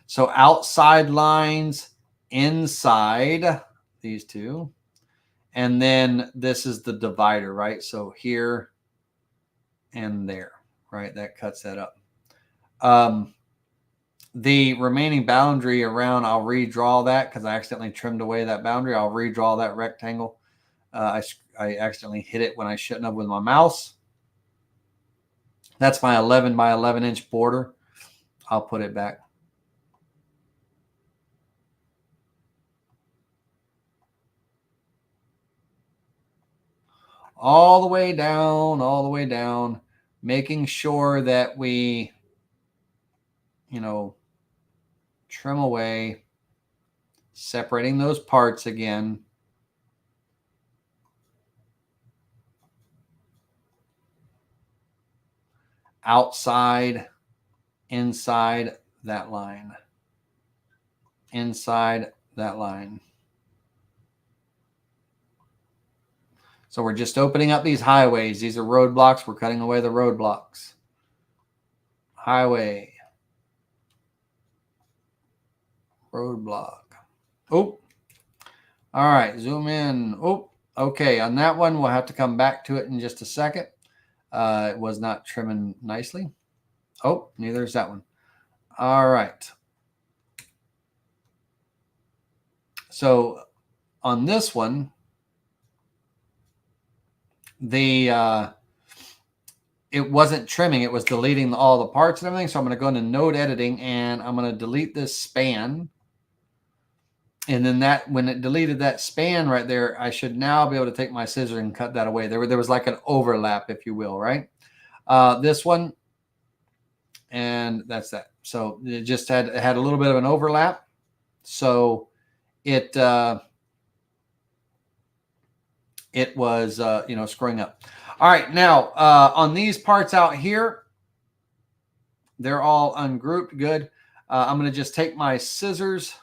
So outside lines, inside these two, and then this is the divider, right? So here and there, right? That cuts that up. The remaining boundary around, I'll redraw that because I accidentally trimmed away that boundary. I'll redraw that rectangle. I accidentally hit it when I shouldn't have with my mouse. That's my 11 by 11 inch border. I'll put it back. All the way down, making sure that we, trim away, separating those parts again. Outside, inside that line. Inside that line. So we're just opening up these highways. These are roadblocks. We're cutting away the roadblocks. Highway. Roadblock. Oh. All right. Zoom in. Oh, okay. On that one, we'll have to come back to it in just a second. It was not trimming nicely. Oh, neither is that one. All right. So on this one, it wasn't trimming, it was deleting all the parts and everything. So I'm going to go into node editing and I'm going to delete this span. And then when it deleted that span right there, I should now be able to take my scissors and cut that away. There was like an overlap, if you will, right? This one, and that's that. So it just had a little bit of an overlap. So it was, screwing up. All right, now on these parts out here, they're all ungrouped. Good. I'm going to just take my scissors,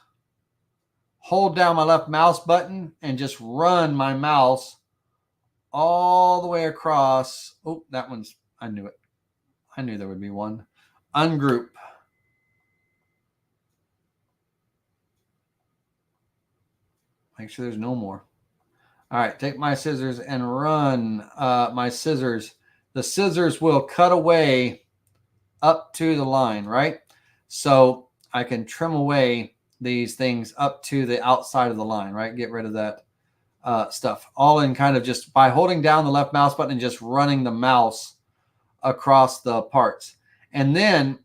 hold down my left mouse button, and just run my mouse all the way across. Oh, that one's, I knew it. I knew there would be one. Ungroup. Make sure there's no more. All right, take my scissors and run my scissors. The scissors will cut away up to the line, right? So I can trim away these things up to the outside of the line, right? Get rid of that stuff. All in kind of just by holding down the left mouse button and just running the mouse across the parts. And then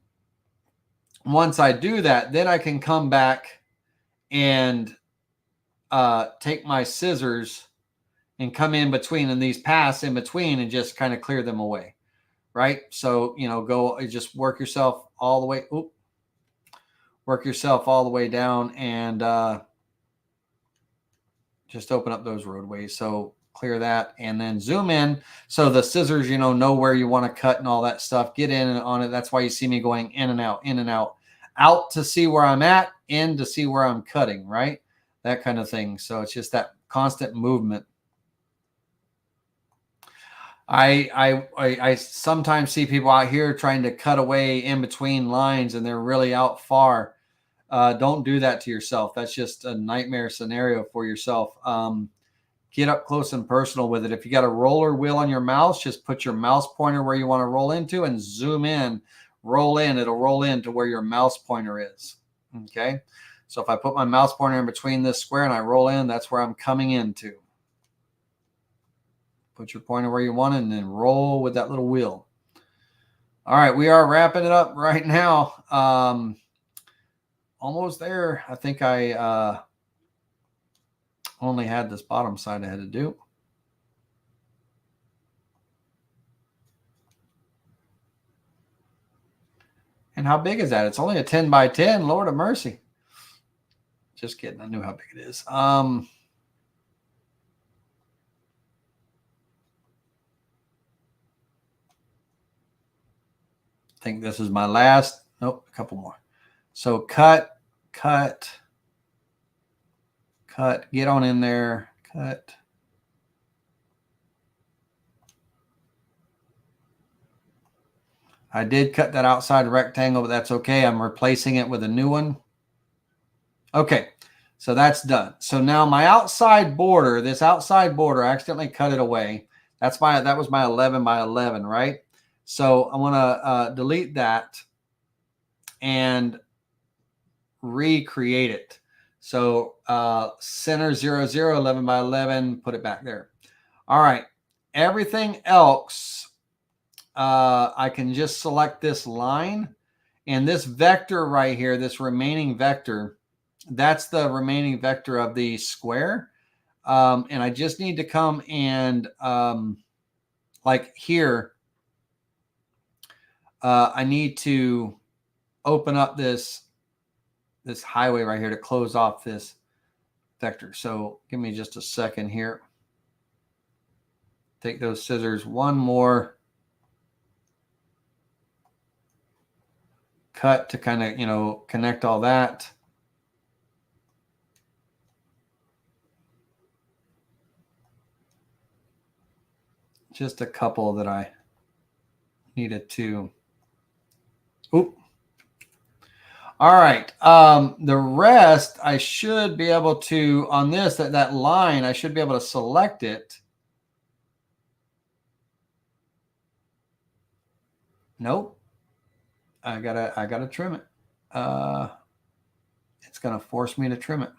once I do that, then I can come back and take my scissors and come in between, and these pass in between and just kind of clear them away, right? So, go just work yourself all the way. Work yourself all the way down and just open up those roadways. So clear that and then zoom in. So the scissors, know where you want to cut and all that stuff. Get in on it. That's why you see me going in and out, out to see where I'm at, in to see where I'm cutting, right? That kind of thing. So it's just that constant movement. I sometimes see people out here trying to cut away in between lines and they're really out far. Don't do that to yourself. That's just a nightmare scenario for yourself. Get up close and personal with it. If you got a roller wheel on your mouse, just put your mouse pointer where you want to roll into and zoom in, roll in. It'll roll into where your mouse pointer is. Okay. So if I put my mouse pointer in between this square and I roll in, that's where I'm coming into. Put your pointer where you want it and then roll with that little wheel. All right, we are wrapping it up right now. Almost there. I think I only had this bottom side I had to do. And how big is that? It's only a 10 by 10. Lord of mercy. Just kidding. I knew how big it is. think this is my last. Nope, a couple more. So cut, cut, cut, get on in there, cut. I did cut that outside rectangle, but that's okay. I'm replacing it with a new one. Okay, so that's done. So now my outside border, this outside border, I accidentally cut it away. That was my 11 by 11, right? So I want to delete that and recreate it. So center 0, 0, 11 by 11, put it back there. All right, everything else, I can just select this line, and this vector right here, this remaining vector, that's the remaining vector of the square. And I just need to come and like here, I need to open up this highway right here to close off this vector. So give me just a second here. Take those scissors, one more cut to kind of, you know, connect all that. Just a couple that I needed to. Oop. All right. The rest I should be able to, on this, that line, I should be able to select it. Nope. I gotta trim it. It's gonna force me to trim it.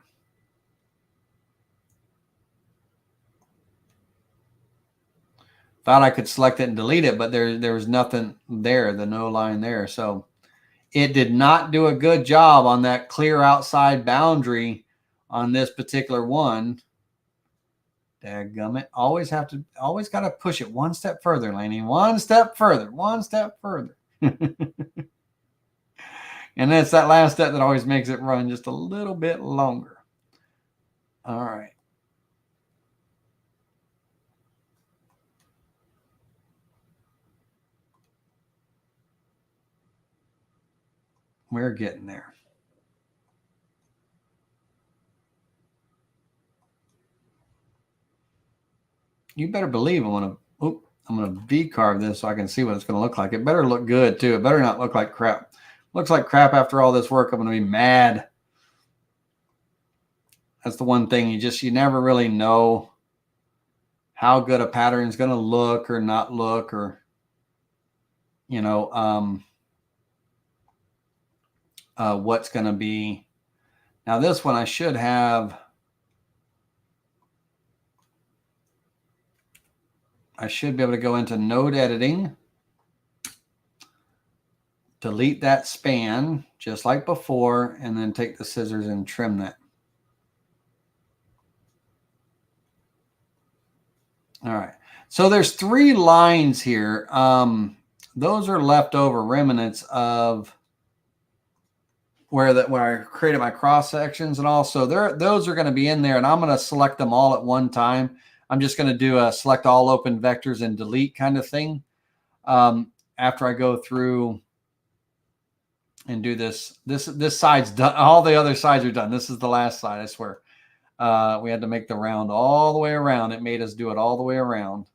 Thought I could select it and delete it, but there was nothing there, the no line there. So it did not do a good job on that clear outside boundary on this particular one. Dadgummit. Always got to push it one step further, Laney. One step further, one step further. And it's that last step that always makes it run just a little bit longer. All right. We're getting there. You better believe I'm gonna V-carve this so I can see what it's gonna look like. It better look good too. It better not look like crap. Looks like crap after all this work. I'm gonna be mad. That's the one thing you never really know how good a pattern is gonna look or not look, or you know, what's gonna be. Now this one I should have. I should be able to go into node editing, delete that span just like before, and then take the scissors and trim that. All right. So there's 3 lines here. Those are leftover remnants of where I created my cross sections and all. So those are going to be in there, and I'm going to select them all at one time. I'm just going to do a select all open vectors and delete kind of thing. After I go through and do this side's done. All the other sides are done. This is the last side, I swear. We had to make the round all the way around. It made us do it all the way around.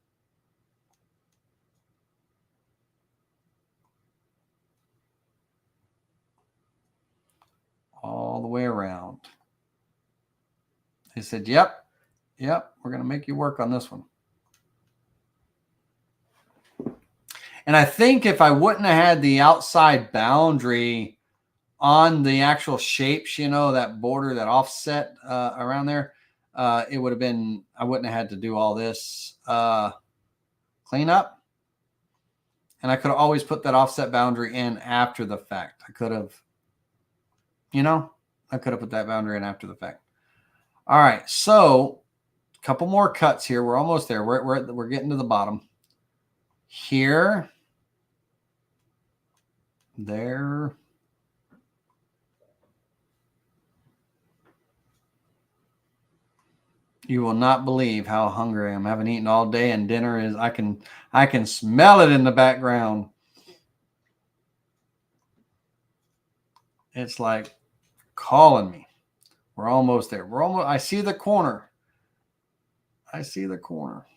All the way around. They said, yep, we're going to make you work on this one. And I think if I wouldn't have had the outside boundary on the actual shapes, you know, that border, that offset around there, it would have been, I wouldn't have had to do all this cleanup. And I could have always put that offset boundary in after the fact. I could have, you know, I could have put that boundary in after the fact. All right, so a couple more cuts here. We're almost there. We're getting to the bottom. Here, there. You will not believe how hungry I am. I haven't eaten all day, and dinner is, I can smell it in the background. It's like calling me. We're almost there. I see the corner. I see the corner.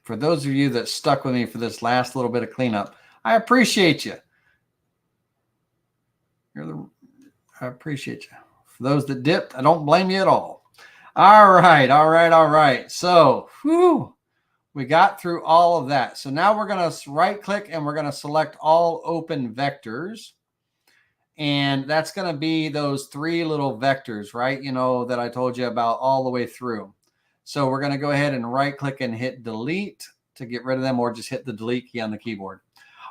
For those of you that stuck with me for this last little bit of cleanup, I appreciate you. I appreciate you. For those that dipped, I don't blame you at all. All right. So, we got through all of that. So now we're going to right click and we're going to select all open vectors. And that's going to be those 3 little vectors, right? That I told you about all the way through. So we're going to go ahead and right click and hit delete to get rid of them, or just hit the delete key on the keyboard.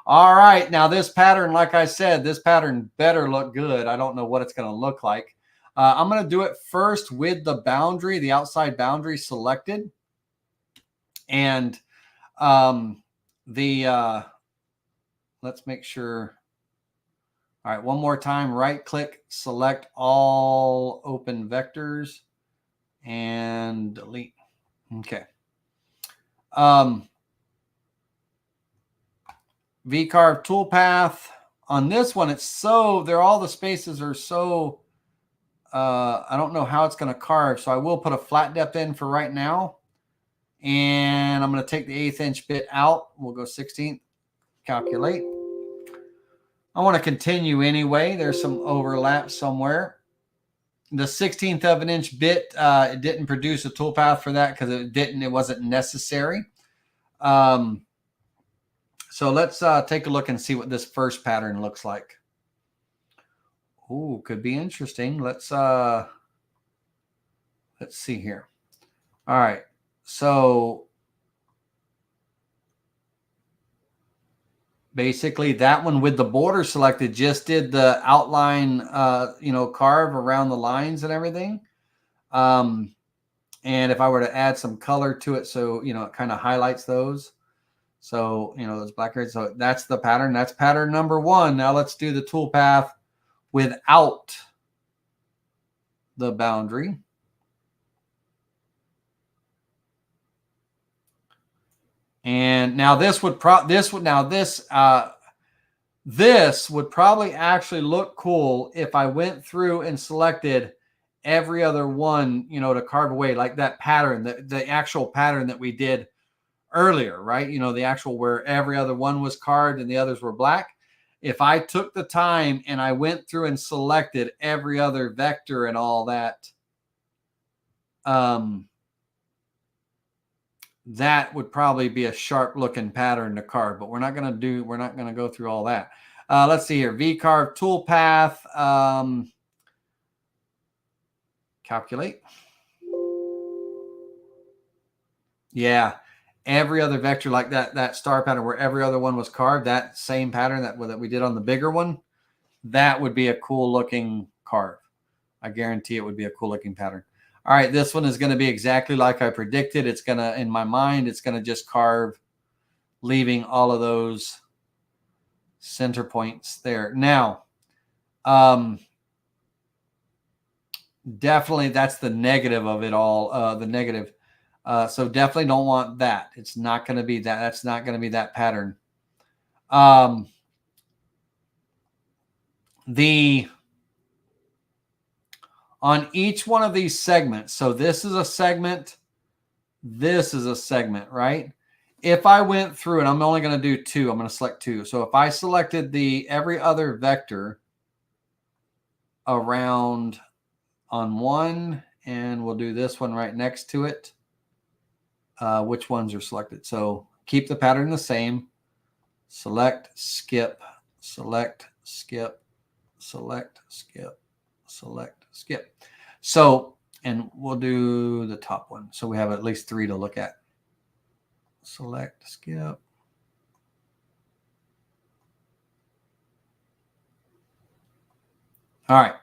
All right. Now this pattern, like I said, this pattern better look good. I don't know what it's going to look like. I'm going to do it first with the boundary, the outside boundary selected. And let's make sure. All right, one more time, right click, select all open vectors and delete. Okay. V-carve toolpath. On this one, all the spaces are so, I don't know how it's going to carve. So I will put a flat depth in for right now. And I'm going to take the 1/8 inch bit out. We'll go 16th, calculate. I want to continue anyway. There's some overlap somewhere. The 1/16 of an inch bit, it didn't produce a toolpath for that because it wasn't necessary. So let's take a look and see what this first pattern looks like. Ooh, could be interesting. Let's see here. All right. So basically that one with the border selected just did the outline, carve around the lines and everything. And if I were to add some color to it, so, it kind of highlights those. So, those black areas. So that's the pattern. That's pattern number 1. Now let's do the toolpath without the boundary. And now this would probably actually look cool if I went through and selected every other one, to carve away, like that pattern, the actual pattern that we did earlier, right? The actual where every other one was carved and the others were black. If I took the time and I went through and selected every other vector and all that, that would probably be a sharp looking pattern to carve, but we're not going to go through all that. Let's see here. V-carve toolpath, calculate. Yeah. Every other vector, like that star pattern where every other one was carved, that same pattern that we did on the bigger one, that would be a cool looking carve. I guarantee it would be a cool looking pattern. All right, this one is going to be exactly like I predicted. It's going to, in my mind, it's going to just carve, leaving all of those center points there. Now, definitely that's the negative of it all, the negative. So definitely don't want that. It's not going to be that. That's not going to be that pattern. On each one of these segments, so this is a segment, right? If I went through, and I'm only going to do 2, I'm going to select 2. So if I selected every other vector around on one, and we'll do this one right next to it, which ones are selected. So keep the pattern the same. Select, skip, select, skip, select, skip, select, skip. So, and we'll do the top one. So we have at least 3 to look at. Select, skip. All right.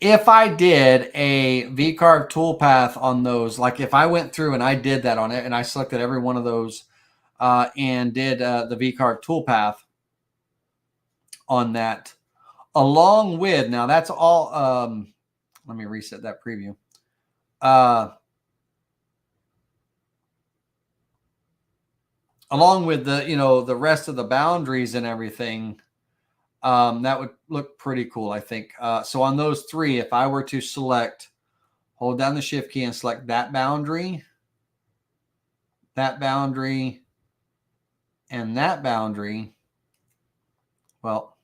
If I did a V-carve toolpath on those, like if I went through and I did that on it and I selected every one of those and did the V-carve toolpath on that, along with, now that's all, let me reset that preview. Along with the, the rest of the boundaries and everything, That would look pretty cool, I think. So on those three, if I were to select, hold down the shift key and select that boundary, and that boundary, well,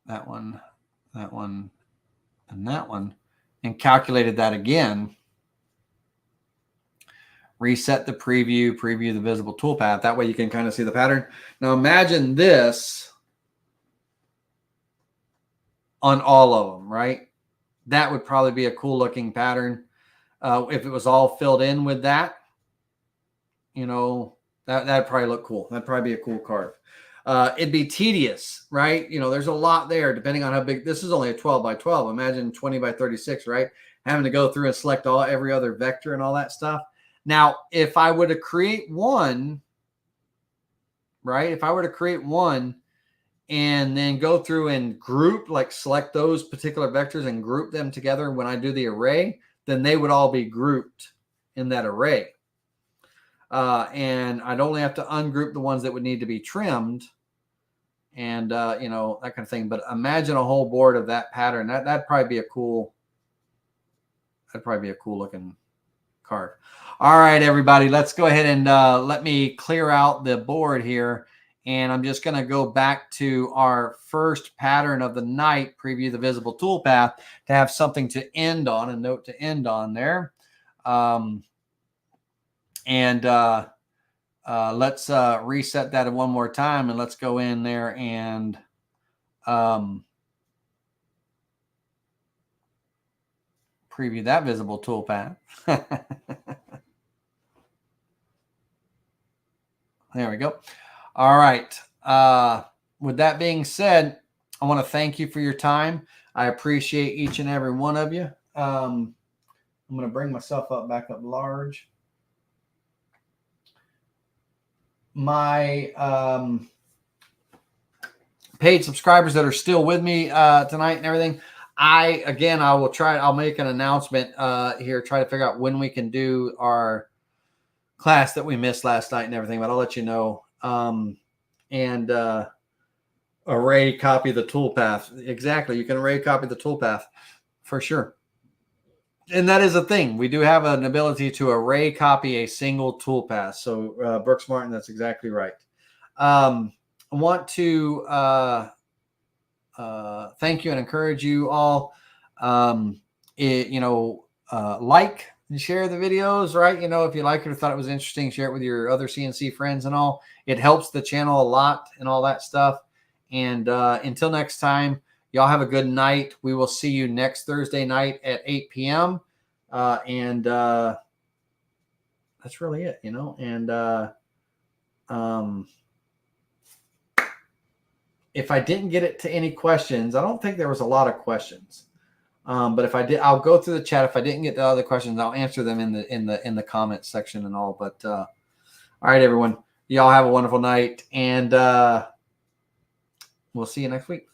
that one, and that one, and calculated that again, reset the preview the visible toolpath. That way you can kind of see the pattern. Now imagine this on all of them, right? That would probably be a cool looking pattern. If it was all filled in with that, you know, that'd probably look cool. That'd probably be a cool carve. It'd be tedious, right? You know, there's a lot there depending on how big. This is only a 12 by 12. Imagine 20 by 36, right? Having to go through and select every other vector and all that stuff. Now, if I were to create one, right? If I were to create one and then go through and group, like select those particular vectors and group them together when I do the array, then they would all be grouped in that array. And I'd only have to ungroup the ones that would need to be trimmed and, you know, that kind of thing. But imagine a whole board of that pattern. That'd probably be a cool looking carve. All right, everybody, let's go ahead and let me clear out the board here. And I'm just going to go back to our first pattern of the night, preview the visible toolpath, to have something to end on, a note to end on there. Let's reset that one more time, and let's go in there and preview that visible toolpath. There we go. All right. With that being said, I want to thank you for your time. I appreciate each and every one of you. I'm going to bring myself back up large. My paid subscribers that are still with me tonight and everything, I'll make an announcement here, try to figure out when we can do our class that we missed last night and everything, but I'll let you know. Array copy the toolpath. Exactly. You can array copy the toolpath for sure. And that is a thing. We do have an ability to array copy a single toolpath. So Brooks Martin, that's exactly right. I want to thank you and encourage you all. Like and share the videos, right? You know, if you like it or thought it was interesting, share it with your other CNC friends and all. It helps the channel a lot and all that stuff. And until next time, y'all have a good night. We will see you next Thursday night at 8 p.m. That's really it, you know. And if I didn't get it to any questions, I don't think there was a lot of questions. But if I did, I'll go through the chat. If I didn't get to other questions, I'll answer them in the comments section and all. But all right, everyone, y'all have a wonderful night, and we'll see you next week.